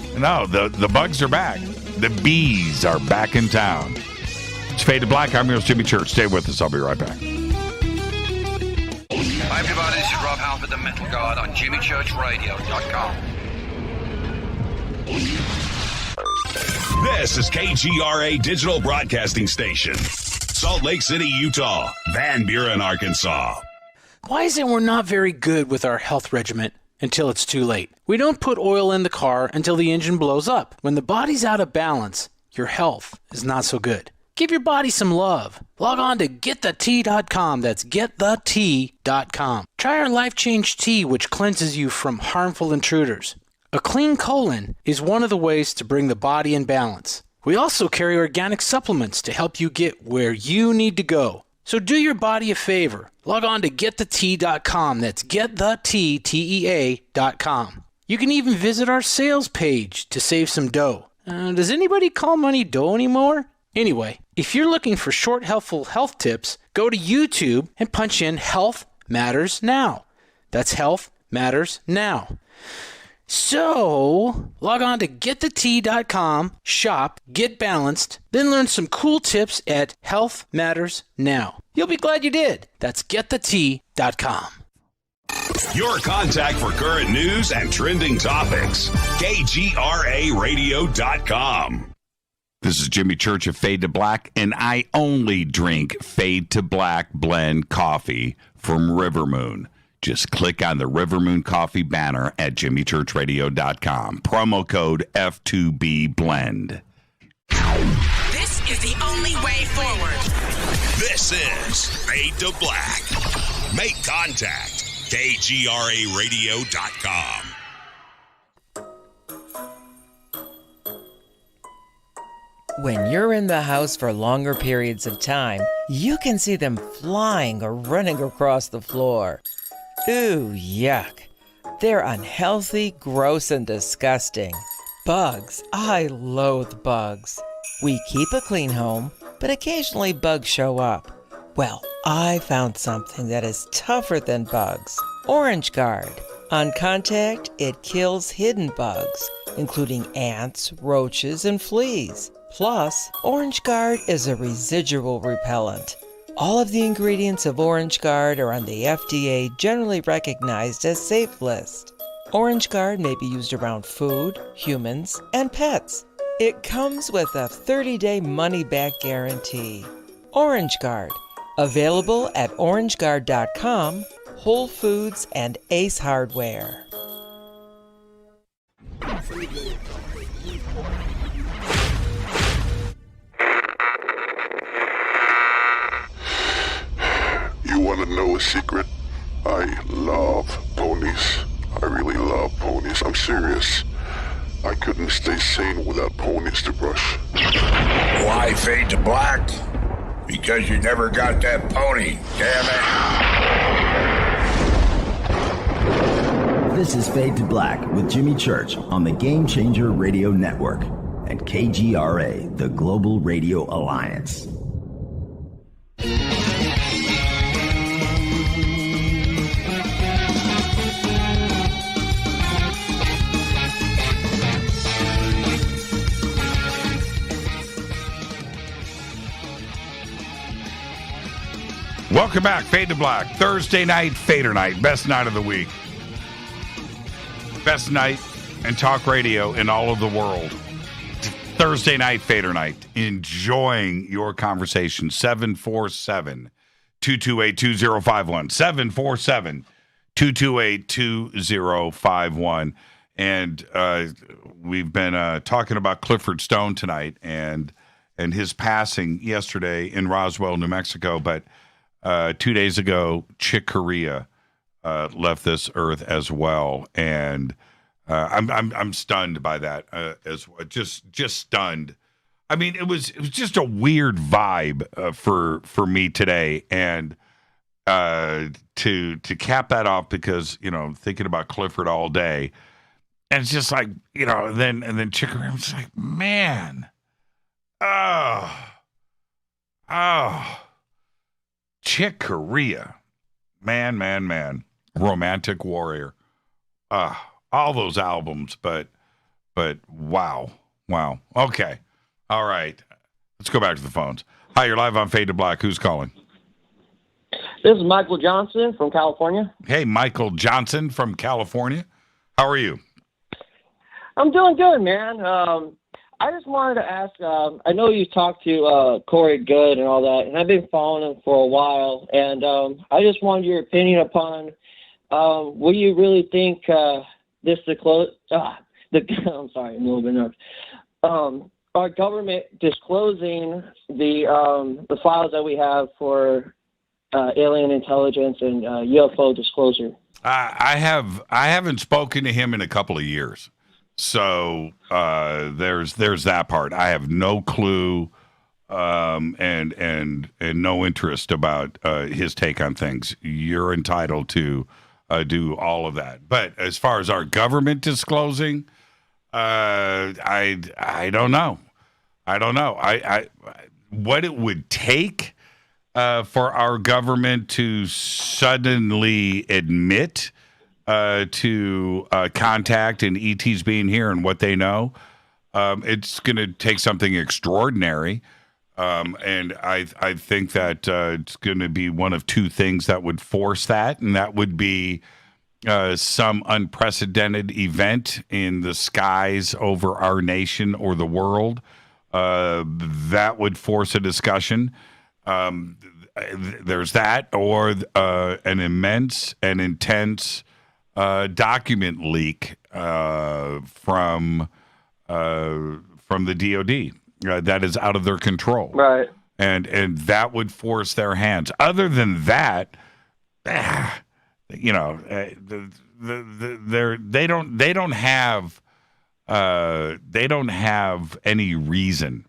S6: the bugs are back. The bees are back in town. It's Fade to Black. I'm your host, Jimmy Church. Stay with us. I'll be right back.
S8: Hi, everybody. This is Rob Halford, the Metal Guard on JimmyChurchRadio.com.
S9: This is KGRA Digital Broadcasting Station, Salt Lake City, Utah, Van Buren, Arkansas.
S14: Why is it we're not very good with our health regimen until it's too late? We don't put oil in the car until the engine blows up. When the body's out of balance, your health is not so good. Give your body some love. Log on to GetTheT.com. That's GetTheT.com. Try our Life Change Tea, which cleanses you from harmful intruders. A clean colon is one of the ways to bring the body in balance. We also carry organic supplements to help you get where you need to go. So do your body a favor. Log on to GetTheT.com. That's GetTheT.com. You can even visit our sales page to save some dough. Does anybody call money dough anymore? Anyway, if you're looking for short, helpful health tips, go to YouTube and punch in Health Matters Now. That's Health Matters Now. So, log on to GetTheT.com, shop, get balanced, then learn some cool tips at Health Matters Now. You'll be glad you did. That's GetTheT.com.
S9: Your contact for current news and trending topics. KGRARadio.com.
S3: This is Jimmy Church of Fade to Black, and I only drink Fade to Black blend coffee from River Moon. Just click on the River Moon Coffee banner at jimmychurchradio.com. Promo code F2B Blend.
S15: This is the only way forward.
S9: This is Fade to Black. Make contact. KGRARadio.com.
S12: When you're in the house for longer periods of time, you can see them flying or running across the floor. Ooh, yuck. They're unhealthy, gross, and disgusting. Bugs. I loathe bugs. We keep a clean home, but occasionally bugs show up. Well, I found something that is tougher than bugs. Orange Guard. On contact, it kills hidden bugs, including ants, roaches, and fleas. Plus, Orange Guard is a residual repellent. All of the ingredients of Orange Guard are on the FDA generally recognized as safe list. Orange Guard may be used around food, humans, and pets. It comes with a 30-day money-back guarantee. Orange Guard. Available at orangeguard.com, Whole Foods, and Ace Hardware.
S16: You want to know a secret? I love ponies. I really love ponies. I'm serious. I couldn't stay sane without ponies to brush.
S17: Why fade to black? Because you never got that pony, damn
S19: it. This is Fade to Black with Jimmy Church on the Game Changer Radio Network and KGRA, the Global Radio Alliance.
S6: Welcome back, Fade to Black. Thursday night, Fadernight, best night of the week. Best night in talk radio in all of the world. Thursday night, Fadernight. Enjoying your conversation. 747-228-2051. 747-228-2051. And we've been talking about Clifford Stone tonight and his passing yesterday in Roswell, New Mexico. But 2 days ago, Chick Corea left this earth as well, and I'm stunned by that as well. Just stunned. I mean, it was just a weird vibe for me today, and to cap that off because thinking about Clifford all day, and it's just like and then Chick Corea, I'm just like, man, oh. Chick Corea, man, romantic warrior, all those albums, but wow. Okay, all right, let's go back to the phones. Hi, you're live on Fade to Black. Who's calling?
S25: This is Michael Johnson from California.
S6: Hey, Michael Johnson from California. How are you?
S25: I'm doing good, man. I just wanted to ask, I know you talked to Corey Good and all that, and I've been following him for a while, and I just wanted your opinion upon what do you really think this I'm sorry, I'm a little bit nervous. Our government disclosing the files that we have for alien intelligence and UFO disclosure.
S6: I haven't spoken to him in a couple of years. So there's that part. I have no clue and no interest about his take on things. You're entitled to do all of that. But as far as our government disclosing, I don't know. I what it would take for our government to suddenly admit to contact and ETs being here and what they know, it's going to take something extraordinary. And I think that it's going to be one of two things that would force that, and that would be some unprecedented event in the skies over our nation or the world. That would force a discussion. There's that, or an immense and intense document leak from the DOD that is out of their control,
S25: right?
S6: And that would force their hands. Other than that, you know, they don't have any reason.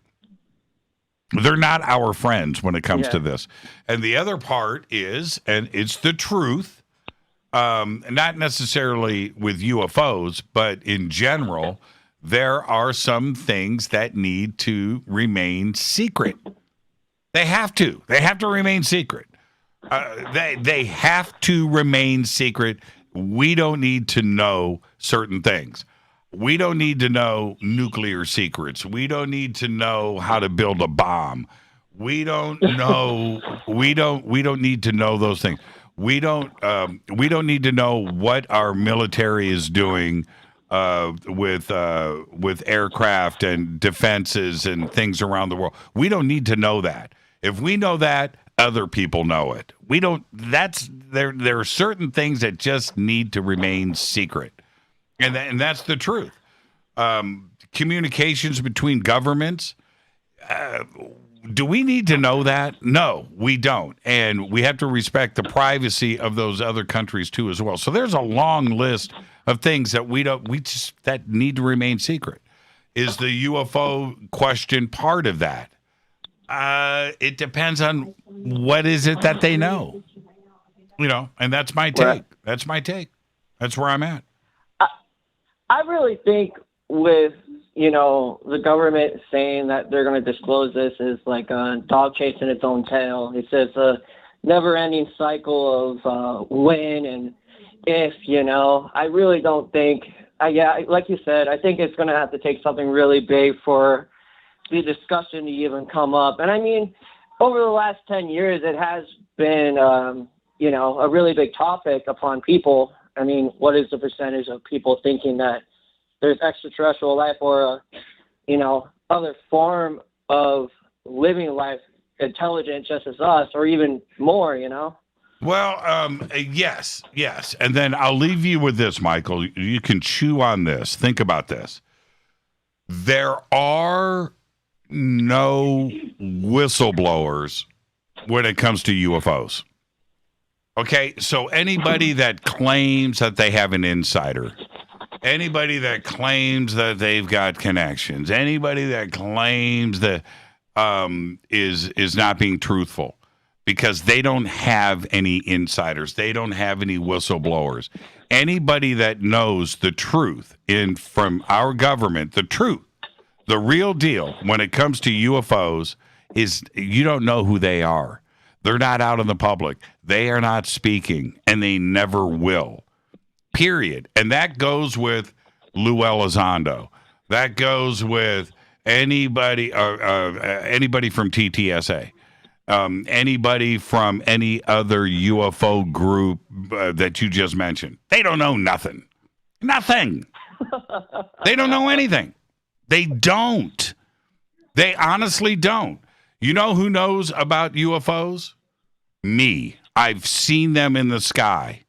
S6: They're not our friends when it comes to this. And the other part is, and it's the truth, not necessarily with UFOs, but in general, there are some things that need to remain secret. They have to. They have to remain secret. They have to remain secret. We don't need to know certain things. We don't need to know nuclear secrets. We don't need to know how to build a bomb. We don't know. we don't need to know those things. We don't need to know what our military is doing with aircraft and defenses and things around the world. We don't need to know that. If we know that, other people know it. We don't. There are certain things that just need to remain secret. And that's the truth. Communications between governments, do we need to know that? No, we don't. And we have to respect the privacy of those other countries too as well. So there's a long list of things that that need to remain secret. Is the UFO question part of that? It depends on what is it that they know. You know, and that's my take. That's my take. That's where I'm at.
S25: I really think with, the government saying that they're going to disclose this is like a dog chasing its own tail. It's just a never-ending cycle of when and if, I really don't think, like you said, I think it's going to have to take something really big for the discussion to even come up. And I mean, over the last 10 years, it has been, a really big topic upon people. I mean, what is the percentage of people thinking that there's extraterrestrial life or, other form of living life intelligent just as us or even more,
S6: Well, yes. And then I'll leave you with this, Michael. You can chew on this. Think about this. There are no whistleblowers when it comes to UFOs. Okay, so anybody that claims that they have an insider, anybody that claims that they've got connections, anybody that claims that is not being truthful because they don't have any insiders, they don't have any whistleblowers. Anybody that knows the truth from our government, the truth, the real deal when it comes to UFOs is you don't know who they are. They're not out in the public. They are not speaking, and they never will. Period. And that goes with Lou Elizondo. That goes with anybody from TTSA, anybody from any other UFO group that you just mentioned. They don't know nothing. Nothing. They don't know anything. They don't. They honestly don't. You know who knows about UFOs? Me. I've seen them in the sky.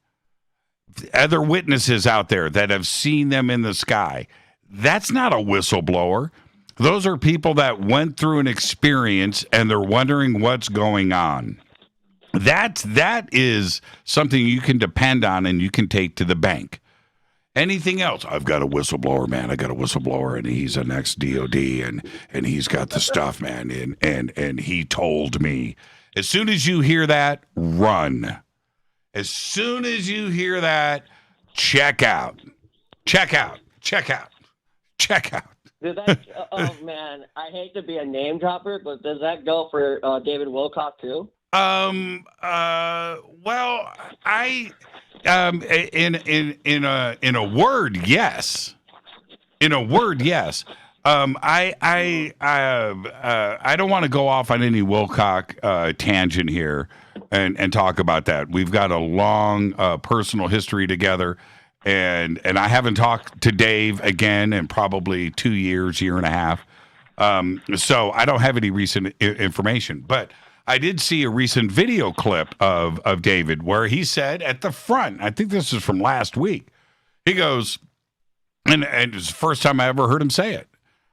S6: Other witnesses out there that have seen them in the sky. That's not a whistleblower. Those are people that went through an experience and they're wondering what's going on. That is something you can depend on and you can take to the bank. Anything else? I've got a whistleblower, man. I got a whistleblower, and he's an ex-DOD, and he's got the stuff, man. And he told me. As soon as you hear that, run. As soon as you hear that, check out. Check out. Check out. Check out.
S25: Oh man, I hate to be a name dropper, but does that go for David Wilcock too?
S6: Well, I. In a word, yes. In a word, yes. I don't want to go off on any Wilcock tangent here and talk about that. We've got a long personal history together, and I haven't talked to Dave again in probably 2 years, year and a half. So I don't have any recent information, but I did see a recent video clip of David where he said at the front, I think this is from last week, he goes, and it's the first time I ever heard him say it.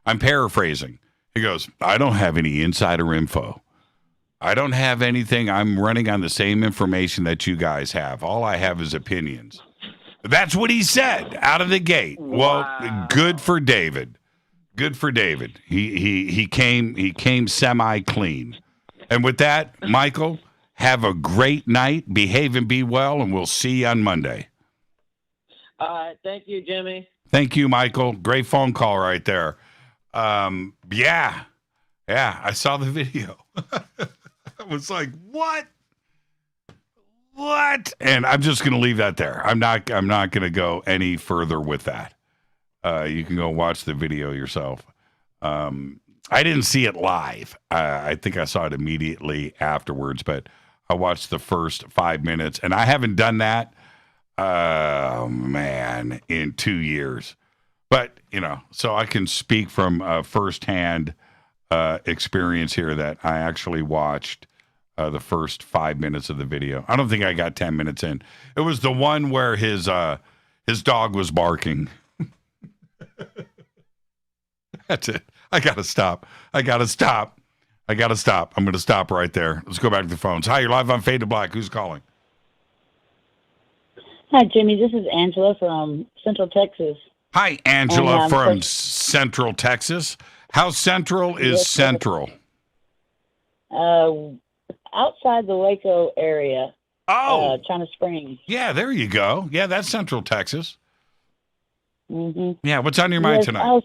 S6: I'm paraphrasing. He goes, I don't have any insider info. I don't have anything. I'm running on the same information that you guys have. All I have is opinions. That's what he said out of the gate.
S25: Wow.
S6: Well, good for David. Good for David. He came semi-clean. And with that, Michael, have a great night. Behave and be well, and we'll see you on Monday.
S25: All right. Thank you, Jimmy.
S6: Thank you, Michael. Great phone call right there. Yeah, I saw the video. I was like, what? And I'm just going to leave that there. I'm not going to go any further with that. You can go watch the video yourself. I didn't see it live. I think I saw it immediately afterwards, but I watched the first 5 minutes, and I haven't done that, in 2 years. But, so I can speak from firsthand experience here that I actually watched the first 5 minutes of the video. I don't think I got 10 minutes in. It was the one where his dog was barking. That's it. I got to stop. I'm going to stop right there. Let's go back to the phones. Hi, you're live on Fade to Black. Who's calling?
S2: Hi, Jimmy. This is Angela from Central Texas.
S6: Hi, Angela from Central Texas. How central is Central?
S2: Outside the Waco area.
S6: Oh.
S2: China Springs.
S6: Yeah, there you go. Yeah, that's Central Texas.
S2: Mm-hmm.
S6: Yeah, what's on your mind tonight?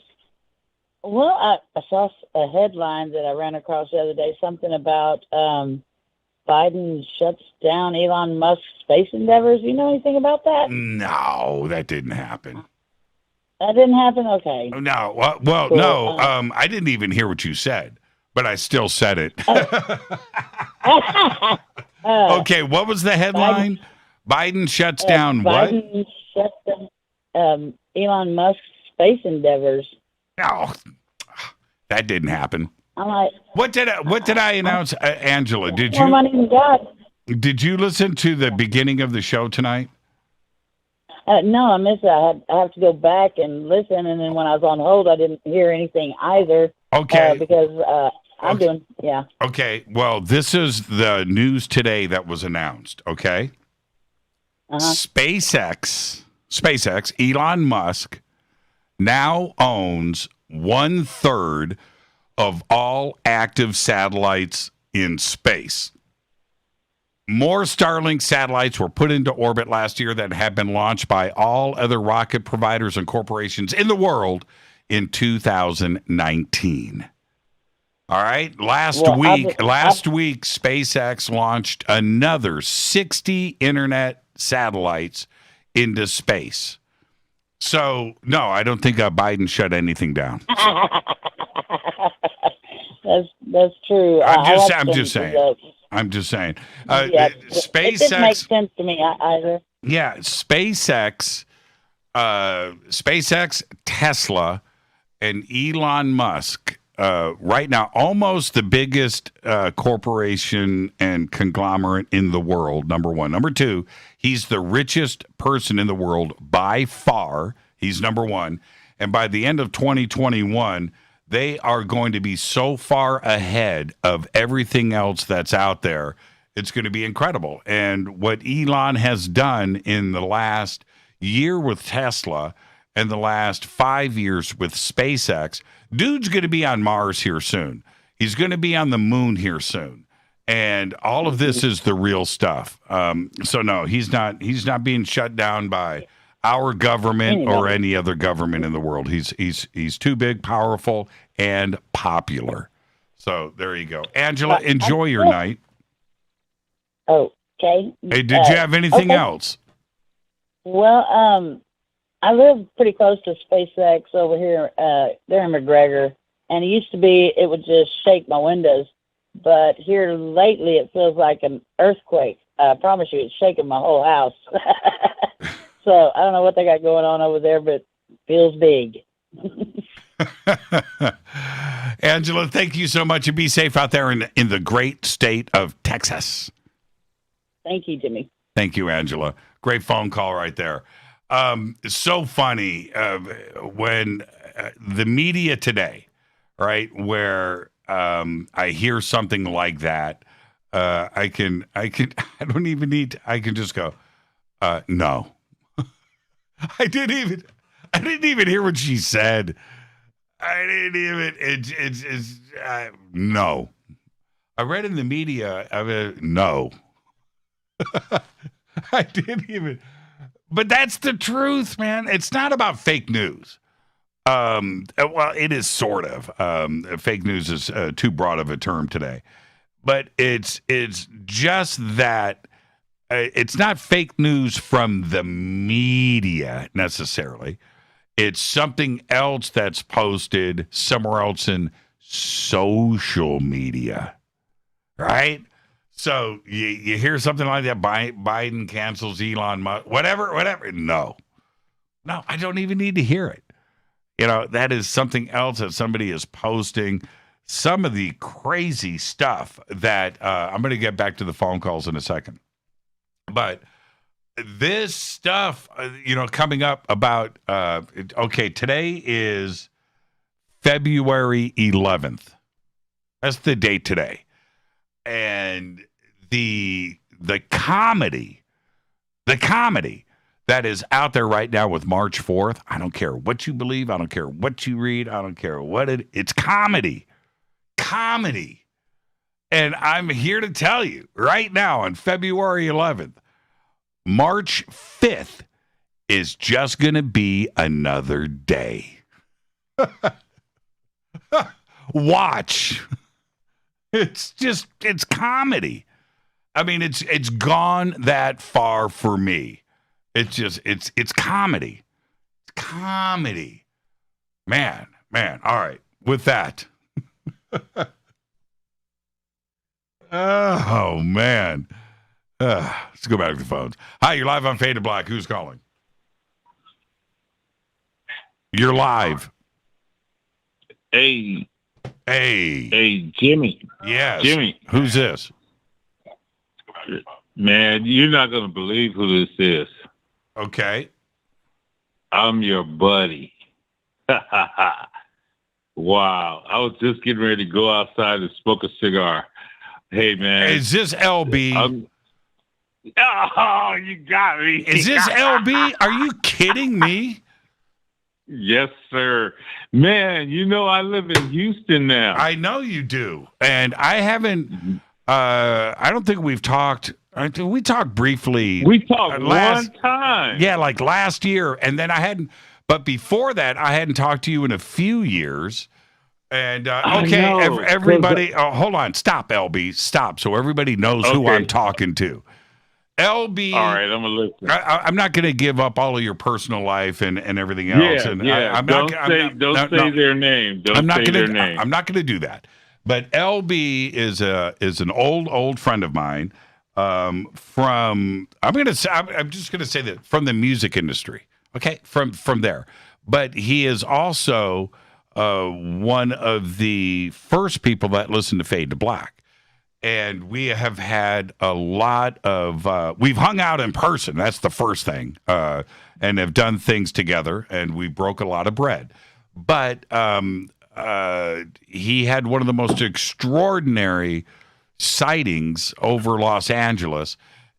S2: I saw a headline that I ran across the other day, something about Biden shuts down Elon Musk's space endeavors. You know anything about that?
S6: No, that didn't happen.
S2: That didn't happen? Okay.
S6: No. Well,
S2: Cool.
S6: no. I didn't even hear what you said, but I still said it. Okay, what was the headline? Biden shuts down what?
S2: Biden shuts down Elon Musk's space endeavors.
S6: No, that didn't happen.
S2: I'm like,
S6: what did I announce, Angela? Did
S2: more money than God.
S6: Did you listen to the beginning of the show tonight?
S2: No, I missed it. I have to go back and listen, and then when I was on hold, I didn't hear anything either.
S6: Okay.
S2: Because I'm doing, yeah.
S6: Okay, well, this is the news today that was announced, okay? SpaceX, Elon Musk, now owns 1/3 of all active satellites in space. More Starlink satellites were put into orbit last year that had been launched by all other rocket providers and corporations in the world in 2019. All right. Last week, SpaceX launched another 60 internet satellites into space. So, no, I don't think Biden shut anything down.
S2: That's true.
S6: I'm just saying. SpaceX.
S2: It didn't make sense to me either.
S6: Yeah, SpaceX, Tesla, and Elon Musk. Right now, almost the biggest corporation and conglomerate in the world, number one. Number two, he's the richest person in the world by far. He's number one. And by the end of 2021, they are going to be so far ahead of everything else that's out there. It's going to be incredible. And what Elon has done in the last year with Tesla and the last 5 years with SpaceX, dude's going to be on Mars here soon. He's going to be on the moon here soon. And all of this is the real stuff. So no, he's not being shut down by our government or any other government in the world. He's too big, powerful, and popular. So there you go. Angela, enjoy your night.
S2: Okay.
S6: Hey, did you have anything else?
S2: Well, I live pretty close to SpaceX over here. They're in McGregor, and it used to be it would just shake my windows, but here lately it feels like an earthquake. I promise you, it's shaking my whole house. So I don't know what they got going on over there, but it feels big.
S6: Angela, thank you so much, and be safe out there in the great state of Texas.
S2: Thank you, Jimmy.
S6: Thank you, Angela. Great phone call right there. It's so funny when the media today, right, where I hear something like that, I don't even need. I can just go. No. I didn't even hear what she said. I didn't even. It's no. I read in the media. No. I didn't even. But that's the truth, man. It's not about fake news. Well, it is sort of. Fake news is too broad of a term today, but it's just that. It's not fake news from the media necessarily. It's something else that's posted somewhere else in social media, right? So you hear something like that, Biden cancels Elon Musk, whatever. No, I don't even need to hear it. That is something else that somebody is posting. Some of the crazy stuff that I'm going to get back to the phone calls in a second. But this stuff, coming up about, today is February 11th. That's the date today. And the comedy that is out there right now with March 4th, I don't care what you believe. I don't care what you read. I don't care what it's comedy. Comedy. And I'm here to tell you right now on February 11th, March 5th is just going to be another day. Watch. It's comedy. I mean, it's gone that far for me. It's comedy. It's comedy. Man. All right. With that. Oh, man. Let's go back to the phones. Hi, you're live on Fade to Black. Who's calling? You're live.
S4: Hey, Jimmy.
S6: Yes.
S4: Jimmy.
S6: Who's this?
S4: Man, you're not going to believe who this is.
S6: Okay.
S4: I'm your buddy. Wow. I was just getting ready to go outside and smoke a cigar. Hey, man.
S6: Is this LB?
S4: Oh, you got me.
S6: Is this LB? Are you kidding me?
S4: Yes, sir. Man, I live in Houston now.
S6: I know you do. And I haven't, I don't think we've talked. We talked briefly.
S4: We talked one time.
S6: Yeah, like last year. And then I hadn't, but before that, I hadn't talked to you in a few years. And, everybody, hold on. Stop, LB. Stop. So everybody knows who I'm talking to. LB.
S4: All right, I'm going to listen.
S6: I'm not going to give up all of your personal life and everything else.
S4: Don't say their name. I'm not
S6: going to do that. But LB is an old friend of mine I'm just going to say that from the music industry. Okay, from there. But he is also one of the first people that listened to Fade to Black. And we have had a lot of, we've hung out in person. That's the first thing. And have done things together. And we broke a lot of bread. But he had one of the most extraordinary sightings over Los Angeles.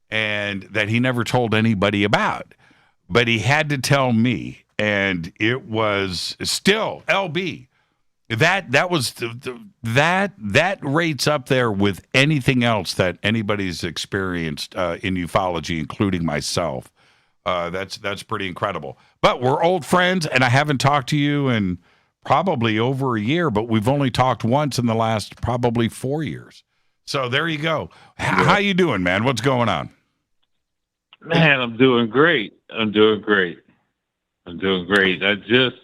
S6: And that he never told anybody about. But he had to tell me. And it was still LB. That was that rates up there with anything else that anybody's experienced in ufology, including myself. That's pretty incredible. But we're old friends, and I haven't talked to you in probably over a year. But we've only talked once in the last probably 4 years. So there you go. How you doing, man? What's going on?
S4: Man, I'm doing great. I just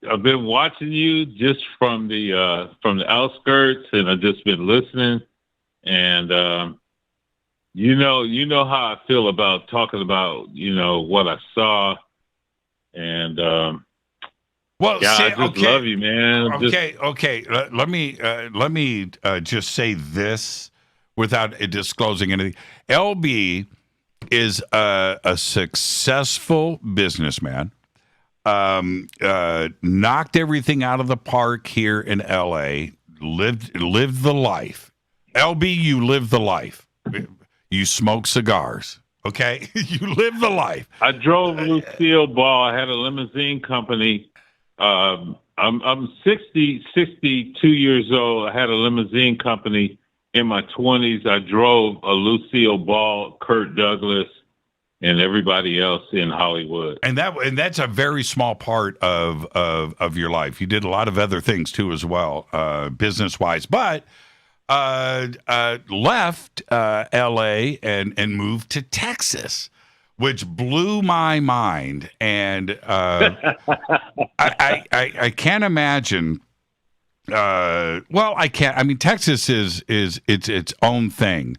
S4: I've been watching you just from the outskirts, and I've just been listening. And you know how I feel about talking about what I saw. And
S6: well,
S4: I just love you, man.
S6: Okay. Let me just say this without disclosing anything. LB is a successful businessman. Knocked everything out of the park here in LA, lived the life LB, you live the life. You smoke cigars. Okay, you live the life.
S4: I drove Lucille Ball. I had a limousine company. I'm 62 years old. I had a limousine company in my 20s. I drove a Lucille Ball, Kirk Douglas, and everybody else in Hollywood.
S6: And that's a very small part of your life. You did a lot of other things too as well, business wise, but left L.A. and moved to Texas, which blew my mind. And I can't imagine. Well, I can't. I mean, Texas is its own thing.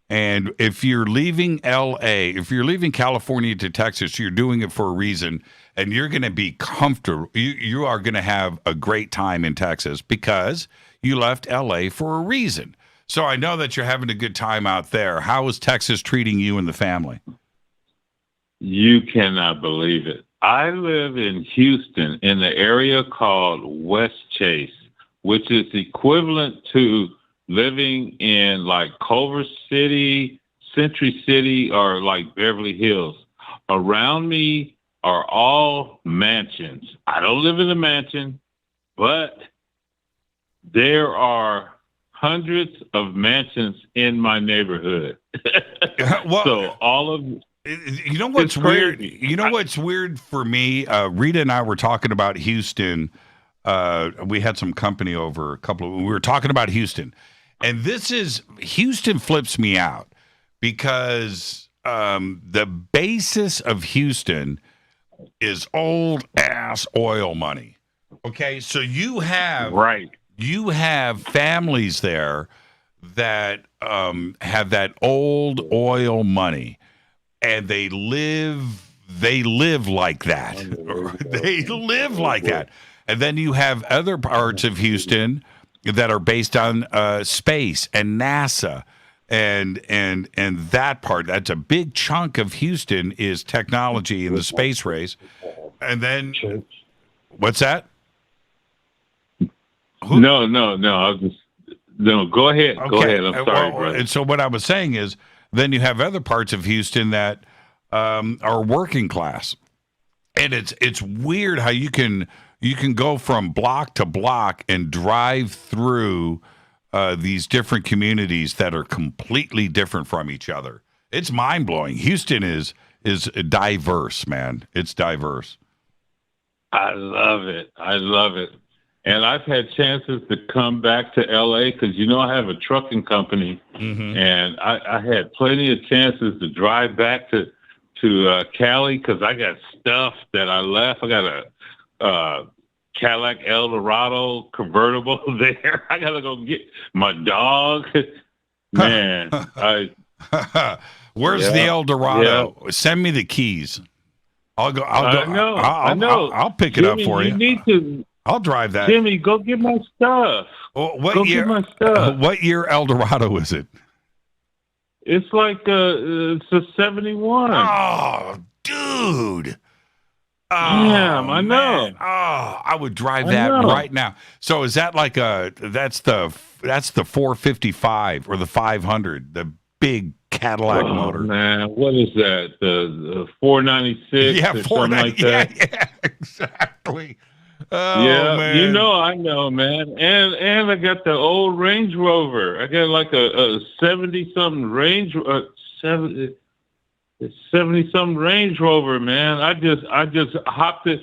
S6: And if you're leaving L.A., if you're leaving California to Texas, you're doing it for a reason, and you're going to be comfortable. You are going to have a great time in Texas because you left L.A. for a reason. So I know that you're having a good time out there. How is Texas treating you and the family?
S4: You cannot believe it. I live in Houston in the area called West Chase, which is equivalent to living in like Culver City, Century City, or like Beverly Hills. Around me are all mansions. I don't live in a mansion, but there are hundreds of mansions in my neighborhood.
S6: Well,
S4: so all of
S6: you know what's weird? You know what's weird for me? Rita and I were talking about Houston. We had some company over we were talking about Houston. And Houston flips me out because the basis of Houston is old ass oil money. Okay, so you have families there that have that old oil money, and they live like that. They live like that. And then you have other parts of Houston that are based on space and NASA, and that part. That's a big chunk of Houston is technology in the space race. And then, what's that?
S4: No. Go ahead.
S6: Okay.
S4: Go ahead. I'm sorry, brother.
S6: And so what I was saying is, then you have other parts of Houston that are working class, and it's weird how you can go from block to block and drive through these different communities that are completely different from each other. It's mind-blowing. Houston is diverse, man. It's diverse.
S4: I love it. And I've had chances to come back to L.A. because, I have a trucking company, and I had plenty of chances to drive back to Cali because I got stuff that I left. I got a Cadillac Eldorado convertible there. I gotta go get my dog. Man,
S6: where's the Eldorado? Yeah. Send me the keys. I'll go. I know. I'll pick
S4: Jimmy,
S6: it up for you.
S4: You need to.
S6: I'll drive that.
S4: Jimmy, go get my stuff.
S6: What year?
S4: Get my stuff.
S6: What year Eldorado is it?
S4: It's like it's a 71.
S6: Oh, dude. Oh,
S4: damn, I know.
S6: Man. Oh, I would drive that right now. So is that like that's the 455 or the 500, the big Cadillac motor?
S4: Man, what is that? The 496 or something like that?
S6: Yeah, exactly. Oh,
S4: yeah,
S6: man.
S4: I know, man. And I got the old Range Rover. I got like a 70-something Range 70-something Range Rover, man. I just hopped it,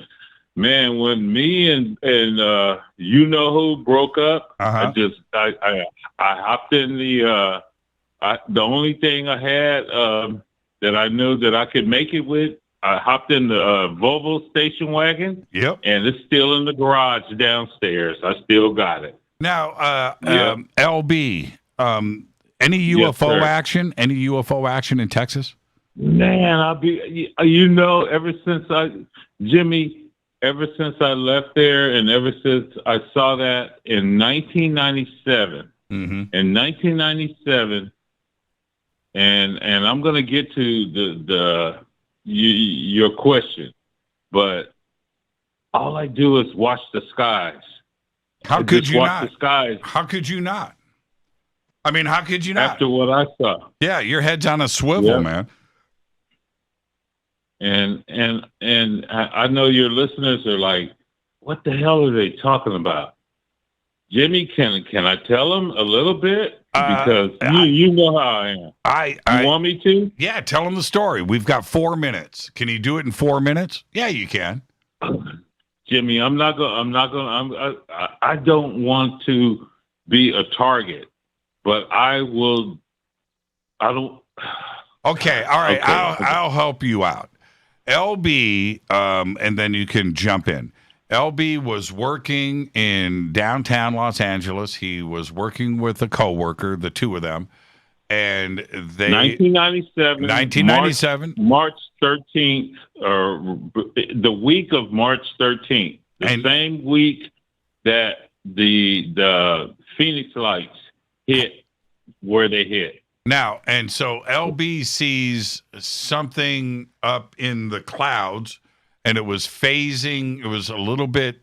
S4: man. When me and who broke up, I hopped in the only thing I had that I knew that I could make it with. I hopped in the Volvo station wagon.
S6: Yep,
S4: and it's still in the garage downstairs. I still got it.
S6: Now, LB, any UFO action? Any UFO action in Texas?
S4: Man, ever since I left there and ever since I saw that in 1997, in 1997, and I'm going to get to your question, but all I do is watch the skies.
S6: How could you
S4: watch
S6: not?
S4: The skies.
S6: How could you not? I mean, how could you not?
S4: After what I saw.
S6: Yeah, your head's on a swivel, man.
S4: And I know your listeners are like, what the hell are they talking about? Jimmy, can I tell them a little bit? Because you know how I am. You want me to?
S6: Yeah, tell them the story. We've got 4 minutes. Can you do it in 4 minutes? Yeah, you can.
S4: Jimmy, I don't want to be a target, but I don't.
S6: Okay, all right. Okay. I'll help you out. LB, and then you can jump in. LB was working in downtown Los Angeles. He was working with a coworker, the two of them, and they 1997,
S4: March 13th, or the week of March 13th, same week that the Phoenix Lights hit where they hit.
S6: Now, and so LB sees something up in the clouds, and it was phasing. It was a little bit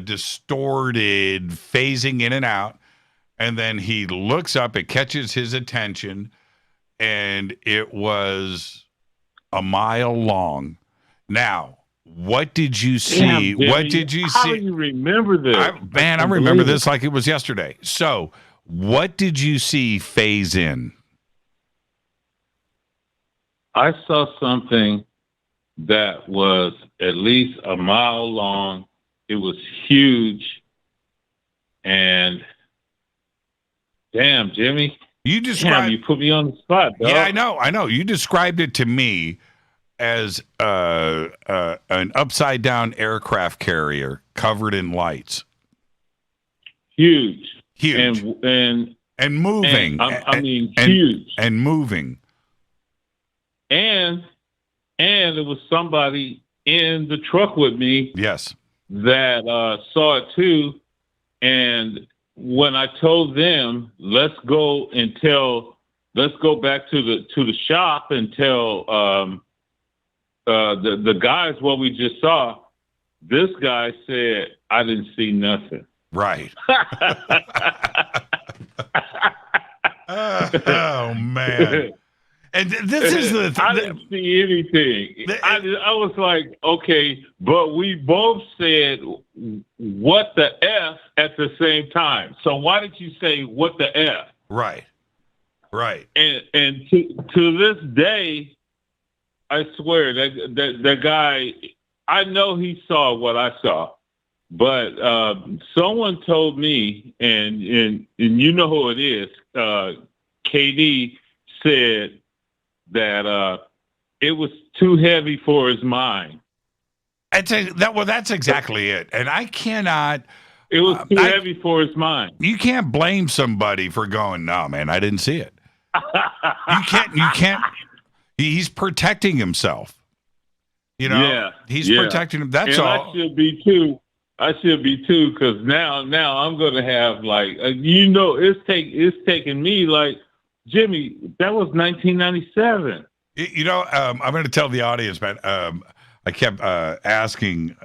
S6: distorted, phasing in and out. And then he looks up, it catches his attention, and it was a mile long. Now, what did you see?
S4: Damn,
S6: what did you see?
S4: How do you remember this?
S6: I remember this like it was yesterday. So, what did you see phase in?
S4: I saw something that was at least a mile long. It was huge. And damn, Jimmy. You put me on the spot, dog.
S6: Yeah, I know. You described it to me as an upside down aircraft carrier covered in lights.
S4: Huge.
S6: And moving.
S4: Huge.
S6: And moving.
S4: And there was somebody in the truck with me.
S6: Yes.
S4: That saw it too. And when I told them, let's go back to the shop and tell the guys what we just saw, this guy said, I didn't see nothing.
S6: Right. Oh, man. And this is
S4: I didn't see anything. I was like, okay, but we both said, what the F at the same time. So why did you say, what the F?
S6: Right.
S4: And to this day, I swear that guy, I know he saw what I saw, but someone told me, and you know who it is, KD said that it was too heavy for his mind.
S6: That's exactly it. And I cannot.
S4: It was too heavy for his mind.
S6: You can't blame somebody for going, no, man, I didn't see it. You can't. He's protecting himself. You know,
S4: yeah,
S6: he's protecting him. That's all.
S4: I should be too, because now I'm going to have it's taking me like, Jimmy, that was 1997.
S6: You know, I'm going to tell the audience, man. I kept asking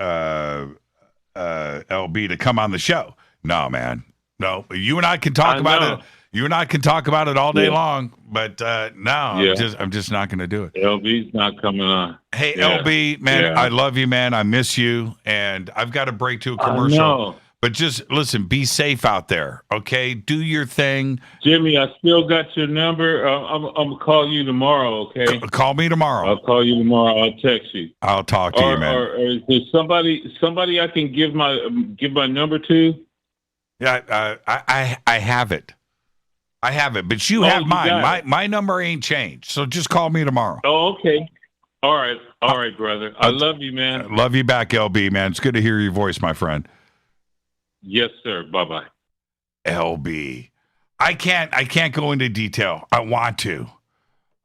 S6: LB to come on the show. No, man. No, you and I can talk about it. You and I can talk about it all day long, but no, I'm just not going to do it.
S4: LB's not coming on.
S6: Hey, LB, man, I love you, man. I miss you, and I've got to break to a commercial. But just listen, be safe out there, okay? Do your thing.
S4: Jimmy, I still got your number. I'm going to call you tomorrow, okay?
S6: Call me tomorrow.
S4: I'll call you tomorrow. I'll text you.
S6: I'll talk to you, man.
S4: Or is there somebody I can give my number to?
S6: Yeah, I have it. I have it, but you have mine. My number ain't changed, so just call me tomorrow.
S4: Oh, okay. All right, brother. I love you, man.
S6: I love you back, LB, man. It's good to hear your voice, my friend.
S4: Yes, sir. Bye-bye.
S6: LB. I can't go into detail. I want to.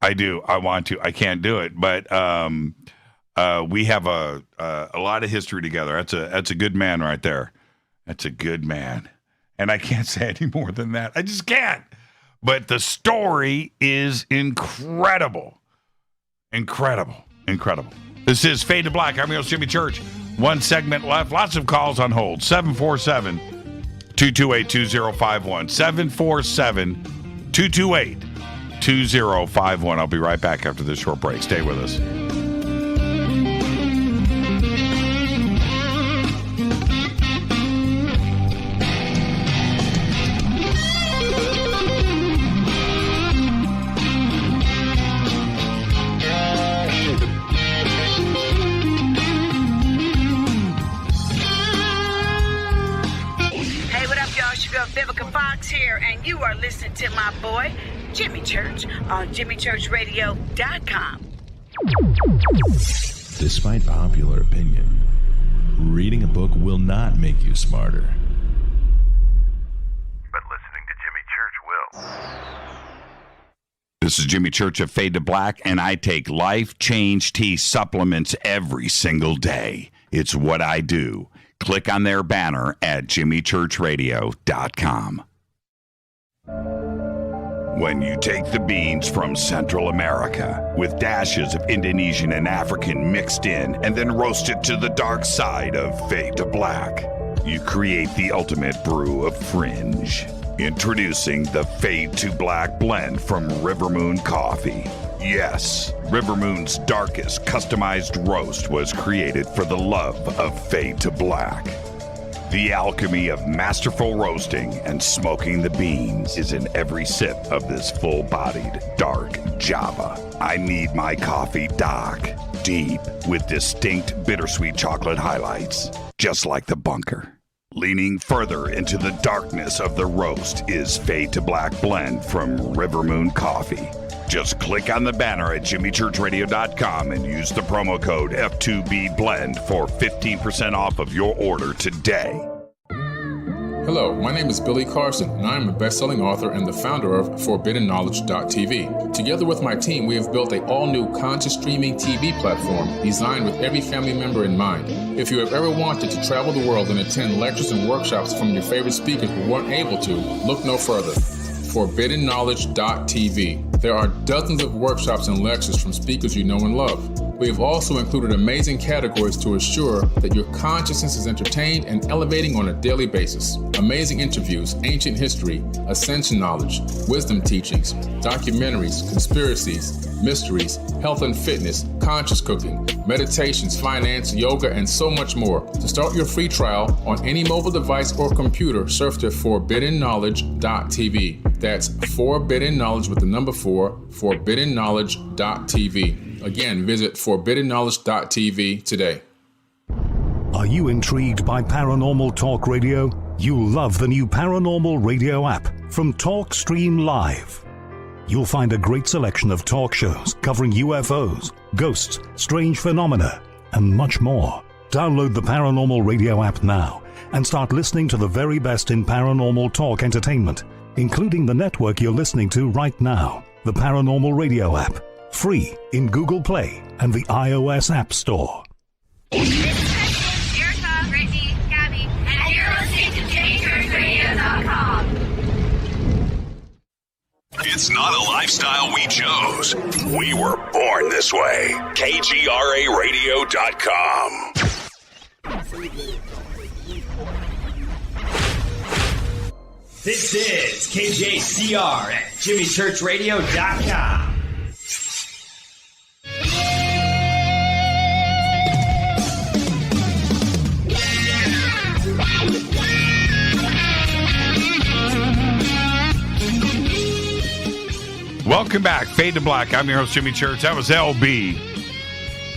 S6: I do. I want to. I can't do it. But we have a lot of history together. That's a good man right there. That's a good man. And I can't say any more than that. I just can't. But the story is incredible. Incredible. This is Fade to Black. I'm your host, Jimmy Church. One segment left. Lots of calls on hold. 747-228-2051. 228-2051. I'll be right back after this short break. Stay with us.
S7: Vivica Fox here, and you are listening to my boy, Jimmy Church, on JimmyChurchRadio.com.
S18: Despite popular opinion, reading a book will not make you smarter.
S16: But listening to Jimmy Church will.
S3: This is Jimmy Church of Fade to Black, and I take Life Change Tea supplements every single day. It's what I do. Click on their banner at JimmyChurchRadio.com. When you take the beans from Central America with dashes of Indonesian and African mixed in and then roast it to the dark side of Fade to Black, you create the ultimate brew of fringe. Introducing the Fade to Black blend from River Moon Coffee. Yes, River Moon's darkest customized roast was created for the love of Fade to Black. The alchemy of masterful roasting and smoking the beans is in every sip of this full-bodied, dark Java. I need my coffee dark, deep, with distinct bittersweet chocolate highlights, just like the bunker. Leaning further into the darkness of the roast is Fade to Black blend from River Moon Coffee. Just click on the banner at JimmyChurchRadio.com and use the promo code F2BBLEND for 15% off of your order today.
S20: Hello, my name is Billy Carson, and I am a best-selling author and the founder of ForbiddenKnowledge.tv. Together with my team, we have built an all-new conscious streaming TV platform designed with every family member in mind. If you have ever wanted to travel the world and attend lectures and workshops from your favorite speakers but weren't able to, look no further. ForbiddenKnowledge.tv. There are dozens of workshops and lectures from speakers you know and love. We have also included amazing categories to assure that your consciousness is entertained and elevating on a daily basis. Amazing interviews, ancient history, ascension knowledge, wisdom teachings, documentaries, conspiracies, mysteries, health and fitness, conscious cooking, meditations, finance, yoga, and so much more. To start your free trial on any mobile device or computer, surf to ForbiddenKnowledge.tv. That's Forbidden Knowledge with the number 4, ForbiddenKnowledge.tv. Again, visit ForbiddenKnowledge.tv today.
S21: Are you intrigued by Paranormal Talk Radio? You'll love the new Paranormal Radio app from TalkStream Live. You'll find a great selection of talk shows covering UFOs, ghosts, strange phenomena, and much more. Download the Paranormal Radio app now and start listening to the very best in paranormal talk entertainment, including the network you're listening to right now, the Paranormal Radio app. Free in Google Play and the iOS App Store.
S15: This is Erica, Brittany, Gabby, and you're listening to JimmyChurchRadio.com.
S9: It's not a lifestyle we chose. We were born this way. KGRARadio.com.
S22: This is KJCR at JimmyChurchRadio.com.
S3: Welcome back. Fade to Black. I'm your host, Jimmy Church. That was LB.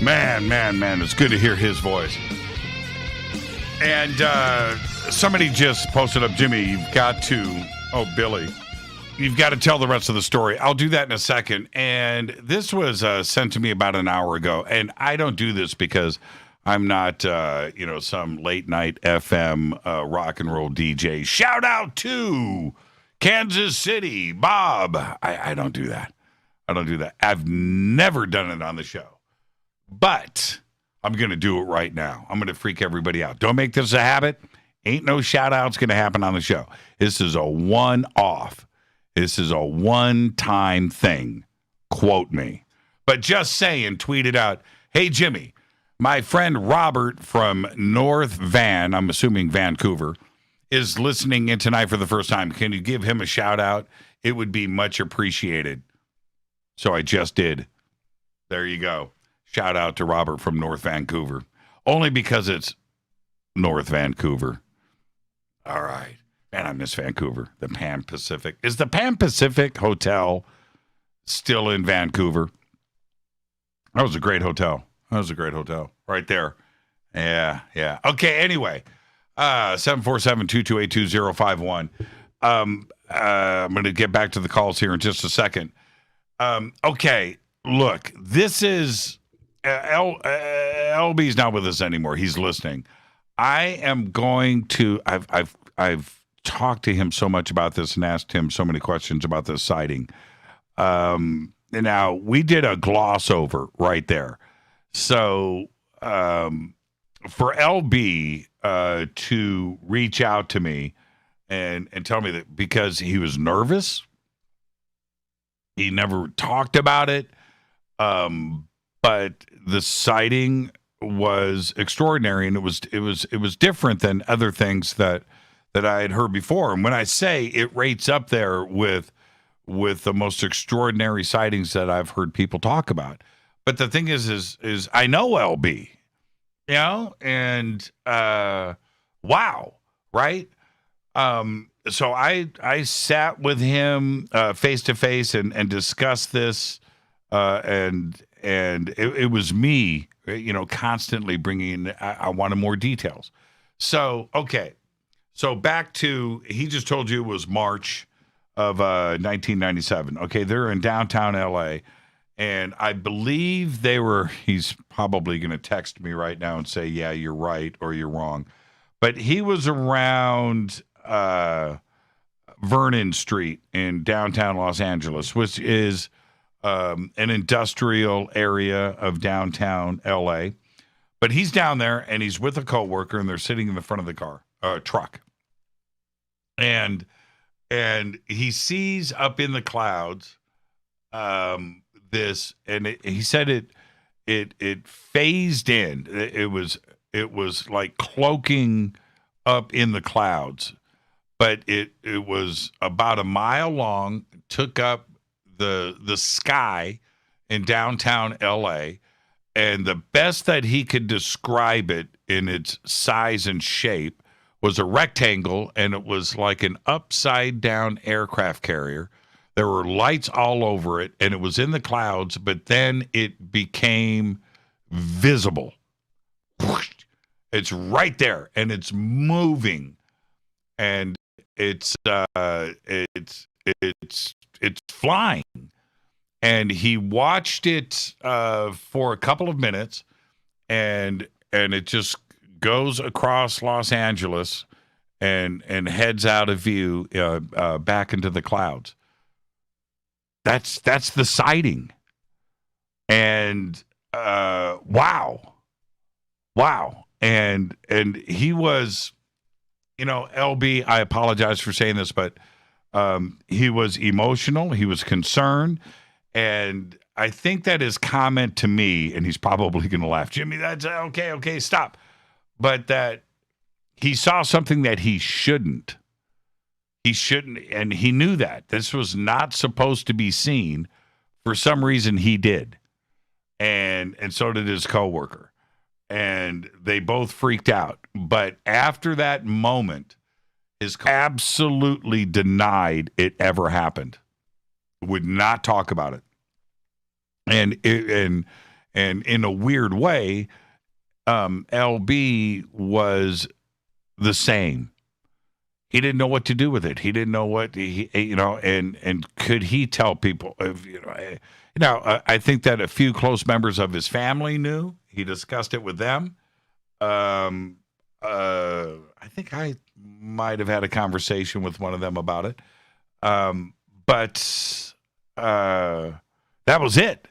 S3: Man. It's good to hear his voice. And somebody just posted up, Jimmy, you've got to, Billy, you've got to tell the rest of the story. I'll do that in a second. And this was sent to me about an hour ago. And I don't do this because I'm not, some late night FM rock and roll DJ. Shout out to Kansas City, Bob. I don't do that. I've never done it on the show. But I'm going to do it right now. I'm going to freak everybody out. Don't make this a habit. Ain't no shout-outs going to happen on the show. This is a one-off. This is a one-time thing. Quote me. But just saying, tweet it out. Hey, Jimmy, my friend Robert from North Van, I'm assuming Vancouver, is listening in tonight for the first time. Can you give him a shout out?
S6: it would be much appreciated. So I just did. There you go. Shout out to Robert from North Vancouver. Only because it's North Vancouver. All right. Man, I miss Vancouver. The Pan Pacific. Is the Pan Pacific Hotel still in Vancouver? That was a great hotel. Right there. Yeah. Okay, anyway. 747-228-2051. I'm going to get back to the calls here in just a second. Okay, look, this is LB's not with us anymore. He's listening. I am going to. I've talked to him so much about this and asked him so many questions about this sighting. Now we did a gloss over right there. So for LB to reach out to me and tell me that because he was nervous. He never talked about it, but the sighting was extraordinary, and it was different than other things that I had heard before. And when I say it rates up there with the most extraordinary sightings that I've heard people talk about. But the thing is I know LB, and wow, right? So I sat with him face to face and discussed this, and it was me, constantly bringing in. I wanted more details. So okay, so back to he just told you it was March of 1997. Okay, they're in downtown LA, and I believe they were. He's probably going to text me right now and say, "Yeah, you're right" or "You're wrong," but he was around. Vernon Street in downtown Los Angeles, which is an industrial area of downtown LA. But he's down there and he's with a coworker and they're sitting in the front of the truck. And he sees up in the clouds this, and he said it phased in. It was like cloaking up in the clouds. But it was about a mile long, took up the sky in downtown L.A., and the best that he could describe it in its size and shape was a rectangle, and it was like an upside-down aircraft carrier. There were lights all over it, and it was in the clouds, but then it became visible. It's right there, and it's moving, and it's flying, and he watched it for a couple of minutes, and it just goes across Los Angeles and heads out of view back into the clouds. That's the sighting, and wow, and he was. LB, I apologize for saying this, but he was emotional. He was concerned. And I think that his comment to me, and he's probably going to laugh, Jimmy, that's okay, stop. But that he saw something that he shouldn't. And he knew that. This was not supposed to be seen. For some reason, he did. And so did his coworker. And they both freaked out. But after that moment, his absolutely denied it ever happened. Would not talk about it. And in a weird way, LB was the same. He didn't know what to do with it. He didn't know what and could he tell people? I think that a few close members of his family knew. He discussed it with them. I think I might have had a conversation with one of them about it. But that was it.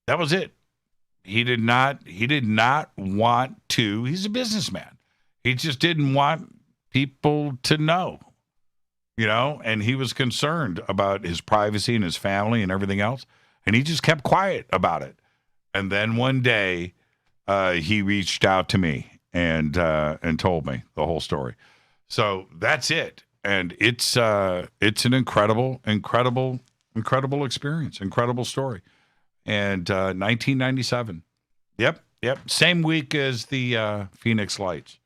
S6: That was it. He did not want to. He's a businessman. He just didn't want people to know, and he was concerned about his privacy and his family and everything else. And he just kept quiet about it. And then one day, he reached out to me and told me the whole story. So that's it. And it's an incredible experience, incredible story. And 1997. Yep. Same week as the Phoenix Lights.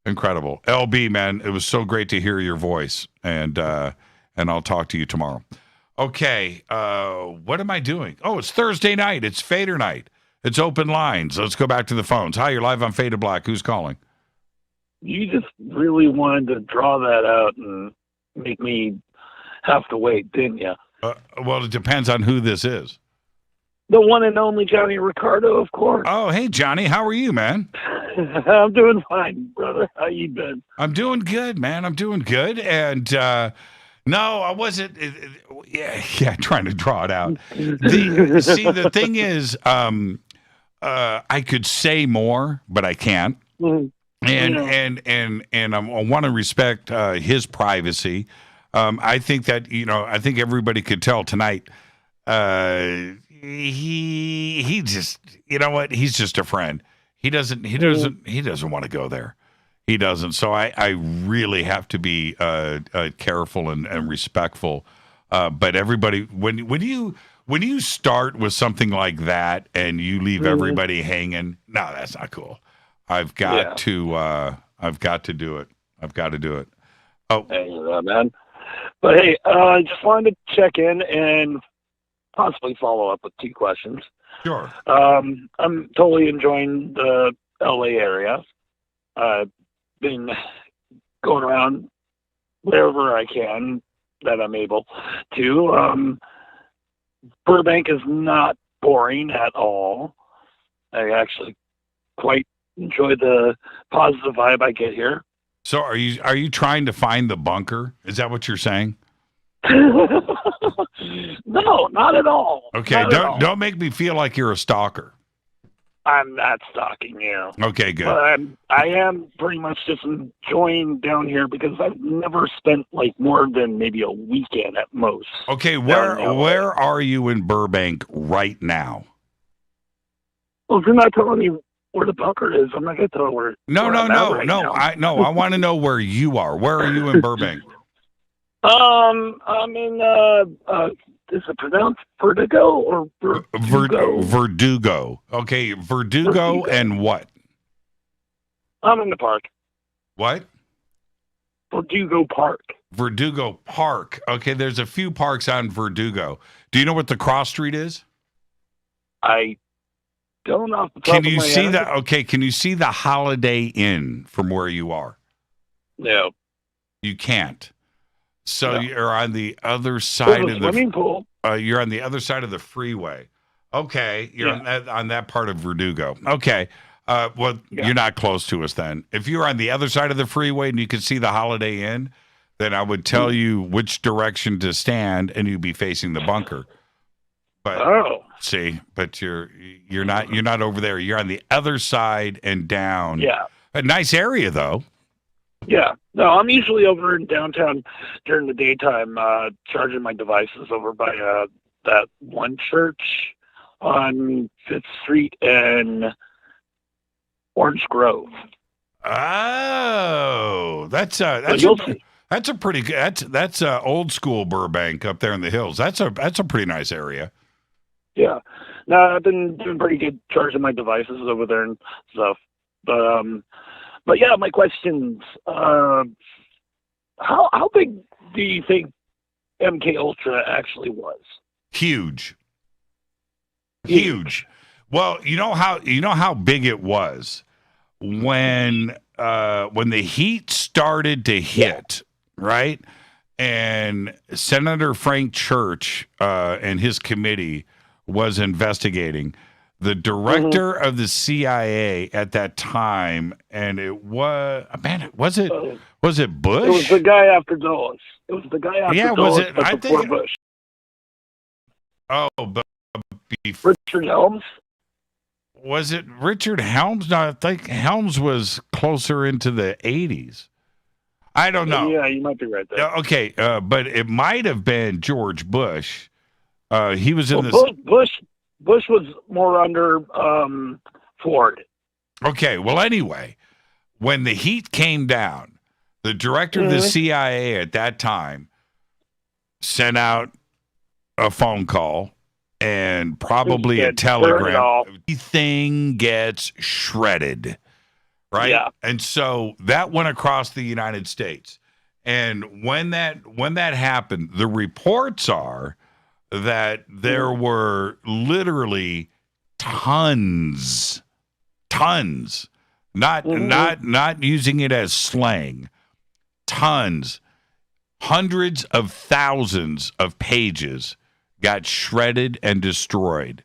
S6: Incredible. LB, man, it was so great to hear your voice. And I'll talk to you tomorrow. Okay, what am I doing? Oh, it's Thursday night. It's Fadernight. It's open lines. Let's go back to the phones. Hi, you're live on Faded Black. Who's calling?
S1: You just really wanted to draw that out and make me have to wait, didn't you?
S6: Well, it depends on who this is.
S1: The one and only Johnny Ricardo, of course.
S6: Oh, hey, Johnny. How are you, man?
S1: I'm doing fine, brother. How you been?
S6: I'm doing good, man. I'm doing good. And no, I wasn't. Yeah, trying to draw it out. The thing is, I could say more, but I can't. And I want to respect his privacy. I think that I think everybody could tell tonight. He just what? He's just a friend. He doesn't want to go there. He doesn't. So I really have to be careful and respectful. But everybody, when you start with something like that and you leave everybody hanging, no, that's not cool. I've got to do it. I've got to do it. Oh,
S1: hey, man. But hey, I just wanted to check in and possibly follow up with 2 questions.
S6: Sure.
S1: I'm totally enjoying the LA area. I've been going around wherever I can that I'm able to. Burbank is not boring at all. I actually quite enjoy the positive vibe I get here.
S6: So are you trying to find the bunker? Is that what you're saying?
S1: No, not at all.
S6: Okay, don't make me feel like you're a stalker.
S1: I'm not stalking you.
S6: Okay, good.
S1: But I am pretty much just enjoying down here because I've never spent like more than maybe a weekend at most.
S6: Okay, where are you in Burbank right now?
S1: Well, if you're not telling me where the bunker is, I'm not going to tell where.
S6: No. I want to know where you are. Where are you in Burbank?
S1: I'm in, is it pronounced Verdugo or Verdugo?
S6: Verdugo. Okay, Verdugo and what?
S1: I'm in the park.
S6: What?
S1: Verdugo Park.
S6: Verdugo Park. Okay, there's a few parks on Verdugo. Do you know what the cross street is?
S1: I don't off the top of my head.
S6: Can you see the Holiday Inn from where you are?
S1: No.
S6: You can't. So you're on the other side of the
S1: swimming pool.
S6: You're on the other side of the freeway. Okay, you're on that part of Verdugo. Okay, you're not close to us then. If you're on the other side of the freeway and you can see the Holiday Inn, then I would tell you which direction to stand, and you'd be facing the bunker. But but you're not over there. You're on the other side and down.
S1: Yeah,
S6: a nice area though.
S1: Yeah. No, I'm usually over in downtown during the daytime, charging my devices over by that one church on 5th Street and Orange Grove.
S6: Oh, that's a pretty good. That's old school Burbank up there in the hills. That's a pretty nice area.
S1: Yeah. No, I've been doing pretty good charging my devices over there and stuff. But yeah, my questions. How big do you think MK Ultra actually was?
S6: Huge. Well, you know how big it was when the heat started to hit, right? And Senator Frank Church and his committee was investigating. The director of the CIA at that time, and it was was it Bush?
S1: It was the guy after Dulles. It was the guy after Dulles.
S6: Was it? I think
S1: Bush.
S6: Oh, but
S1: Richard Helms.
S6: Was it Richard Helms? No, I think Helms was closer into the 80s. I don't know.
S1: Yeah, you might be right there.
S6: Okay, but it might have been George Bush. He was in this.
S1: Bush was more under Ford.
S6: Okay, well, anyway, when the heat came down, The director of the CIA at that time sent out a phone call and probably a telegram. Everything gets shredded, right?
S1: Yeah.
S6: And so that went across the United States. And when that happened, the reports are that there were literally tons, not using it as slang, tons, hundreds of thousands of pages got shredded and destroyed.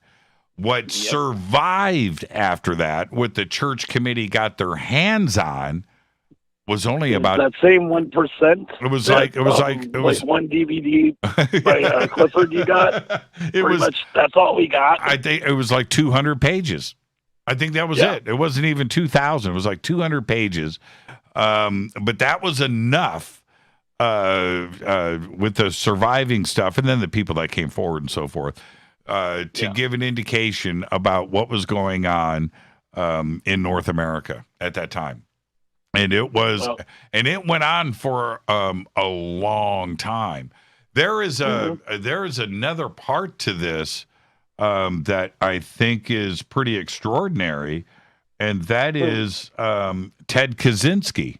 S6: What survived after that, what the church committee got their hands on, was only about
S1: that same 1%.
S6: It was like
S1: one DVD by Clifford you got. That's all we got.
S6: I think it was like 200 pages. I think that was it. It wasn't even 2,000. It was like 200 pages. But that was enough with the surviving stuff, and then the people that came forward and so forth, to give an indication about what was going on in North America at that time. And it was, and it went on for a long time. There is another part to this that I think is pretty extraordinary, and that is Ted Kaczynski,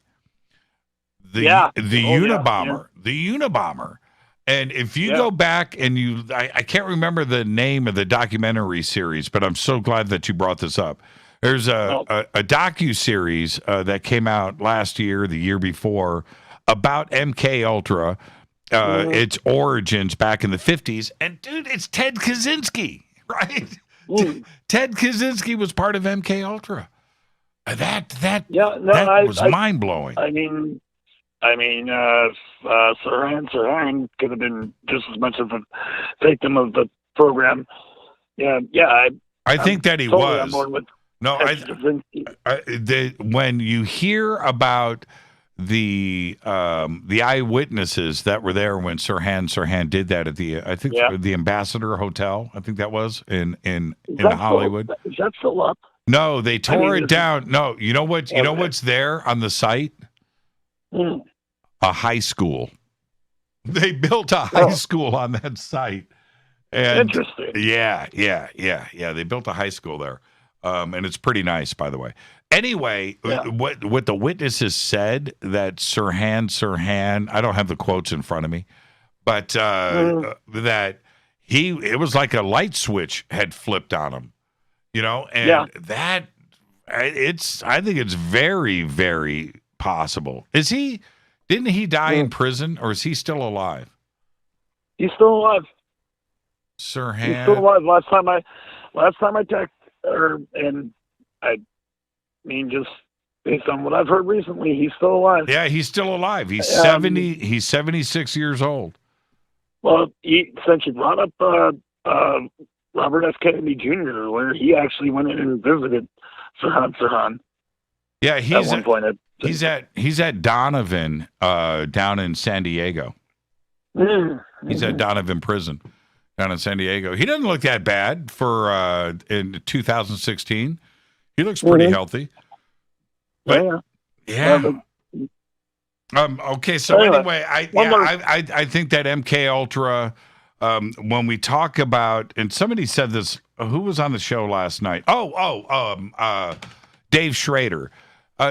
S6: the Unabomber, the Unabomber. And if you go back and I can't remember the name of the documentary series, but I'm so glad that you brought this up. There's a docu-series that came out last year, the year before, about MK Ultra, its origins back in the 50s. And, dude, it's Ted Kaczynski, right? Ted Kaczynski was part of MK Ultra. That was mind-blowing.
S1: I mean, Sirhan could have been just as much of a victim of the program.
S6: I think that he
S1: totally
S6: was.
S1: On board with
S6: when you hear about the eyewitnesses that were there when Sirhan did that at the Ambassador Hotel, I think that was in Hollywood.
S1: Is that still up?
S6: No, they tore it down. No, you know what? You know what's there on the site? A high school. They built a high school on that site. And
S1: interesting.
S6: Yeah. They built a high school there. And it's pretty nice, by the way. Anyway, what the witnesses said that Sirhan, I don't have the quotes in front of me, but that it was like a light switch had flipped on him, and I think it's very, very possible. Didn't he die in prison, or is he still alive?
S1: He's still alive.
S6: Sirhan.
S1: He's still alive. Last time I checked. And I mean, just based on what I've heard recently, he's still alive.
S6: Yeah, he's still alive. He's 70. He's 76 years old.
S1: Well, since you brought up Robert F. Kennedy Jr., where he actually went in and visited Sirhan.
S6: Yeah,
S1: at one point.
S6: He's at Donovan down in San Diego. He's at Donovan Prison down in San Diego. He doesn't look that bad for in 2016. He looks pretty healthy. But, okay, so anyway, I think that MK Ultra, when we talk about, and somebody said this, who was on the show last night? Dave Schrader.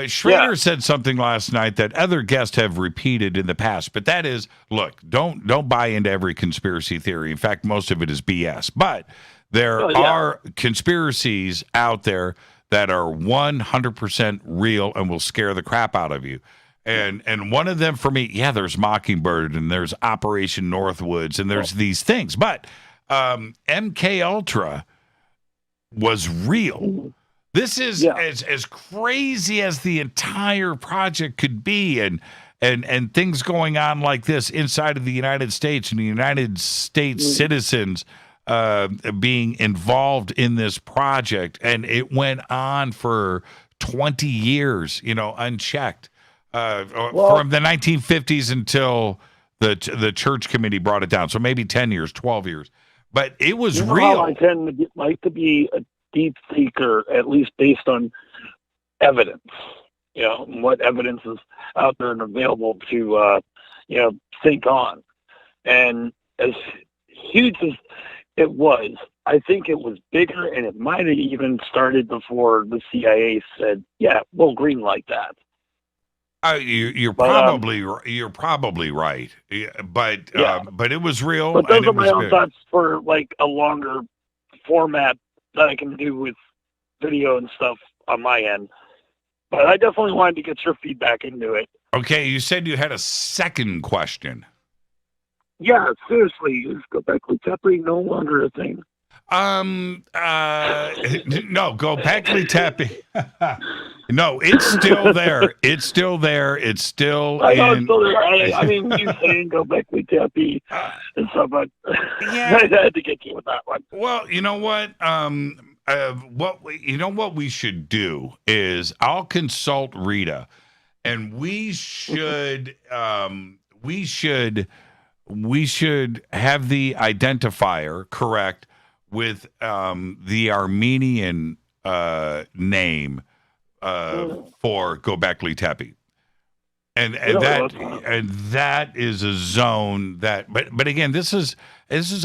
S6: Schrader said something last night that other guests have repeated in the past, but that is, look, don't buy into every conspiracy theory. In fact, most of it is BS. But there are conspiracies out there that are 100% real and will scare the crap out of you. And one of them for me, there's Mockingbird and there's Operation Northwoods and there's these things. But MK Ultra was real. This is as crazy as the entire project could be, and things going on like this inside of the United States and the United States citizens being involved in this project, and it went on for 20 years, unchecked, from the 1950s until the church committee brought it down. So maybe 10 years, 12 years, but it was real.
S1: I tend to like to be a deep thinker, at least based on evidence. and what evidence is out there and available to, think on. And as huge as it was, I think it was bigger, and it might have even started before the CIA said, "Yeah, we'll greenlight that."
S6: You're probably right, but it was real.
S1: But those
S6: and
S1: are
S6: it
S1: my
S6: was
S1: own
S6: big.
S1: thoughts for like a longer format that I can do with video and stuff on my end. But I definitely wanted to get your feedback into it.
S6: Okay, you said you had a second question.
S1: Yeah, seriously, is Gobekli Tepe no longer a thing?
S6: No, Gobekli Tepe. No, it's still there. It's still there. It's still
S1: I know
S6: in.
S1: it's still there. I mean, you saying Gobekli Tepe and stuff, but
S6: Yeah.
S1: I had to get you with that one.
S6: Well, you know what? What we should do is I'll consult Rita, and we should have the identifier correct with the Armenian name for Gobekli Tepe. And that is a zone that, but again, this is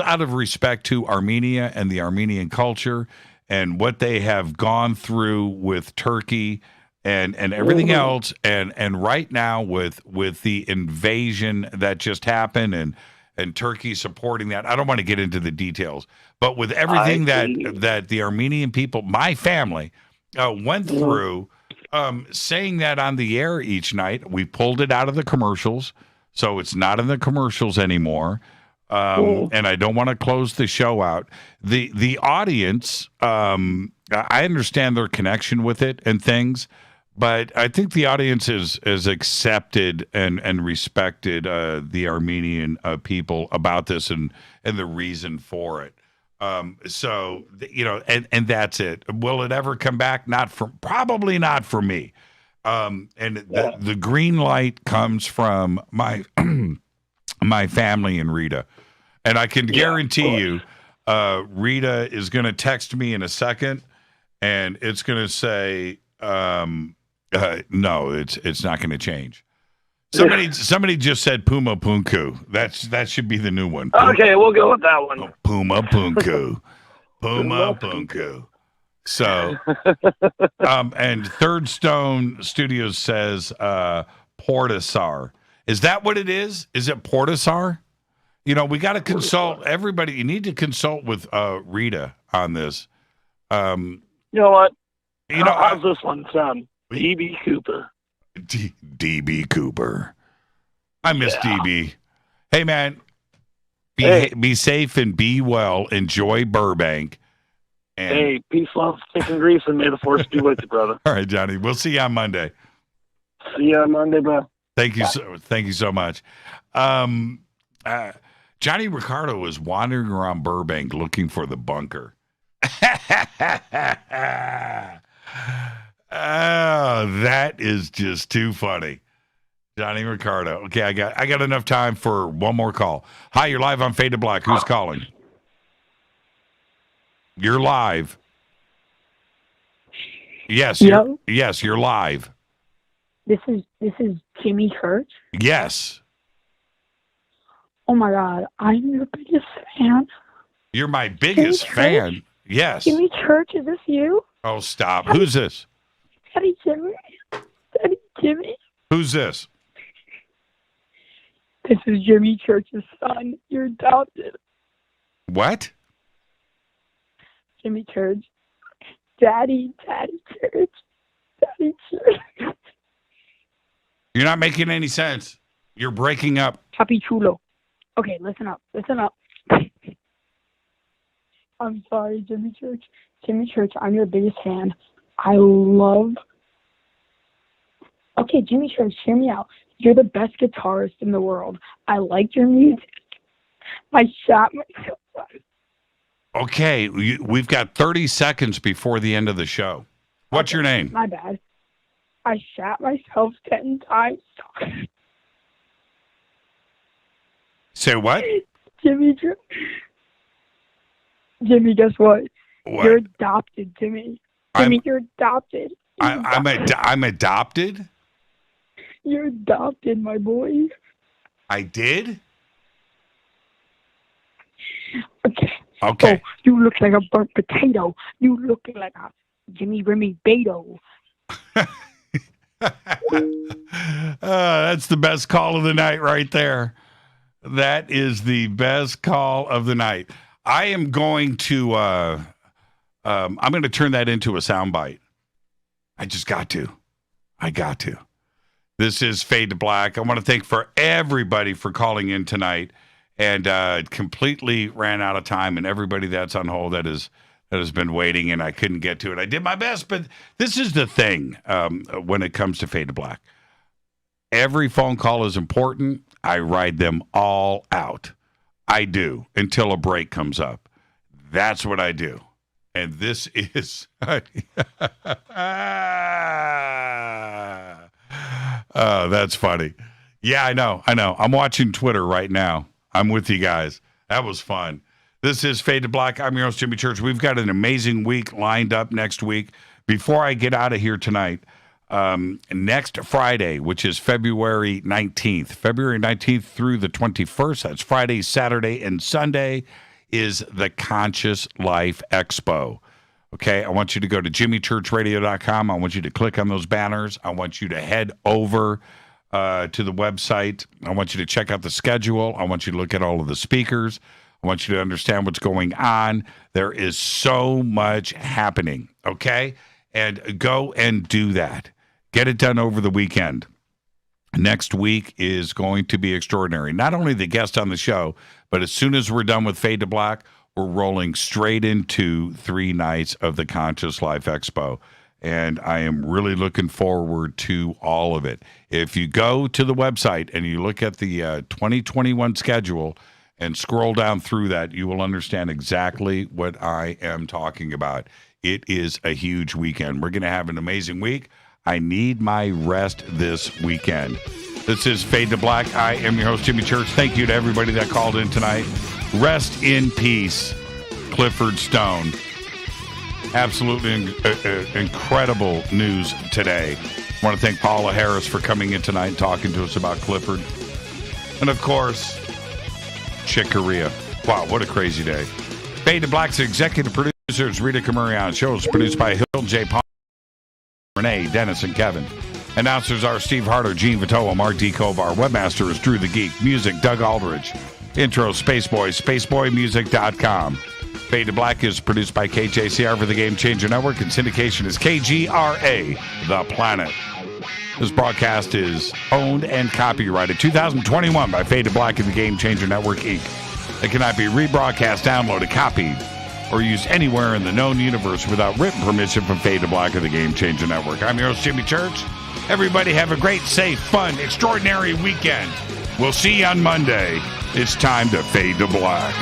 S6: out of respect to Armenia and the Armenian culture and what they have gone through with Turkey and everything else, and right now with the invasion that just happened and Turkey supporting that. I don't want to get into the details, but with everything that the Armenian people, my family, went through. Saying that on the air each night, we pulled it out of the commercials, so it's not in the commercials anymore. And I don't want to close the show out. The audience, I understand their connection with it and things, but I think the audience is accepted and respected the Armenian people about this and the reason for it. So, and that's it. Will it ever come back? Probably not for me. And the green light comes from my my family and Rita. And I can guarantee you, Rita is going to text me in a second, and it's going to say, no, it's not going to change. Somebody just said Puma Punku. That should be the new one.
S1: Okay, we'll go with that one.
S6: Puma Punku. Puma Punku. So, and Third Stone Studios says Portisar. Is that what it is? Is it Portisar? We got to consult everybody. You need to consult with Rita on this.
S1: You know what? How's this one sound? DB Cooper.
S6: DB Cooper. I miss DB. Hey, man, be safe and be well. Enjoy Burbank. And
S1: hey, peace, love, stick and grease, and may the force be with you, brother.
S6: All right, Johnny. We'll see you on Monday.
S1: See you on Monday, bro.
S6: Thank you so much. Johnny Ricardo was wandering around Burbank looking for the bunker. Oh, that is just too funny. Johnny Ricardo. Okay, I got enough time for one more call. Hi, you're live on Fade to Black. Who's calling? You're live. Yes, you're live.
S5: This is Jimmy Church.
S6: Yes.
S5: Oh my God, I'm your biggest fan.
S6: You're my biggest fan. Yes.
S5: Jimmy Church, is this you?
S6: Oh, stop. Who's this?
S5: Daddy Jimmy. Daddy Jimmy.
S6: Who's this?
S5: This is Jimmy Church's son. You're adopted.
S6: What?
S5: Jimmy Church. Daddy Church. Daddy Church.
S6: You're not making any sense. You're breaking up.
S5: Happy Chulo. Okay, listen up. I'm sorry, Jimmy Church. Jimmy Church, I'm your biggest fan. Okay, Jimmy Church, hear me out. You're the best guitarist in the world. I like your music. I shot myself.
S6: Okay, we've got 30 seconds before the end of the show. What's your name?
S5: My bad. I shot myself 10 times.
S6: Say what?
S5: Jimmy, guess what?
S6: What?
S5: You're adopted, Jimmy. You're adopted.
S6: I'm adopted?
S5: You're adopted, my boy.
S6: I did?
S5: Okay.
S6: Okay.
S5: Oh, you look like a burnt potato. You look like a Jimmy Remy Beto.
S6: That's the best call of the night right there. That is the best call of the night. I am going to I'm going to turn that into a soundbite. I just got to. I got to. This is Fade to Black. I want to thank for everybody for calling in tonight, and completely ran out of time, and everybody that's on hold that has been waiting, and I couldn't get to it. I did my best, but this is the thing when it comes to Fade to Black. Every phone call is important. I ride them all out. I do, until a break comes up. That's what I do. And this is... Oh, that's funny. Yeah, I know. I'm watching Twitter right now. I'm with you guys. That was fun. This is Fade to Black. I'm your host, Jimmy Church. We've got an amazing week lined up next week. Before I get out of here tonight, next Friday, which is February 19th through the 21st, that's Friday, Saturday, and Sunday, is the Conscious Life Expo. Okay, I want you to go to jimmychurchradio.com. I want you to click on those banners. I want you to head over to the website. I want you to check out the schedule. I want you to look at all of the speakers. I want you to understand what's going on. There is so much happening, okay? And go and do that. Get it done over the weekend. Next week is going to be extraordinary. Not only the guest on the show, but as soon as we're done with Fade to Black, we're rolling straight into 3 nights of the Conscious Life Expo. And I am really looking forward to all of it. If you go to the website and you look at the 2021 schedule and scroll down through that, you will understand exactly what I am talking about. It is a huge weekend. We're going to have an amazing week. I need my rest this weekend. This is Fade to Black. I am your host, Jimmy Church. Thank you to everybody that called in tonight. Rest in peace, Clifford Stone. Absolutely incredible news today. I want to thank Paula Harris for coming in tonight and talking to us about Clifford. And, of course, Chick Corea. Wow, what a crazy day. Fade to Black's executive producers, Rita Camurian. Show is produced by Hill J. Palmer, Renee, Dennis, and Kevin. Announcers are Steve Harder, Gene Vitoa, Mark D. Kovar. Webmaster is Drew the Geek. Music, Doug Aldridge. Intro, Spaceboy, spaceboymusic.com. Fade to Black is produced by KJCR for the Game Changer Network, and syndication is KGRA, The Planet. This broadcast is owned and copyrighted 2021 by Fade to Black and the Game Changer Network, Inc. It cannot be rebroadcast, downloaded, copied, or used anywhere in the known universe without written permission from Fade to Black or the Game Changer Network. I'm your host, Jimmy Church. Everybody have a great, safe, fun, extraordinary weekend. We'll see you on Monday. It's time to Fade to Black.